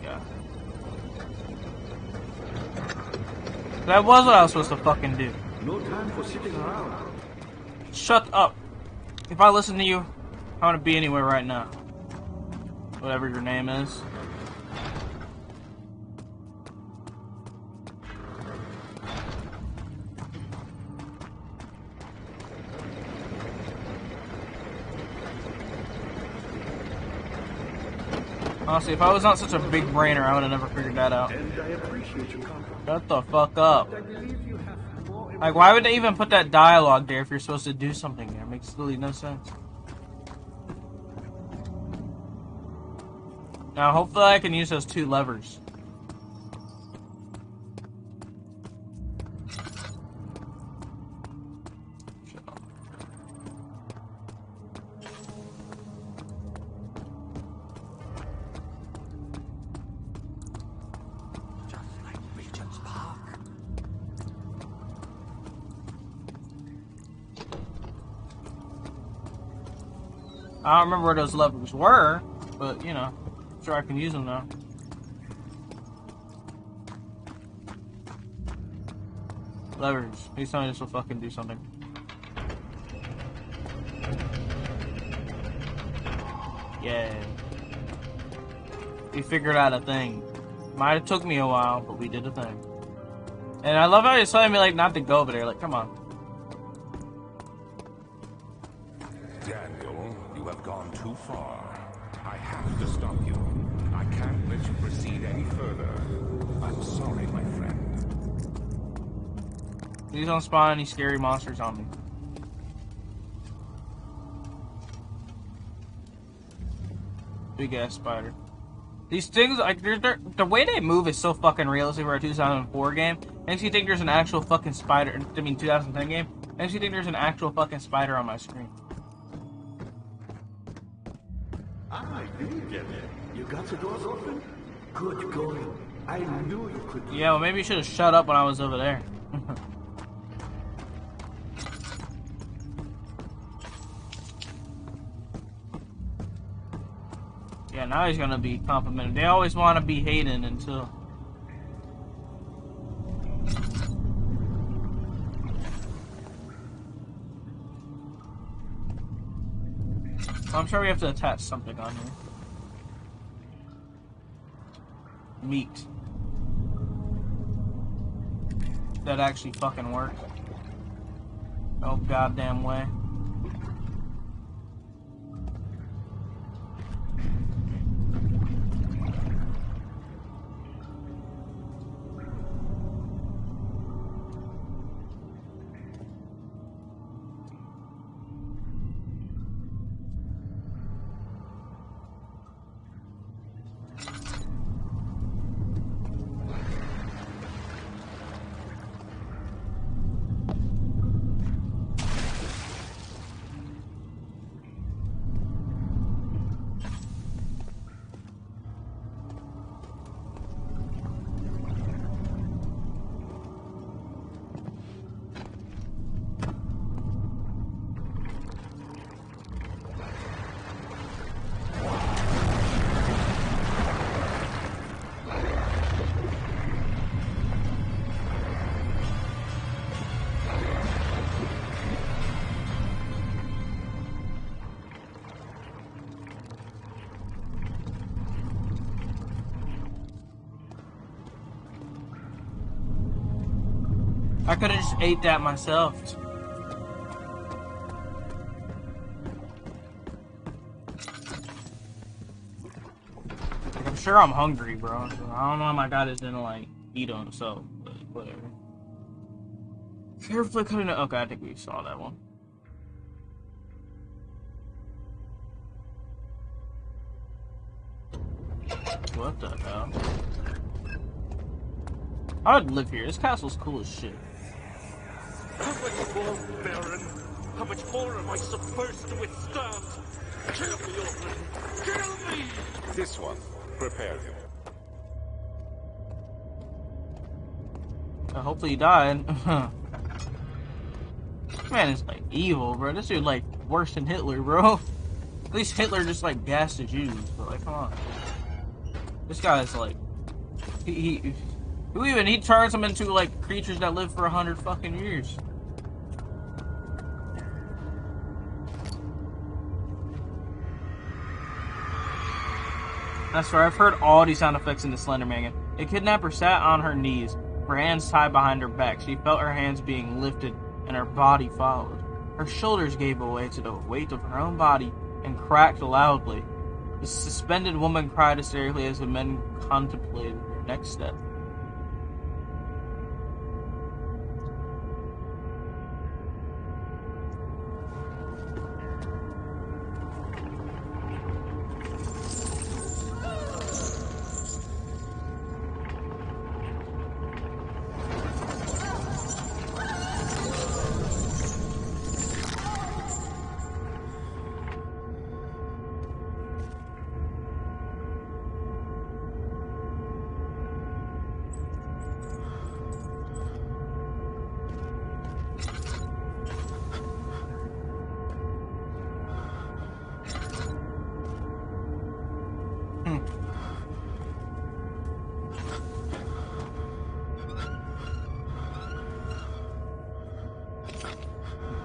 Yeah. That was what I was supposed to fucking do. No time for sitting around. Shut up. If I listen to you, I want to be anywhere right now. Whatever your name is. Honestly, if I was not such a big brainer, I would have never figured that out. And I appreciate your company. Shut the fuck up. I believe you have more Like, why would they even put that dialogue there if you're supposed to do something there? It makes literally no sense. Now, hopefully I can use those two levers. I don't remember where those levers were, but, you know, I'm sure I can use them now. Levers. Please tell me this will fucking do something. Yay. We figured out a thing. Might have took me a while, but we did a thing. And I love how he's telling me, like, not to go over there. Like, come on. Daniel, you have gone too far. I have to stop you. I can't let you proceed any further. I'm sorry, my friend. Please don't spawn any scary monsters on me. Big ass spider. These things, like, the way they move is so fucking realistic for a 2004 game. Makes you think there's an actual fucking spider. I mean, 2010 game. Makes you think there's an actual fucking spider on my screen. Ah, you get it. You got the doors open? Good going. I knew you could. Yeah, well, maybe you should have shut up when I was over there. now he's gonna be complimented. They always want to be hating until. I'm sure we have to attach something on here. Meat. That actually fucking works. No goddamn way. I could have just ate that myself. Like, I'm sure I'm hungry, bro. So I don't know how my god is gonna like eat on himself, but whatever. Carefully cutting it. Okay, I think we saw that one. What the hell? I would live here. This castle's cool as shit. How much more, Baron? How much more am I supposed to withstand? Kill me already! Kill me! This one. Prepare him. Hopefully he died. Man, it's like evil, bro. This dude like worse than Hitler, bro. At least Hitler just like gassed the Jews, but like, come on. This guy is like, he turns them into like creatures that live for 100 fucking years. I swear, I've heard all these sound effects in the Slender Man. A kidnapper sat on her knees, her hands tied behind her back. She felt her hands being lifted, and her body followed. Her shoulders gave way to the weight of her own body and cracked loudly. The suspended woman cried hysterically as the men contemplated her next step.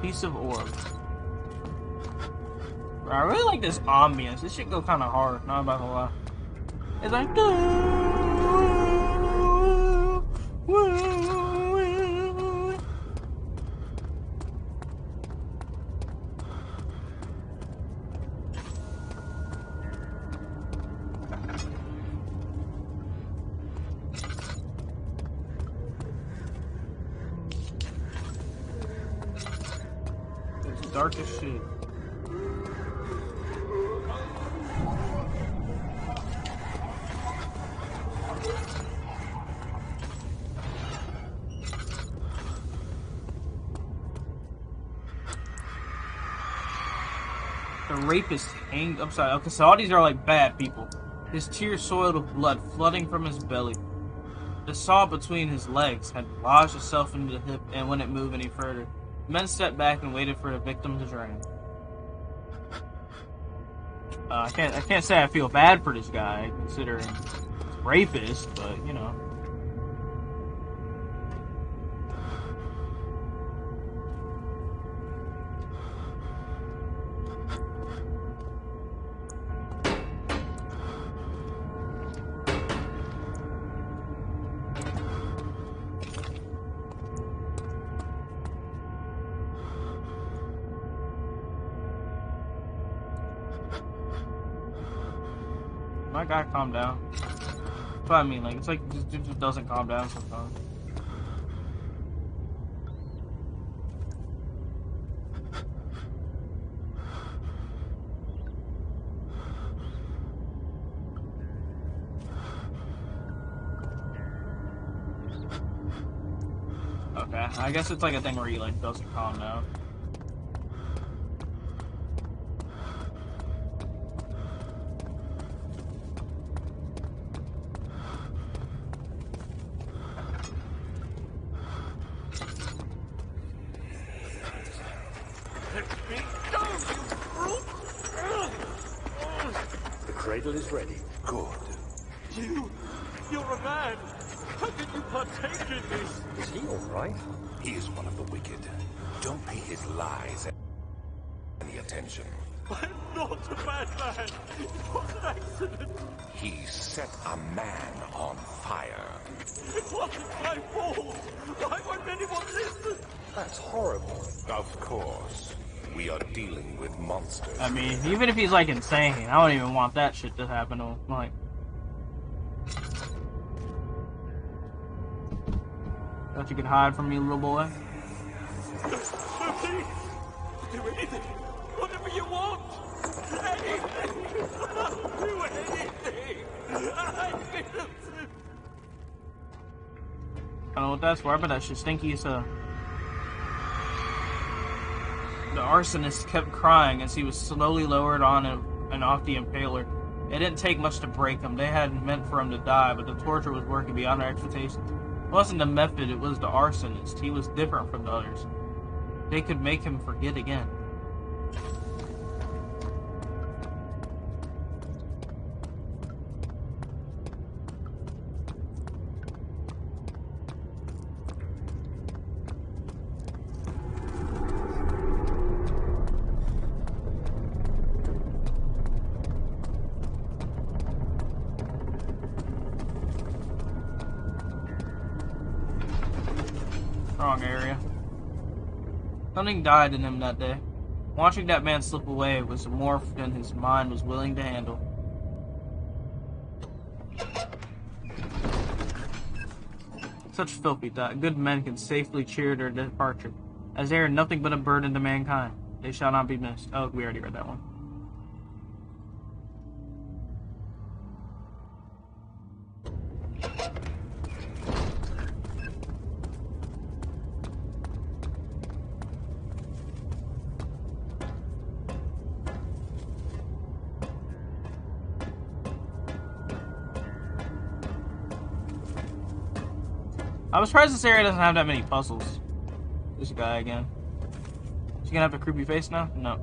Piece of orb. I really like this ambience. This shit go kind of hard. Not about to lie. It's like. Dark as shit. The rapist hanged upside. Okay, so all these are like bad people. His tears soiled with blood flooding from his belly. The saw between his legs had lodged itself into the hip and wouldn't move any further. The men stepped back and waited for the victim to drain. I can't say I feel bad for this guy considering he's a rapist, but you know. My guy, calm down. That's what I mean. Like, it's like this dude just doesn't calm down sometimes. Okay, I guess it's like a thing where he like doesn't calm down. The cradle is ready. Good. You're a man. How can you partake in this? Is he all right? He is one of the wicked. Don't pay his lies any attention. I'm not a bad man. It was an accident. He set a man on fire. It wasn't my fault. Why won't anyone listen? That's horrible. Of course. We are dealing with monsters. I mean, even if he's like insane, I don't even want that shit to happen to him. Like, thought you could hide from me, little boy. So please, do anything. Whatever you want. Anything. I'll do anything. I'm innocent. I don't know what that's for, but that shit stinky as hell. The arsonist kept crying as he was slowly lowered on and off the impaler. It didn't take much to break him. They hadn't meant for him to die, but the torture was working beyond their expectations. It wasn't the method, it was the arsonist. He was different from the others. They could make him forget again. Wrong area. Something died in him that day. Watching that man slip away was more than his mind was willing to handle. Such filthy thought. Good men can safely cheer their departure, as they are nothing but a burden to mankind. They shall not be missed. Oh, we already read that one. I'm surprised this area doesn't have that many puzzles. This guy again. Is he gonna have a creepy face now? No.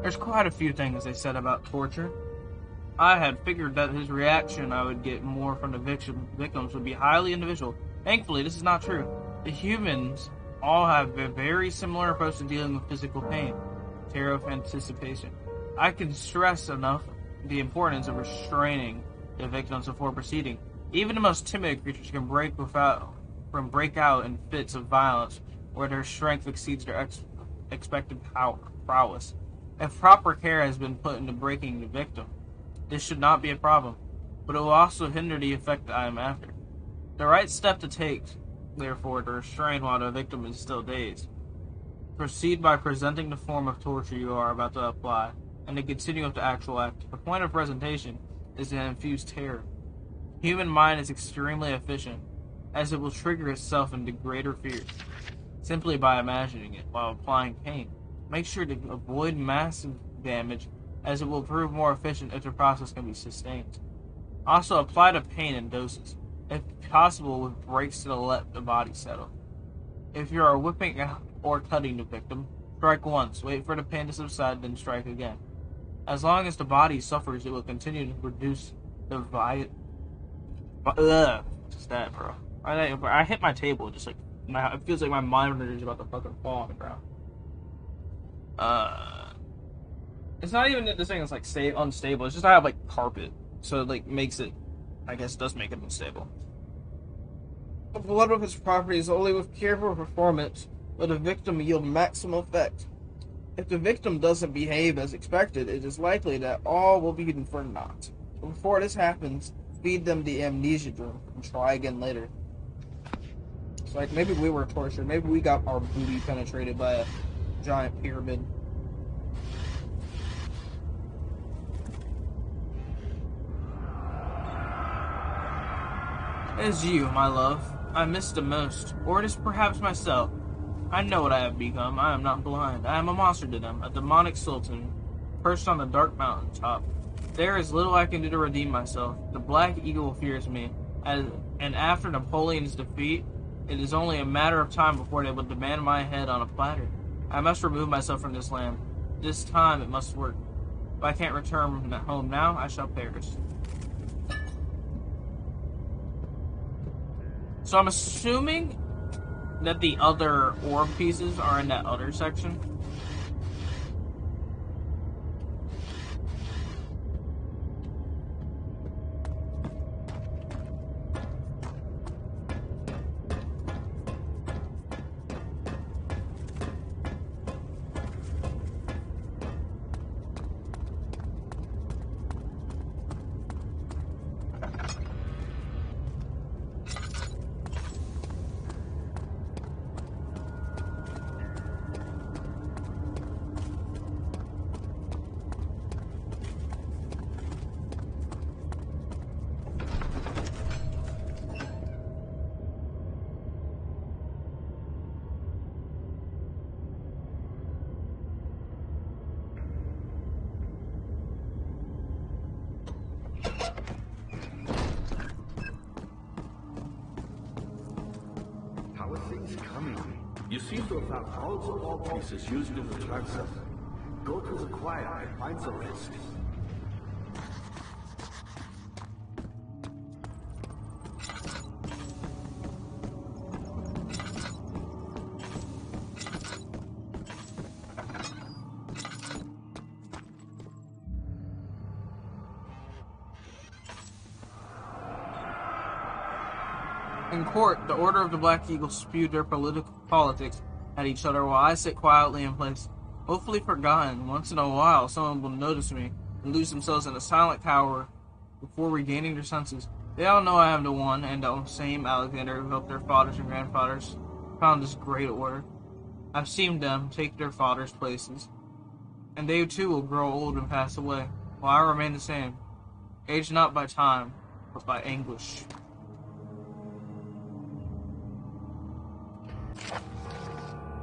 There's quite a few things they said about torture. I had figured that his reaction I would get more from the victims would be highly individual. Thankfully, this is not true. The humans all have a very similar approach to dealing with physical pain, terror of anticipation. I can stress enough the importance of restraining the victims before proceeding. Even the most timid creatures can break out in fits of violence where their strength exceeds their expected prowess. If proper care has been put into breaking the victim, this should not be a problem, but it will also hinder the effect I am after. The right step to take, therefore, to restrain while the victim is still dazed. Proceed by presenting the form of torture you are about to apply, and to continue with the actual act. The point of presentation is to infuse terror. The human mind is extremely efficient, as it will trigger itself into greater fear, simply by imagining it while applying pain. Make sure to avoid massive damage, as it will prove more efficient if the process can be sustained. Also, apply the pain in doses, if possible with breaks to let the body settle. If you are whipping or cutting the victim, strike once, wait for the pain to subside, then strike again. As long as the body suffers, it will continue to reduce the what's that, bro? I hit my table, just like, it feels like my monitor is about to fucking fall on the ground. It's not even that this thing is like unstable. It's just I have like carpet, so it like makes it, I guess, does make it unstable. One of its properties only with careful performance will the victim yield maximum effect. If the victim doesn't behave as expected, it is likely that all will be for naught. Before this happens, feed them the amnesia drug and try again later. It's like maybe we were tortured. Maybe we got our booty penetrated by a giant pyramid. As you, my love, I miss the most, or it is perhaps myself. I know what I have become. I am not blind. I am a monster to them, a demonic sultan, perched on the dark mountain top. There is little I can do to redeem myself. The Black Eagle fears me, and after Napoleon's defeat, it is only a matter of time before they will demand my head on a platter. I must remove myself from this land. This time it must work. If I can't return home now, I shall perish. So I'm assuming that the other orb pieces are in that other section. How are things coming? You seem to have found all the all pieces used in the transfer. Go to the choir and find the rest. In court, the Order of the Black Eagle spewed their politics at each other while I sit quietly in place, hopefully forgotten. Once in a while, someone will notice me and lose themselves in a silent cower before regaining their senses. They all know I am the one and the same Alexander who helped their fathers and grandfathers found this great order. I've seen them take their fathers' places, and they too will grow old and pass away, while I remain the same, aged not by time, but by anguish.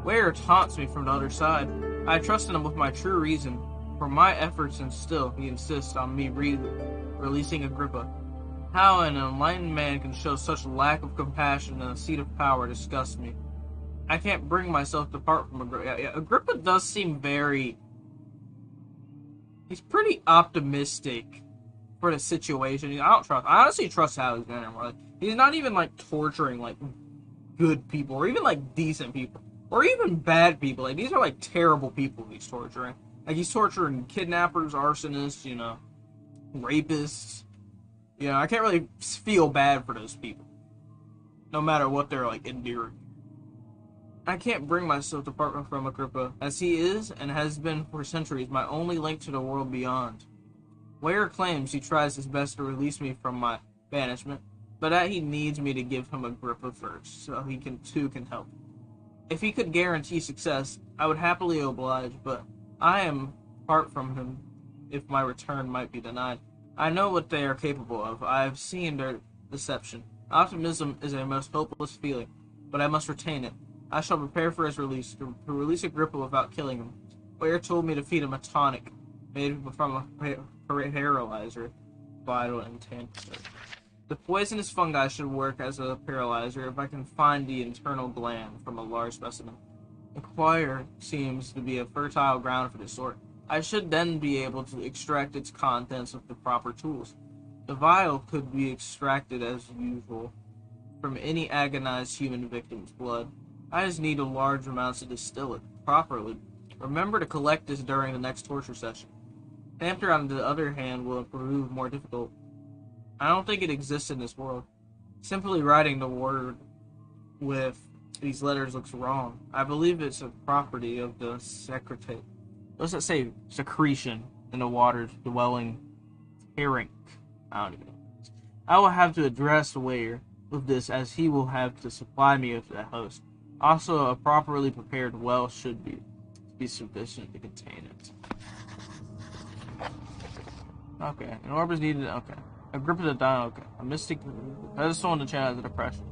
Ware taunts me from the other side. I trusted him with my true reason for my efforts, and still he insists on me releasing Agrippa. How an enlightened man can show such lack of compassion in a seat of power disgusts me. I can't bring myself to part from Agrippa. Yeah, Agrippa does seem very... He's pretty optimistic for the situation. I honestly trust Alexander more. Like, he's not even, like, torturing, like, good people, or even, like, decent people. Or even bad people. Like, these are, like, terrible people he's torturing. Like, he's torturing kidnappers, arsonists, you know, rapists. You know, I can't really feel bad for those people. No matter what they're, like, enduring. I can't bring myself to part from Agrippa, as he is, and has been for centuries, my only link to the world beyond. Ware claims he tries his best to release me from my banishment, but that he needs me to give him Agrippa first, so he can help. If he could guarantee success, I would happily oblige, but I am apart from him if my return might be denied. I know what they are capable of. I have seen their deception. Optimism is a most hopeless feeling, but I must retain it. I shall prepare for his release, to release Agrippa without killing him. Ware told me to feed him a tonic made from a paralyzer, vital intent. The poisonous fungi should work as a paralyzer if I can find the internal gland from a large specimen. The choir seems to be a fertile ground for this sort. I should then be able to extract its contents with the proper tools. The vial could be extracted as usual from any agonized human victim's blood. I just need a large amounts to distill it properly. Remember to collect this during the next torture session. Tamper, on the other hand, will prove more difficult. I don't think it exists in this world. Simply writing the word with these letters looks wrong. I believe it's a property of the secretate. What does it say? Secretion in the water dwelling herring. I don't even know. I will have to address Ware with this, as he will have to supply me with a host. Also, a properly prepared well should be sufficient to contain it. Okay, an orb is needed. Okay. A grip of the dino. Okay. A mystic pedestal in the channel of the depression.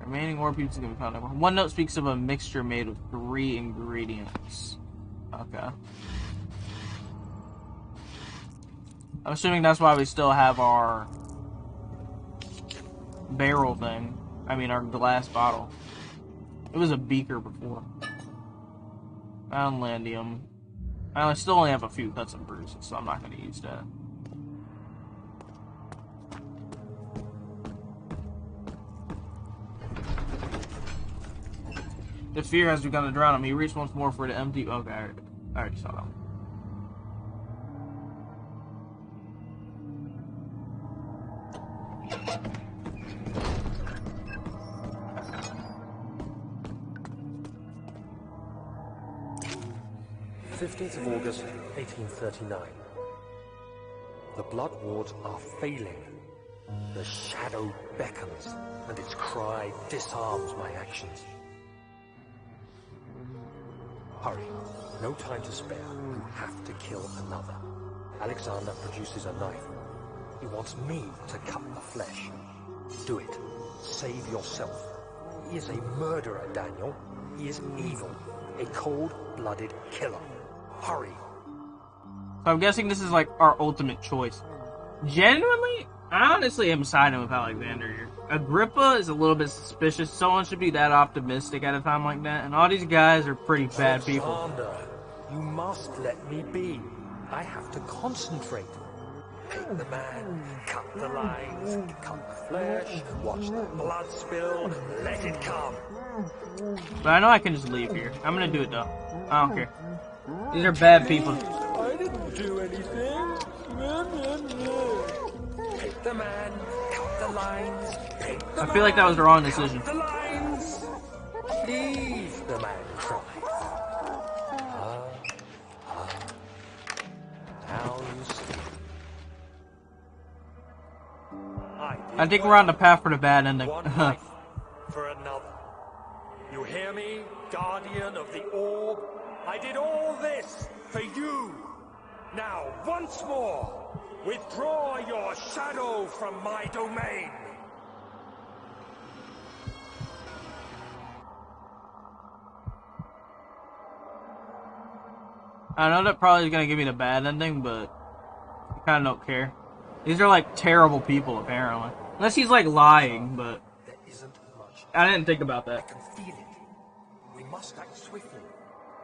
Remaining orb pieces can be found. One note speaks of a mixture made of 3 ingredients. Okay. I'm assuming that's why we still have our barrel thing. I mean, our glass bottle. It was a beaker before. Found Landium. I still only have a few cuts and bruises, so I'm not going to use that. The fear has begun to drown on me. Reach once more for the empty. Okay, I already saw that one. August 1839. The blood wards are failing. The shadow beckons, and its cry disarms my actions. Hurry. No time to spare. You have to kill another. Alexander produces a knife. He wants me to cut the flesh. Do it. Save yourself. He is a murderer, Daniel. He is evil. A cold-blooded killer. Hurry. So I'm guessing this is like our ultimate choice. Genuinely, I honestly am siding with Alexander here. Agrippa is a little bit suspicious. Someone should be that optimistic at a time like that. And all these guys are pretty bad people. Alexander, you must let me be. I have to concentrate. Take the man, cut the lines, cut the flesh, watch the blood spill, let it come. But I know I can just leave here. I'm gonna do it though. I don't care. These are bad people. I didn't do anything. Take the man, cut the lines, take the I feel like that was the wrong decision. the lines. Leave the man cry. Now you see. I think we're on the path for the bad ending. One life for another. You hear me, guardian of the orb? I did all this for you. Now, once more, withdraw your shadow from my domain. I know that probably is gonna give me the bad ending, but I kind of don't care. These are like terrible people, apparently. Unless he's like lying, but There isn't much. I didn't think about I that. can feel it. We must act swiftly.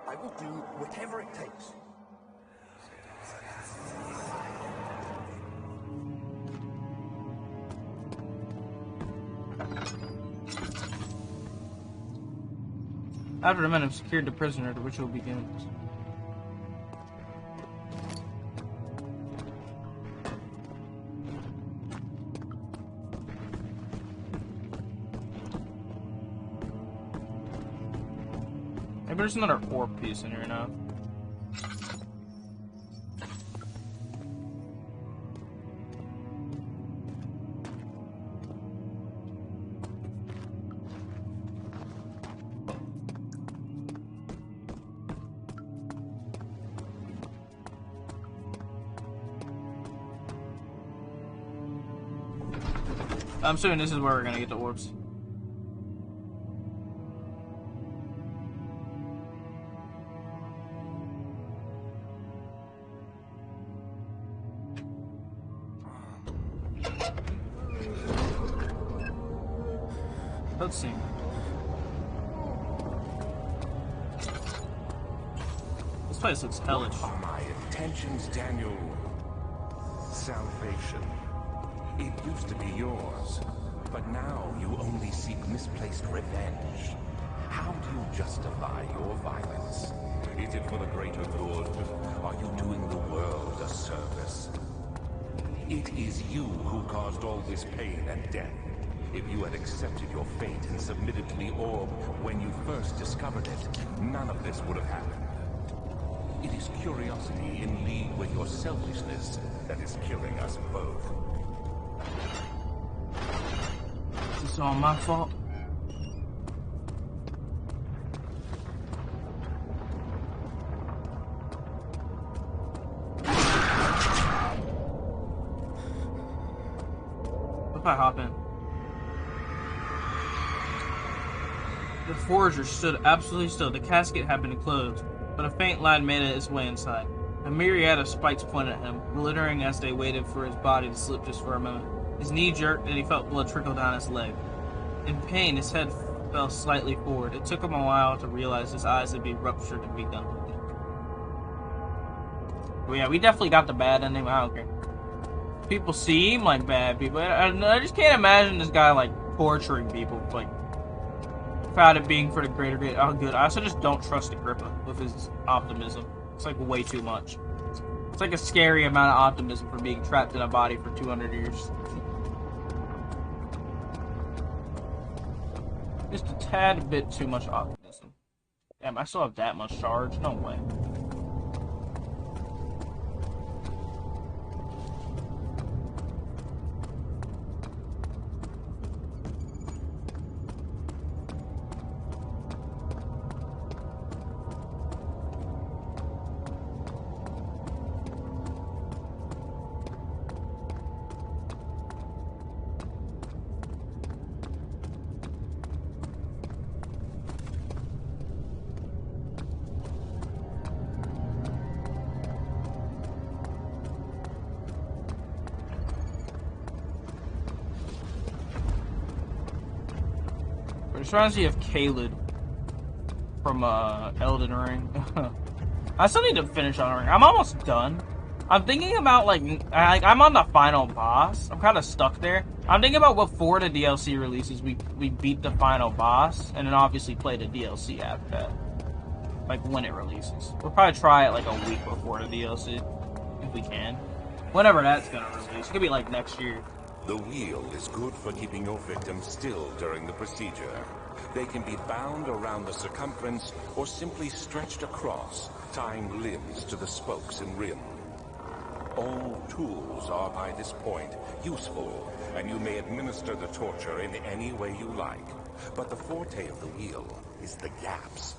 I will do whatever it takes. After the men have secured the prisoner, the ritual begins. Maybe there's another orb piece in here now. I'm assuming this is where we're gonna get the orbs. Cutscene. This place looks hellish. What are my intentions, Daniel? Salvation. It used to be yours, but now you only seek misplaced revenge. How do you justify your violence? Is it for the greater good? Are you doing the world a service? It is you who caused all this pain and death. If you had accepted your fate and submitted to the orb when you first discovered it, none of this would have happened. It is curiosity in league with your selfishness that is killing us both. Is this all my fault? What if I hop in? The forager stood absolutely still. The casket had been closed, but a faint light made its way inside. A myriad of spikes pointed at him, glittering as they waited for his body to slip just for a moment. His knee jerked, and he felt blood trickle down his leg. In pain, his head fell slightly forward. It took him a while to realize his eyes had been ruptured and begun to leak. Well, yeah, we definitely got the bad ending. I don't care. People seem like bad people. I just can't imagine this guy, like, torturing people, like, without it being for the greater good. Oh, good. I also just don't trust Agrippa with his optimism. It's like way too much. It's like a scary amount of optimism for being trapped in a body for 200 years. Just a tad bit too much optimism. Damn, I still have that much charge? No way. It reminds me of Kaled from Elden Ring. I still need to finish Elden Ring. I'm almost done. I'm thinking about I'm on the final boss. I'm kind of stuck there. I'm thinking about before the DLC releases, we beat the final boss, and then obviously play the DLC after that. Like when it releases. We'll probably try it like a week before the DLC, if we can. Whenever that's gonna release. It could be like next year. The wheel is good for keeping your victims still during the procedure. They can be bound around the circumference or simply stretched across, tying limbs to the spokes and rim. All tools are by this point useful, and you may administer the torture in any way you like. But the forte of the wheel is the gaps.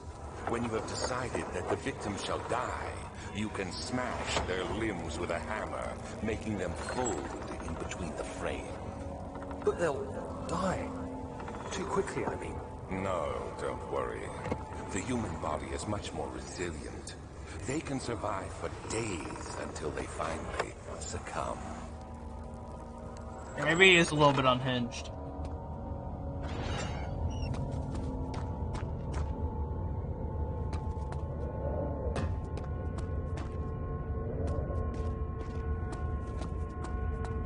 When you have decided that the victim shall die, you can smash their limbs with a hammer, making them fold in between the frame. But they'll die. Too quickly, I mean. No, don't worry. The human body is much more resilient. They can survive for days until they finally succumb. Maybe he is a little bit unhinged.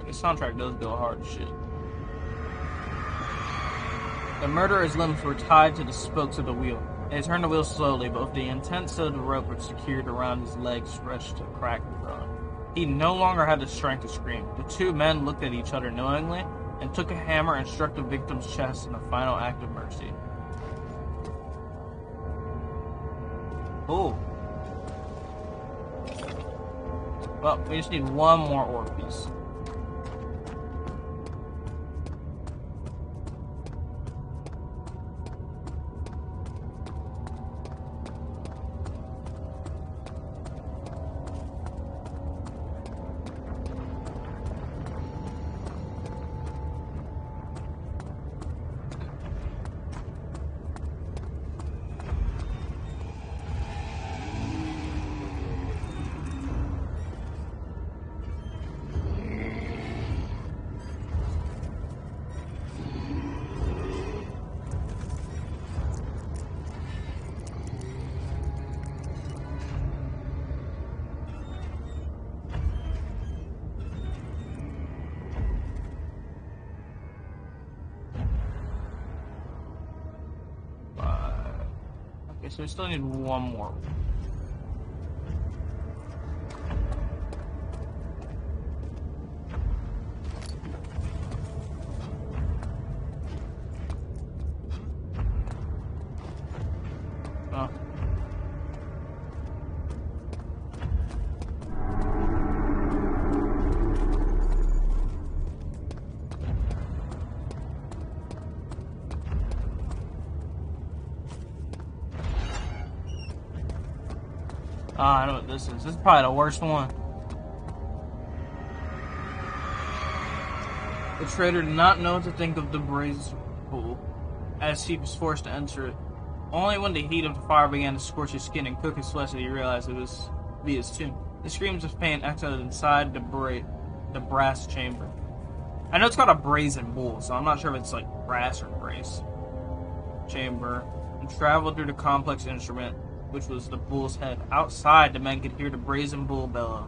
This soundtrack does go hard as shit. The murderer's limbs were tied to the spokes of the wheel. They turned the wheel slowly, but with the intense of the rope which secured around his legs stretched to crack and groan. He no longer had the strength to scream. The two men looked at each other knowingly and took a hammer and struck the victim's chest in a final act of mercy. Oh. Well, we just need one more orb piece. Okay, so we still need one more. Oh. I know what this is. This is probably the worst one. The trader did not know what to think of the brazen pool, as he was forced to enter it. Only when the heat of the fire began to scorch his skin and cook his flesh did he realize it was his tomb. The screams of pain echoed inside the brass chamber. I know it's called a brazen bull, so I'm not sure if it's like brass or brace. Chamber, and traveled through the complex instrument, which was the bull's head. Outside, the men could hear the brazen bull bellow.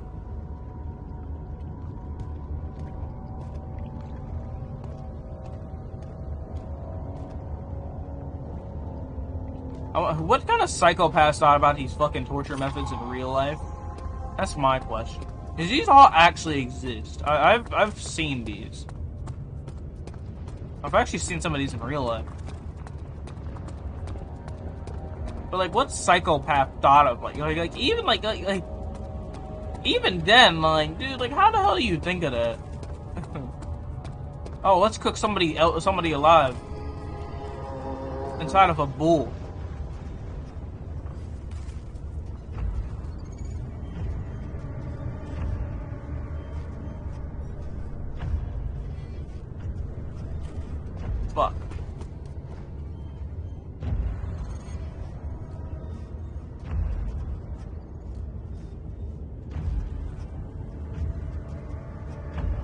What kind of psychopaths thought about these fucking torture methods in real life? That's my question. Because these all actually exist. I've seen these. I've actually seen some of these in real life. But like, what psychopath thought of even then, like, dude, like, how the hell do you think of that? Oh, let's cook somebody alive inside of a bull. Fuck.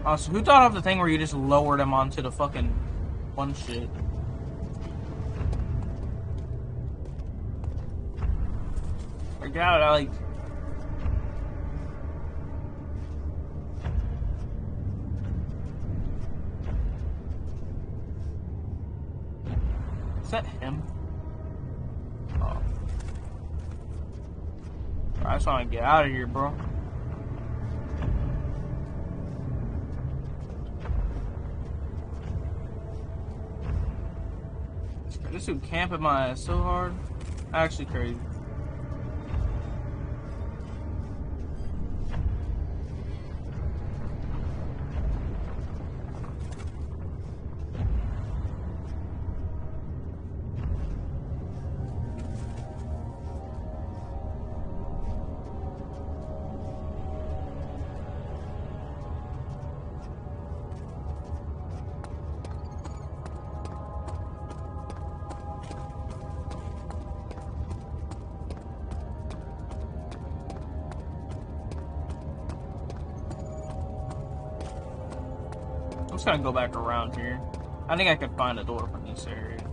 Oh, so who thought of the thing where you just lower them onto the fucking one shit? Like, God, like... Is that him? Oh. I just want to get out of here, bro. This dude camping my ass so hard. Actually crazy. I'm just gonna go back around here. I think I could find a door from this area.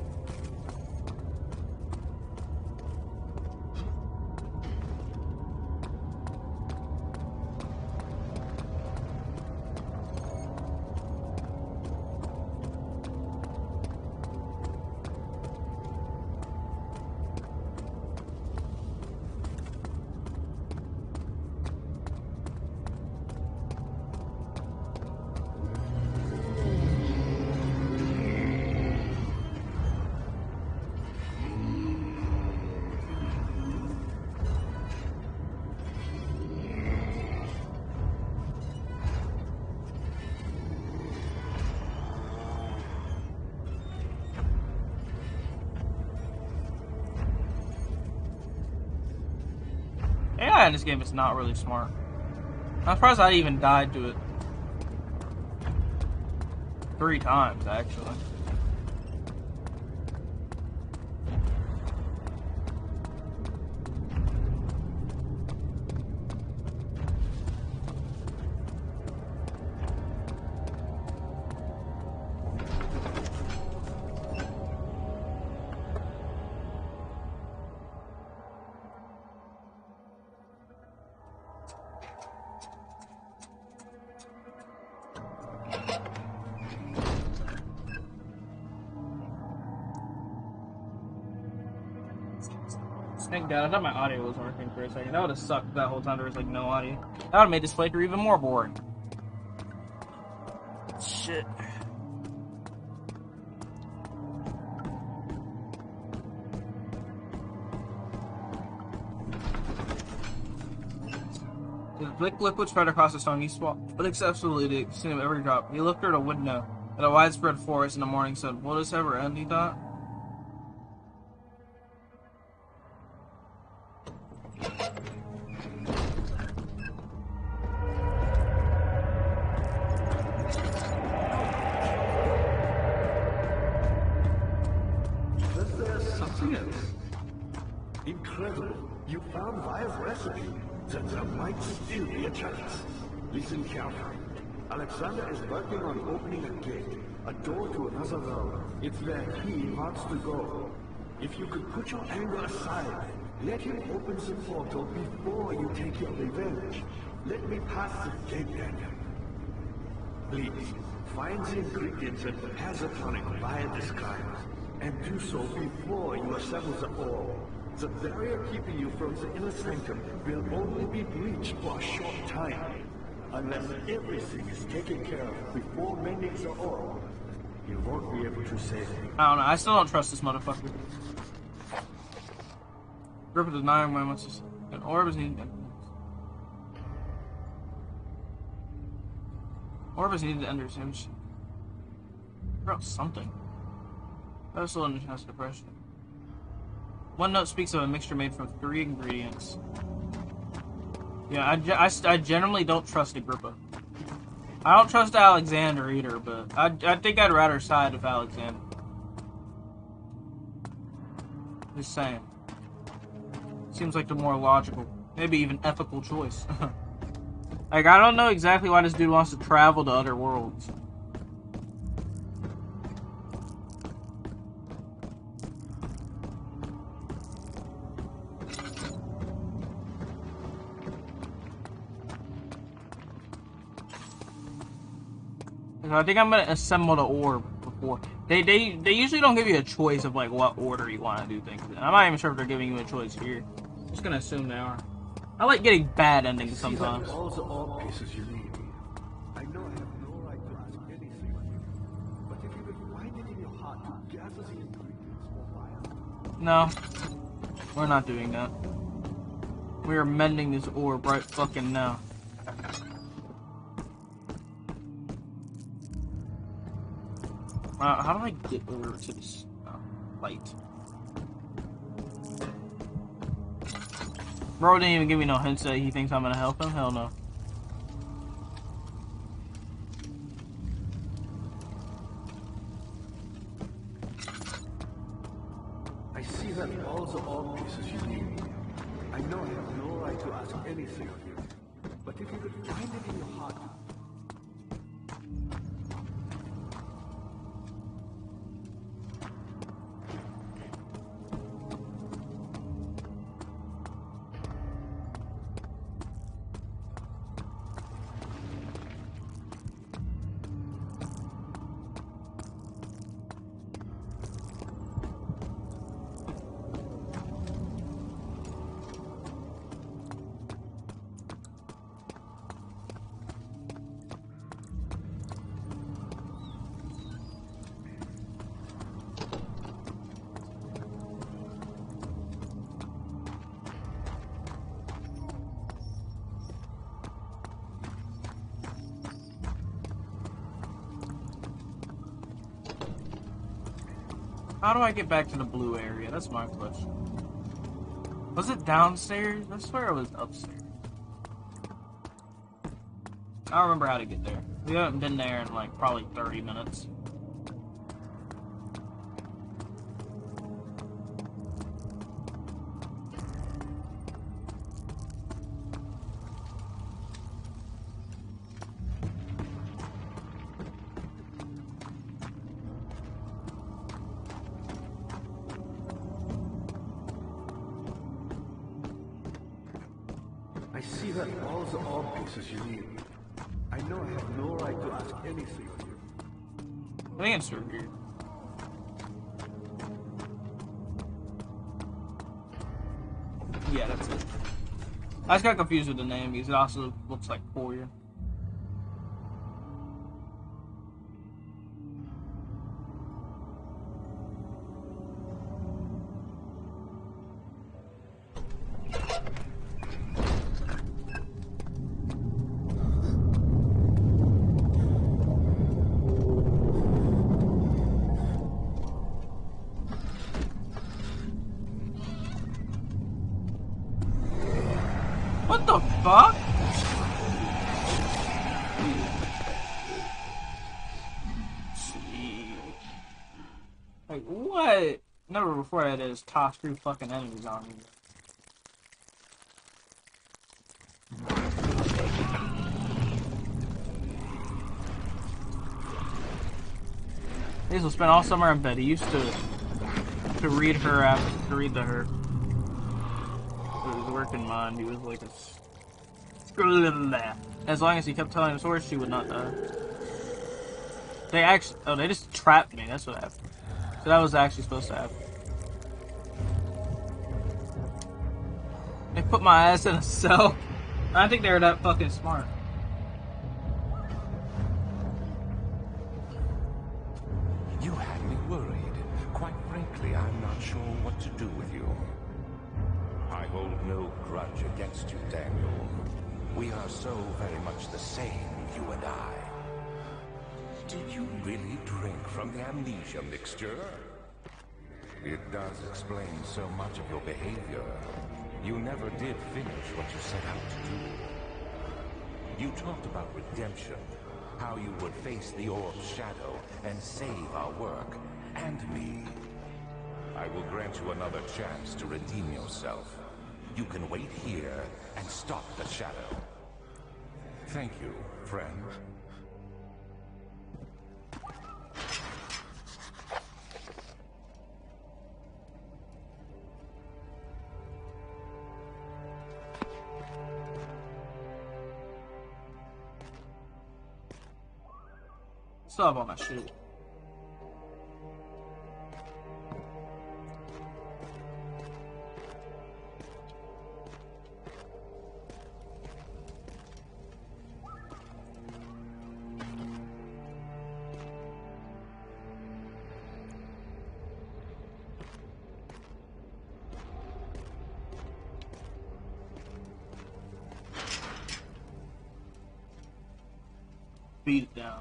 AI in this game is not really smart. I'm surprised I even died to it. 3 times, actually. Thank God, I thought my audio was working for a second. That would have sucked that whole time there was like no audio. That would have made this playthrough even more boring. Shit. The thick liquid spread across the stone. He swallowed, but accessibility to seen him every drop. He looked at a window at a widespread forest in the morning. Said, "Will this ever end?" He thought. There's something else. Incredible. You found Vire's recipe. There might still be a chance. Listen carefully. Alexander is working on opening a gate, a door to another realm. It's where he wants to go. If you could put your anger aside, let him open the portal before you take your revenge. Let me pass the gate, Daniel. Please, find the ingredients and Hazatonic via disguise, and do so before you assemble the orb. The barrier keeping you from the inner sanctum will only be breached for a short time. Unless everything is taken care of before mending the orb, you won't be able to save me. I don't know. I still don't trust this motherfucker. Grip of the 9 moments. An orb is needed. Orb is needed to enter his image. About something. That still has depression. One note speaks of a mixture made from 3 ingredients. Yeah, I generally don't trust Agrippa. I don't trust Alexander either, but I think I'd rather side with Alexander. Just saying. Seems like the more logical, maybe even ethical choice. Like, I don't know exactly why this dude wants to travel to other worlds. I think I'm gonna assemble the orb before. They usually don't give you a choice of like what order you want to do things in. I'm not even sure if they're giving you a choice here. I'm just gonna assume they are. I like getting bad endings sometimes. All the orb pieces you need. I know I have no right to ask anything of you, but if you could find it in your heart to gather the ingredients for fire. No, we're not doing that. We are mending this orb right fucking now. How do I get over to this light? Bro didn't even give me no hints that he thinks I'm gonna help him. Hell no. I see that all the orb pieces you need. I know I have no right to ask anything of you, but if you could find it in your heart to How do I get back to the blue area? That's my question. Was it downstairs? I swear it was upstairs. I don't remember how to get there. We haven't been there in like probably 30 minutes. I see that all the orb pieces you need. I know I have no right to ask anything of you. I think it's through here. Yeah, that's it. I just got confused with the name because it also looks like Korean. What the fuck? Gee. Like, what? Never before that is toss 3 fucking enemies on me. He used to spend all summer in bed. He used to read her after, to read to her. It was working mind. He was like a... As long as he kept telling his horse, she would not die. They actually... Oh, they just trapped me. That's what happened. So that was actually supposed to happen. They put my ass in a cell. I think they were that fucking smart. You had me worried. Quite frankly, I'm not sure what to do with you. I hold no grudge against you, Daniel. We are so very much the same, you and I. Did you really drink from the amnesia mixture? It does explain so much of your behavior. You never did finish what you set out to do. You talked about redemption, how you would face the orb's shadow and save our work, and me. I will grant you another chance to redeem yourself. You can wait here and stop the shadow. Thank you, friend. Still have all my shit. Beat it down.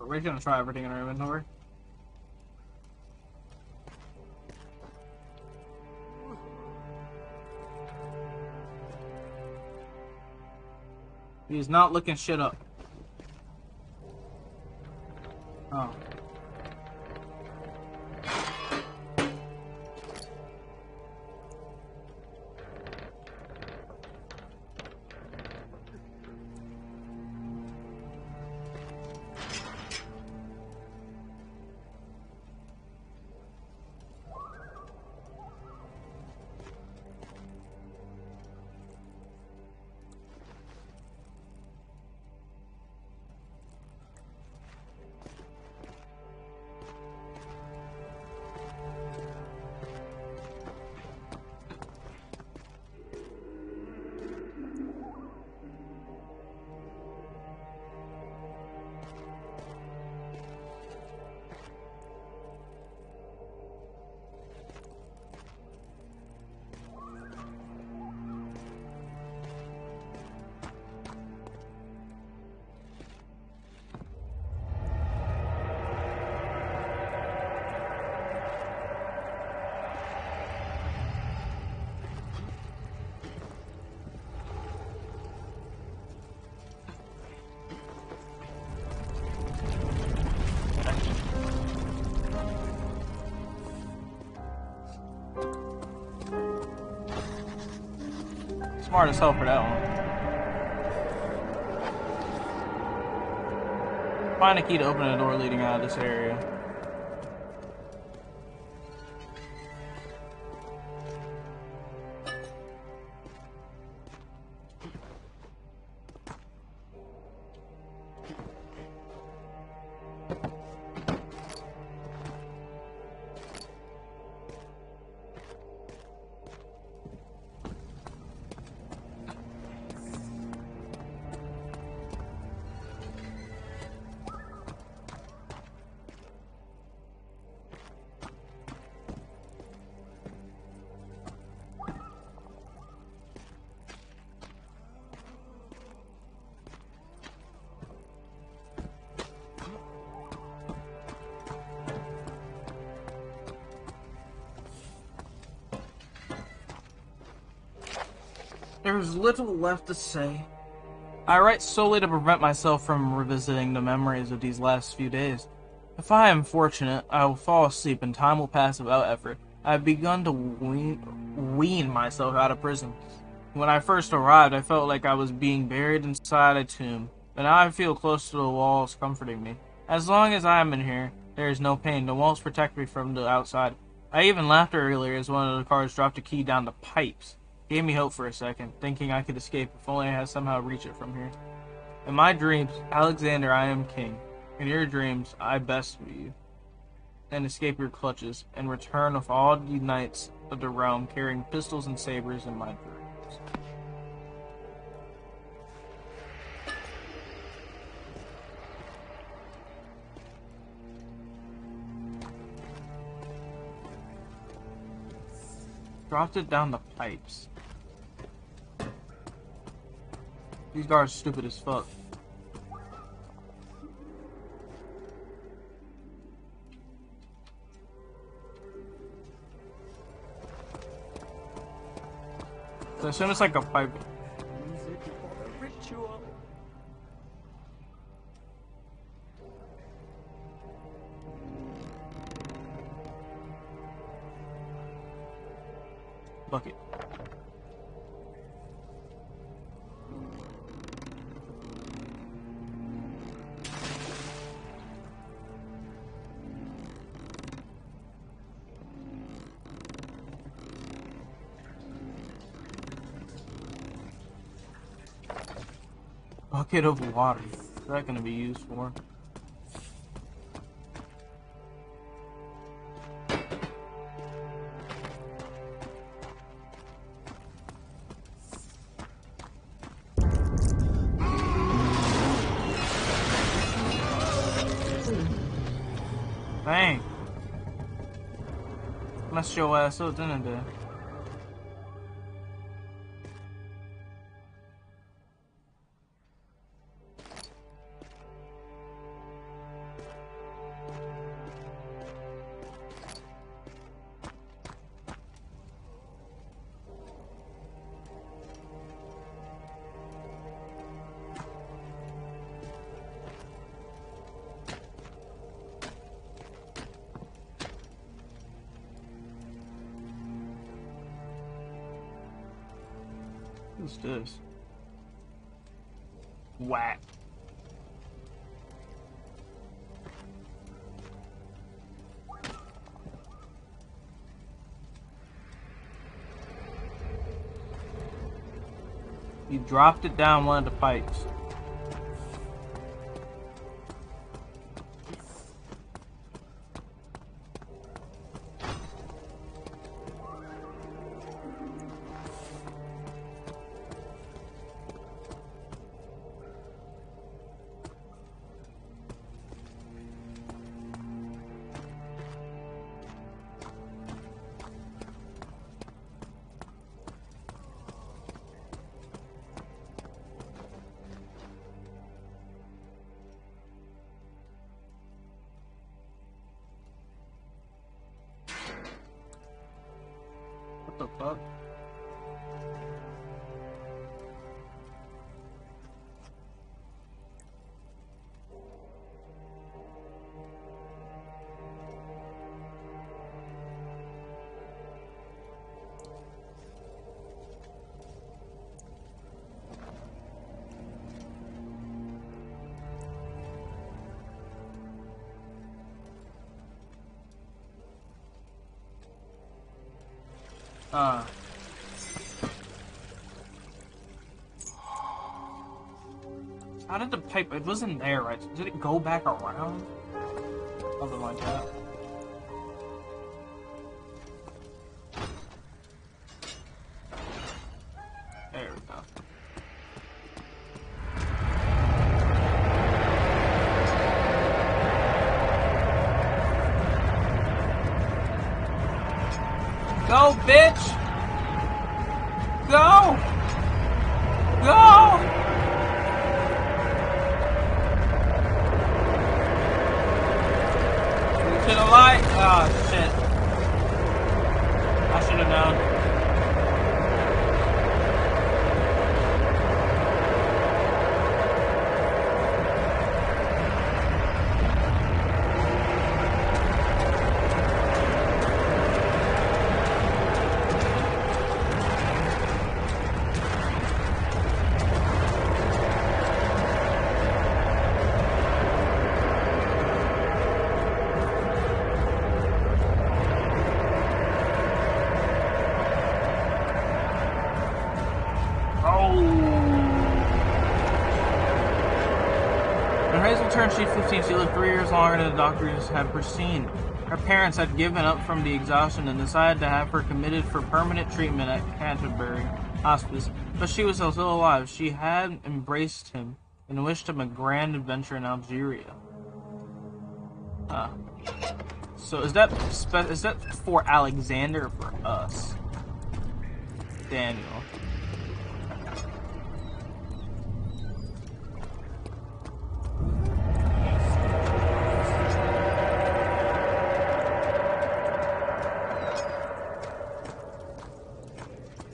We're gonna try everything in our inventory. He's not looking shit up. Oh. Smart as hell for that one. Find a key to open a door leading out of this area. There's little left to say. I write solely to prevent myself from revisiting the memories of these last few days. If I am fortunate, I will fall asleep and time will pass without effort. I have begun to wean myself out of prison. When I first arrived, I felt like I was being buried inside a tomb, but now I feel close to the walls comforting me. As long as I am in here, there is no pain. The walls protect me from the outside. I even laughed earlier as one of the cars dropped a key down the pipes. Gave me hope for a second, thinking I could escape if only I had somehow reached it from here. In my dreams, Alexander, I am king. In your dreams, I best you, and escape your clutches, and return with all the knights of the realm carrying pistols and sabers in my dreams. Dropped it down the pipes. These guards are stupid as fuck. So I assume it's like a pipe. Bucket. Bucket of water. What's that going to be used for? Dang. Messed your ass up, didn't it? What's this? Whack. You dropped it down one of the pipes. Uh. How did the pipe? It wasn't there, right? Did it go back around? Something like that. There we go. Go, bitch! Go! Go! To the light! Oh, shit. I should have known. Turned she 15, she lived 3 years longer than the doctors had foreseen. Her parents had given up from the exhaustion and decided to have her committed for permanent treatment at Canterbury Hospice. But she was still alive. She had embraced him and wished him a grand adventure in Algeria. So is that for Alexander or for us? Daniel.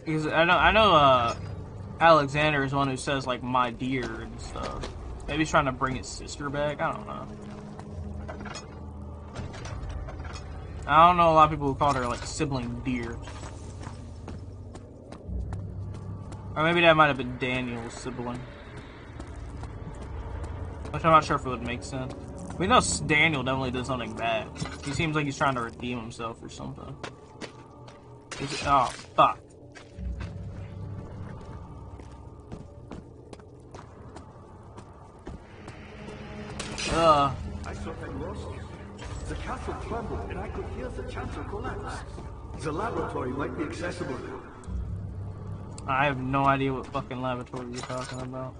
Because I know Alexander is one who says like "my dear" and stuff. Maybe he's trying to bring his sister back. I don't know. I don't know a lot of people who called her like sibling dear. Or maybe that might have been Daniel's sibling. Which I'm not sure if it would make sense. We know Daniel definitely did something bad. He seems like he's trying to redeem himself or something. Oh, fuck. I thought I lost you. The castle crumbled and I could hear the chancel collapse. The laboratory might be accessible now. I have no idea what fucking laboratory you're talking about.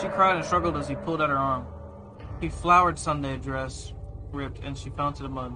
She cried and struggled as he pulled at her arm. Her flowered Sunday dress ripped and she fell into the mud.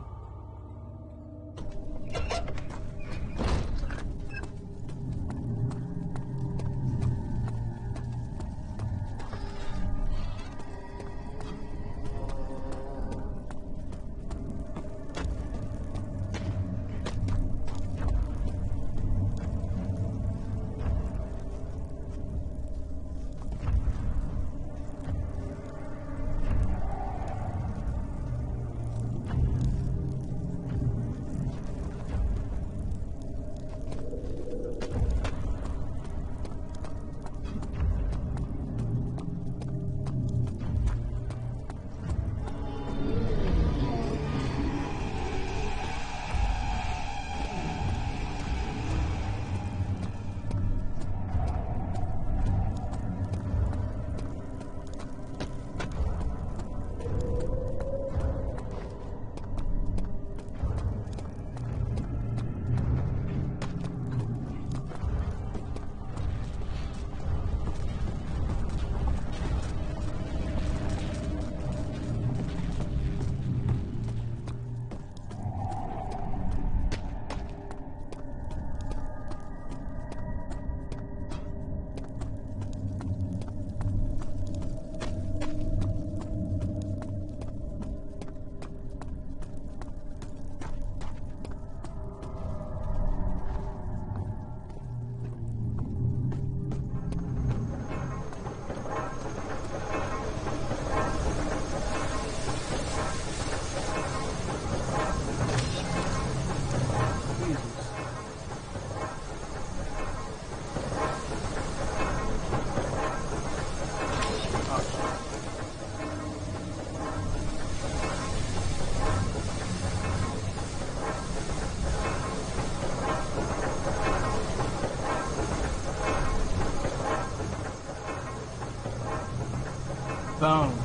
phone.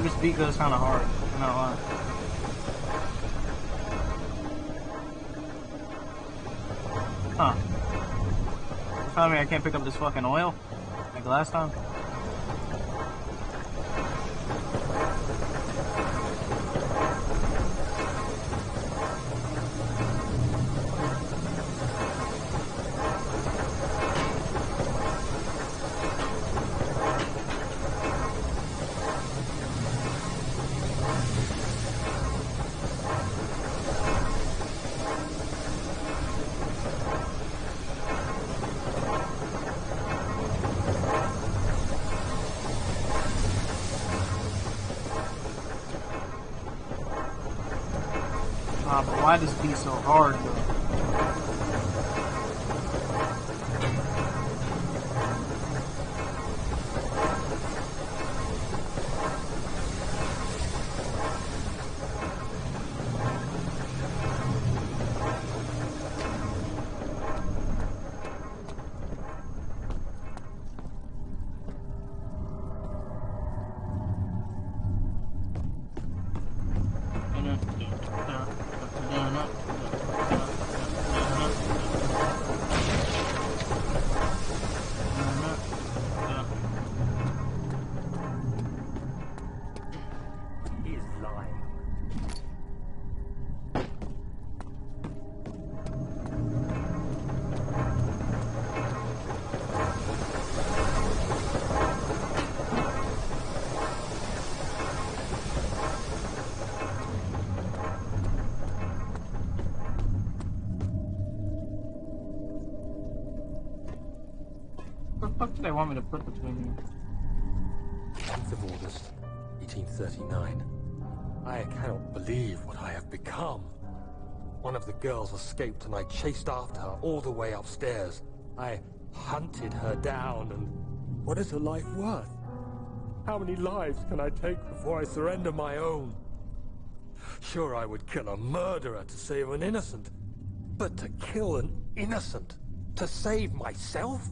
This beat goes kind of hard. I'm not lying. Huh. You're telling me I can't pick up this fucking oil? Like last time? But why does it be so hard though? He is lying. What the fuck do they want me to put between you? 10th of August, 1839. I cannot believe what I have become. One of the girls escaped and I chased after her all the way upstairs. I hunted her down and... What is a life worth? How many lives can I take before I surrender my own? Sure, I would kill a murderer to save an innocent. But to kill an innocent to save myself?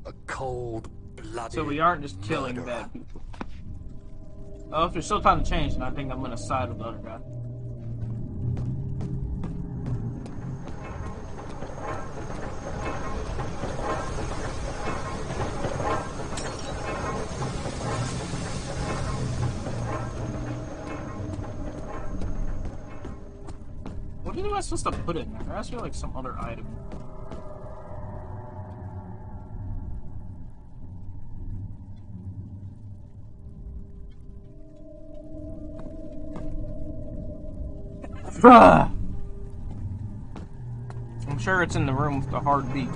A cold-blooded So we aren't just killing murderer. bad people. Oh, if there's still time to change, then I think I'm gonna side with the other guy. What am I supposed to put in there? There has to be like some other item. I'm sure it's in the room with the hard beat.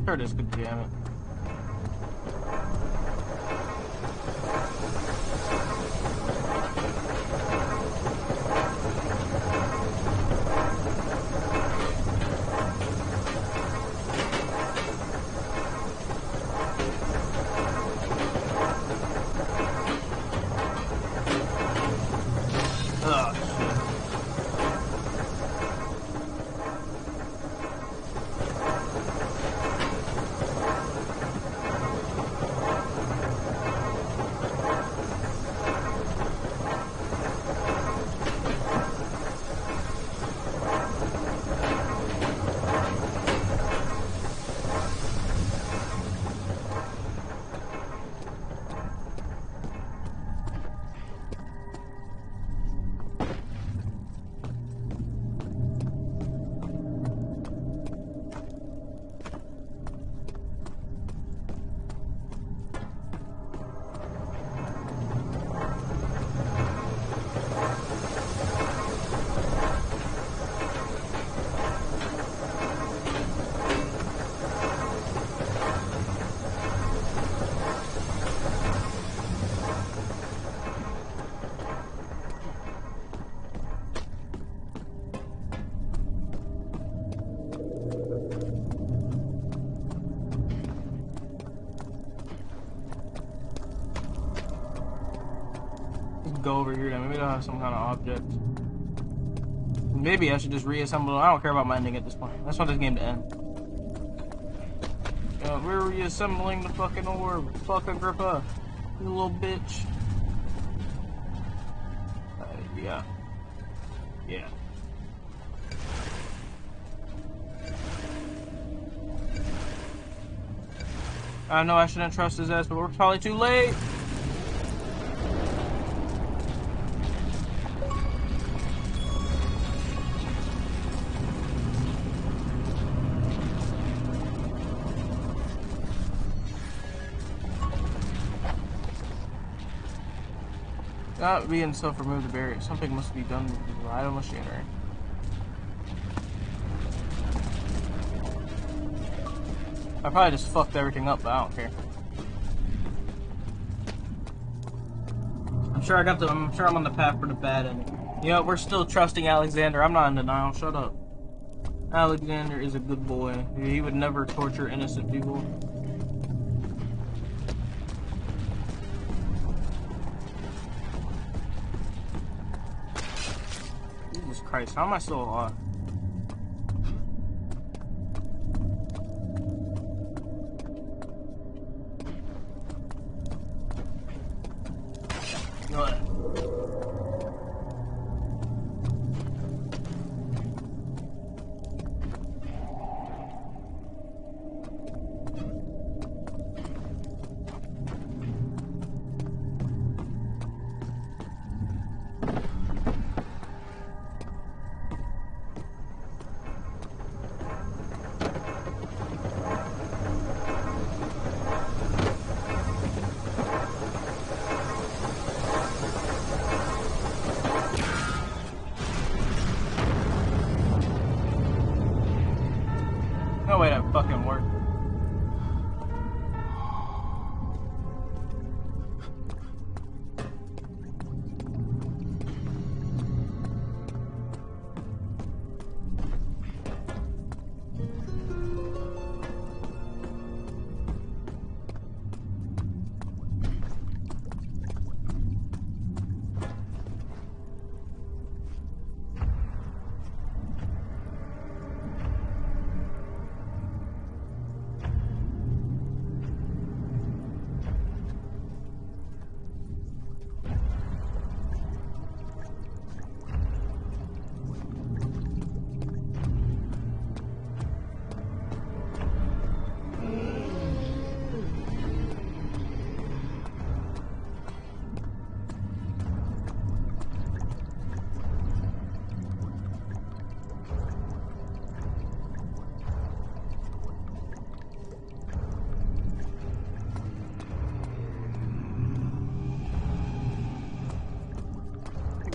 There it is, good damn it. Oh, shit. go over here then. Maybe they'll have some kind of object. Maybe I should just reassemble. I don't care about my ending at this point. I just want this game to end. We're reassembling the fucking orb. Fuck Agrippa. You little bitch. Yeah. Yeah. I know I shouldn't trust his ass, but we're probably too late. Not being self-remove the barrier. Something must be done with the vital machinery. I probably just fucked everything up, but I don't care. I'm sure I'm on the path for the bad ending. You know, we're still trusting Alexander. I'm not in denial. Shut up. Alexander is a good boy. He would never torture innocent people. Jesus Christ, how am I still alive? No way that fucking worked.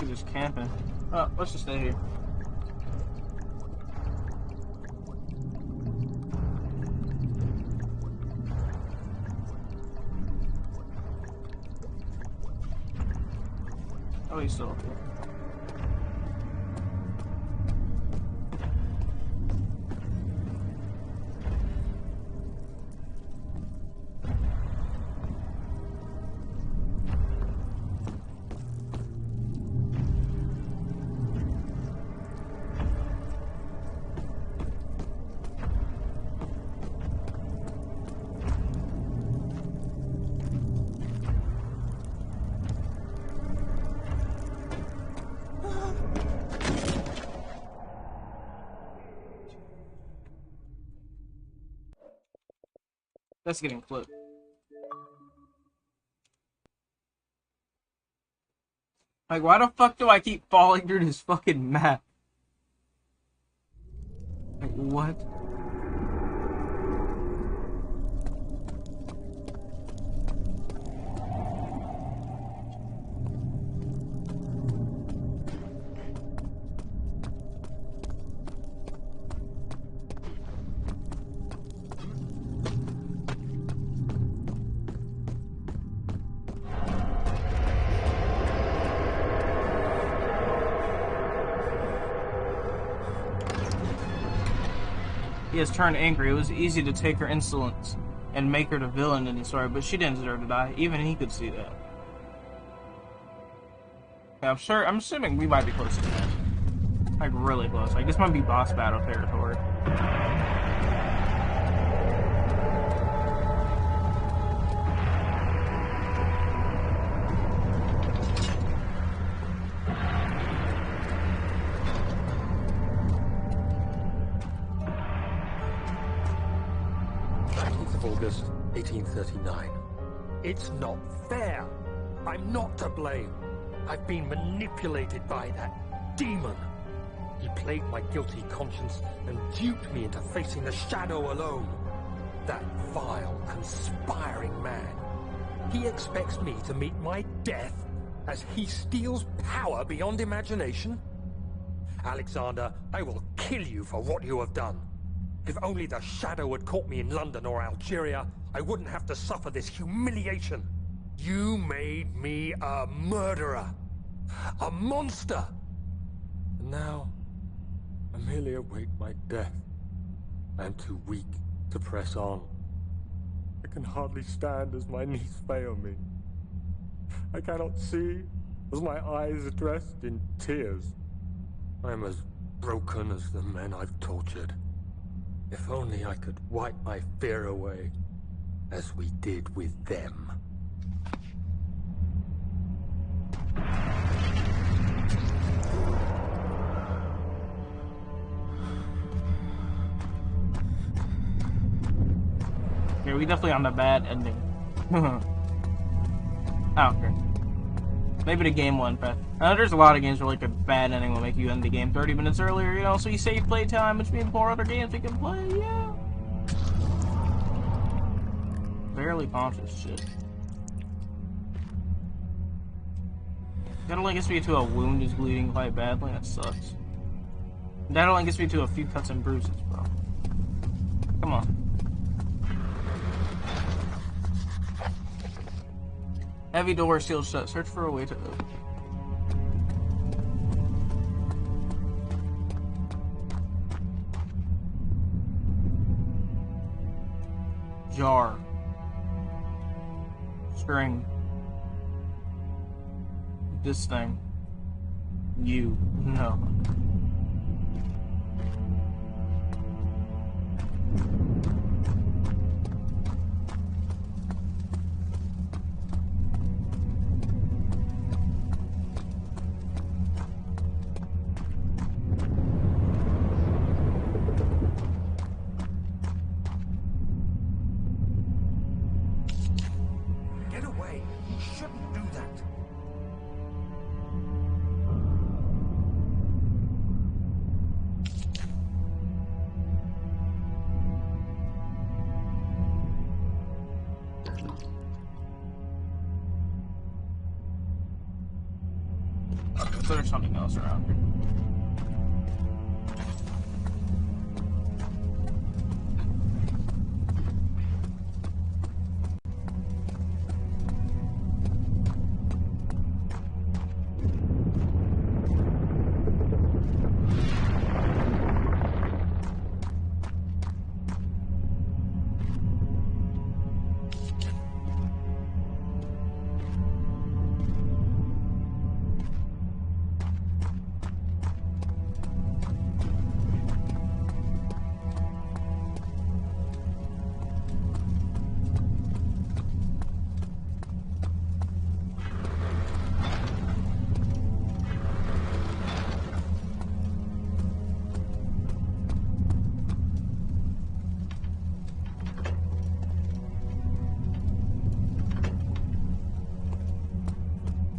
Just camping. Oh, let's just stay here. Oh, he's still up here. That's getting clipped. Like, why the fuck do I keep falling through this fucking map? Like, what? He has turned angry. It was easy to take her insolence and make her the villain in the story, but she didn't deserve to die. Even he could see that. Yeah, I'm sure. I'm assuming we might be close to that. Like really close. Like this might be boss battle territory. August 1839. It's not fair. I'm not to blame. I've been manipulated by that demon. He played my guilty conscience and duped me into facing the shadow alone. That vile, conspiring man. He expects me to meet my death as he steals power beyond imagination. Alexander, I will kill you for what you have done. If only the shadow had caught me in London or Algeria, I wouldn't have to suffer this humiliation. You made me a murderer. A monster. And now, I merely await my death. I am too weak to press on. I can hardly stand as my knees fail me. I cannot see as my eyes are dressed in tears. I am as broken as the men I've tortured. If only I could wipe my fear away, as we did with them. Yeah, we definitely on the bad ending. I don't care. Maybe the game one, but there's a lot of games where like a bad ending will make you end the game 30 minutes earlier, you know, so you save play time, which means more other games we can play, yeah. Barely conscious shit. That only gets me to a wound is bleeding quite badly, that sucks. That only gets me to a few cuts and bruises, bro. Come on. Heavy door sealed shut. Search for a way to open. Jar. String. This thing. You. No. Get away! You shouldn't do that! Okay, so there's something else around here.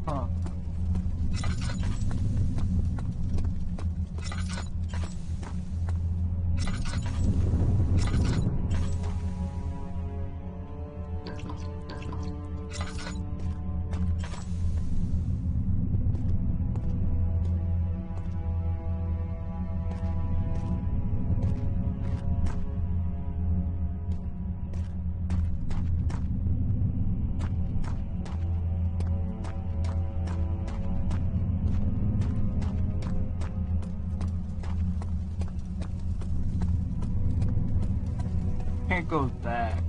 Huh. Can't go back.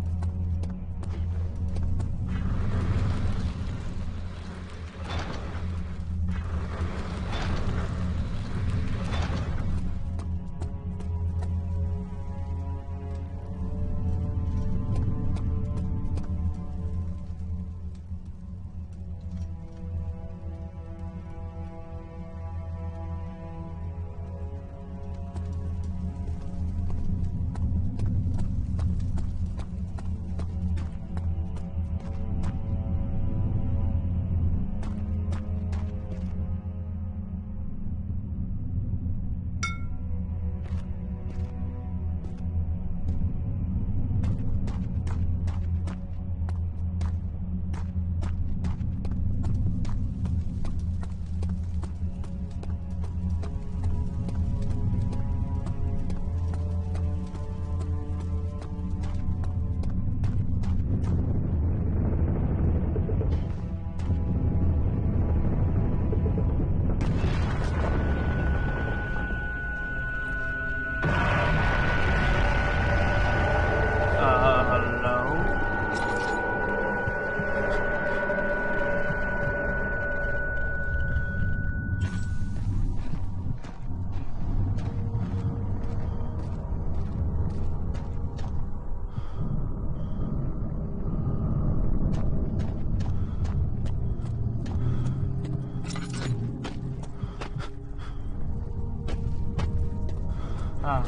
Ah.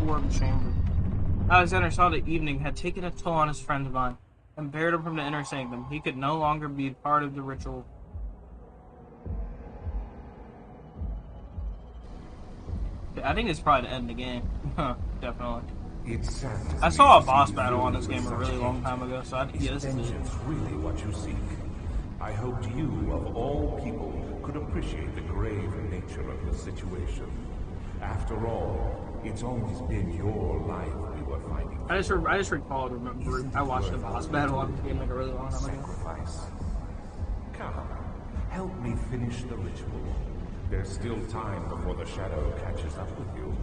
Warp chamber. Alexander saw the evening had taken a toll on his friend's mind and barred him from the inner sanctum. He could no longer be part of the ritual. I think it's probably the end of the game. Definitely. I saw a boss battle on this game a really long time ago, so I think this is vengeance really what you seek? I hoped you, of all people, could appreciate the grave nature of the situation. After all, it's always been your life we were fighting. I just recalled, remember, I watched the boss battle on this game like a really long time ago. Sacrifice. Come, help me finish the ritual. There's still time before the shadow catches up with you.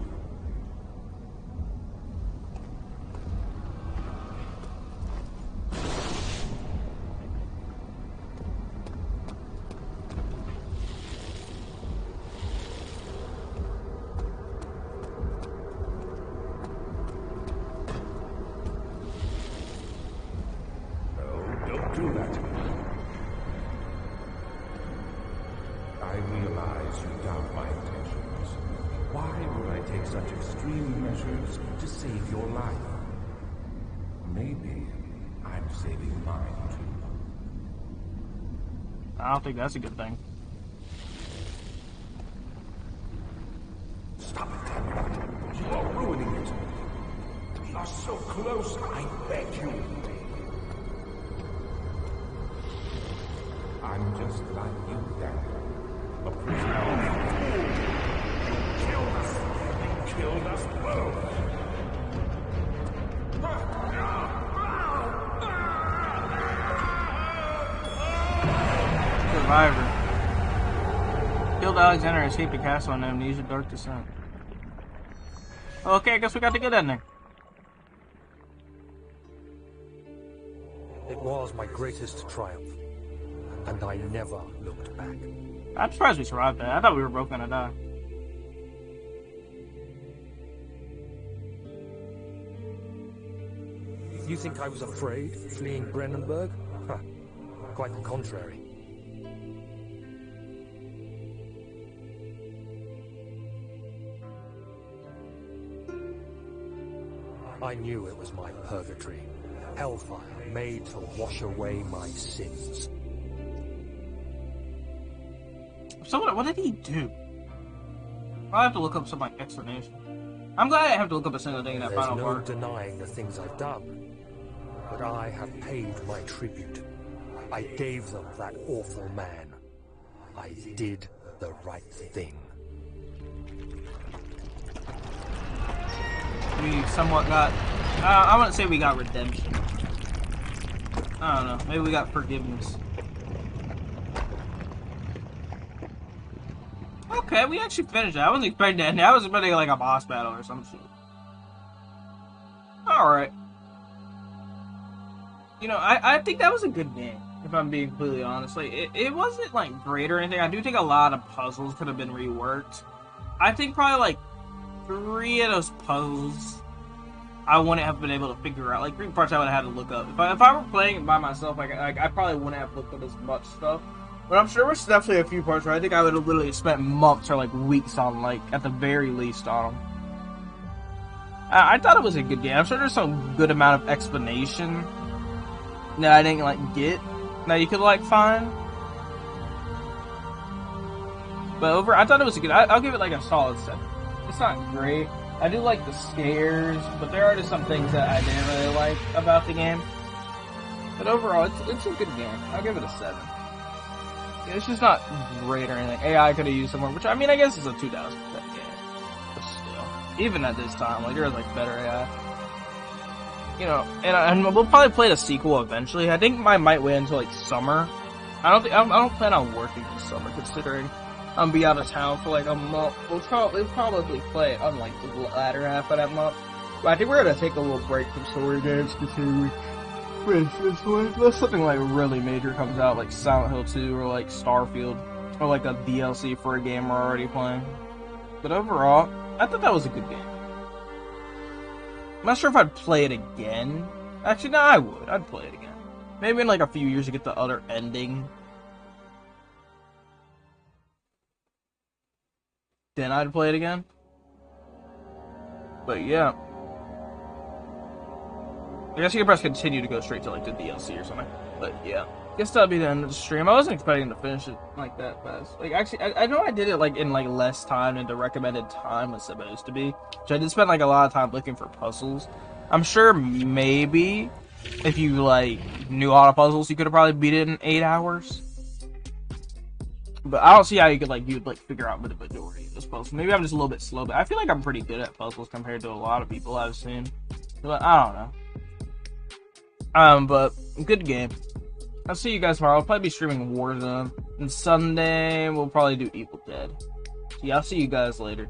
Do that. I realize you doubt my intentions. Why would I take such extreme measures to save your life? Maybe I'm saving mine too. I don't think that's a good thing. Stop it, Daniel. You are ruining it. We are so close, I beg you. I'm just like you, Daniel. A prisoner of the fool. You killed us. You killed us both. Survivor. Killed Alexander and escaped the castle on Amnesia Dark Descent. Okay, I guess we got the good ending. It was my greatest triumph, and I never looked back. I'm surprised we survived that. I thought we were both gonna die. You think I was afraid fleeing Brennenburg? Huh. Quite the contrary. I knew it was my purgatory. Hellfire made to wash away my sins. So what did he do? I'll have to look up some like explanation. I'm glad I have to look up a single thing in that There's final no part. denying the things I've done, but I have paid my tribute. I gave them that awful man. I did the right thing. We somewhat got... I wouldn't say we got redemption. I don't know. Maybe we got forgiveness. Okay, we actually finished that. I wasn't expecting that. I was expecting like a boss battle or some shit. Alright. You know, I think that was a good game, if I'm being completely honest. Like, it wasn't like great or anything. I do think a lot of puzzles could have been reworked. I think probably like 3 of those puzzles I wouldn't have been able to figure out. Like 3 parts I would have had to look up. If I were playing it by myself, I probably wouldn't have looked up as much stuff. But I'm sure there was definitely a few parts where I think I would have literally spent months or like weeks on, like, at the very least on them. I thought it was a good game. I'm sure there's some good amount of explanation that I didn't like get that you could like find. But I thought it was a good. I'll give it like a solid 7. It's not great. I do like the scares, but there are just some things that I didn't really like about the game. But overall, it's a good game. I'll give it a 7. It's just not great or anything. AI could have used some more, which I mean, I guess it's a 2010 game. But still, even at this time, like there's like better AI. You know, and we'll probably play the sequel eventually. I think I might wait until like summer. I don't plan on working this summer, considering I'm be out of town for like a month. We'll probably play it on like the latter half of that month. But I think we're gonna take a little break from story games, considering unless something like really major comes out, like Silent Hill 2 or like Starfield, or like a DLC for a game we're already playing. But overall, I thought that was a good game. I'm not sure if I'd play it again. Actually, no, I would. I'd play it again. Maybe in like a few years to get the other ending. Then I'd play it again. But yeah. I guess you could press continue to go straight to like the DLC or something. But yeah. Guess that'll be the end of the stream. I wasn't expecting to finish it like that fast. Like actually, I know I did it like in like less time than the recommended time was supposed to be. Which I did spend like a lot of time looking for puzzles. I'm sure maybe if you like knew all the puzzles, you could have probably beat it in 8 hours. But I don't see how you could like you'd like figure out the majority of those puzzles. Maybe I'm just a little bit slow, but I feel like I'm pretty good at puzzles compared to a lot of people I've seen. But I don't know. But good game. I'll see you guys tomorrow. I'll probably be streaming Warzone. And Sunday, we'll probably do Evil Dead. So yeah, I'll see you guys later.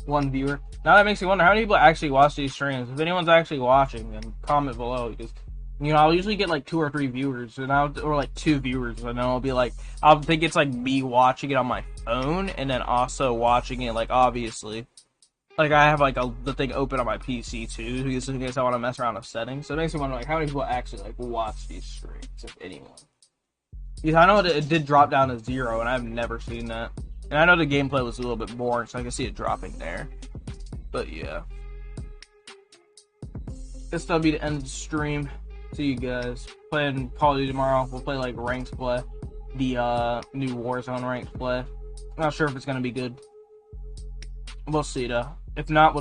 1 viewer. Now that makes me wonder, how many people actually watch these streams? If anyone's actually watching, then comment below. Because, you know, I'll usually get like 2 or 3 viewers. Or like 2 viewers. And then I'll be like, I'll think it's like me watching it on my phone. And then also watching it, like, obviously. Like, I have, like, the thing open on my PC, too, because in case I want to mess around with settings. So it makes me wonder, like, how many people actually, like, watch these streams, if anyone. Because I know it did drop down to 0, and I've never seen that. And I know the gameplay was a little bit boring, so I can see it dropping there. But, yeah. This will be the end of the stream. See you guys. Playing Call of Duty tomorrow. We'll play, like, ranked play. The, new Warzone ranked play. I'm not sure if it's going to be good. We'll see, though. If not, we'll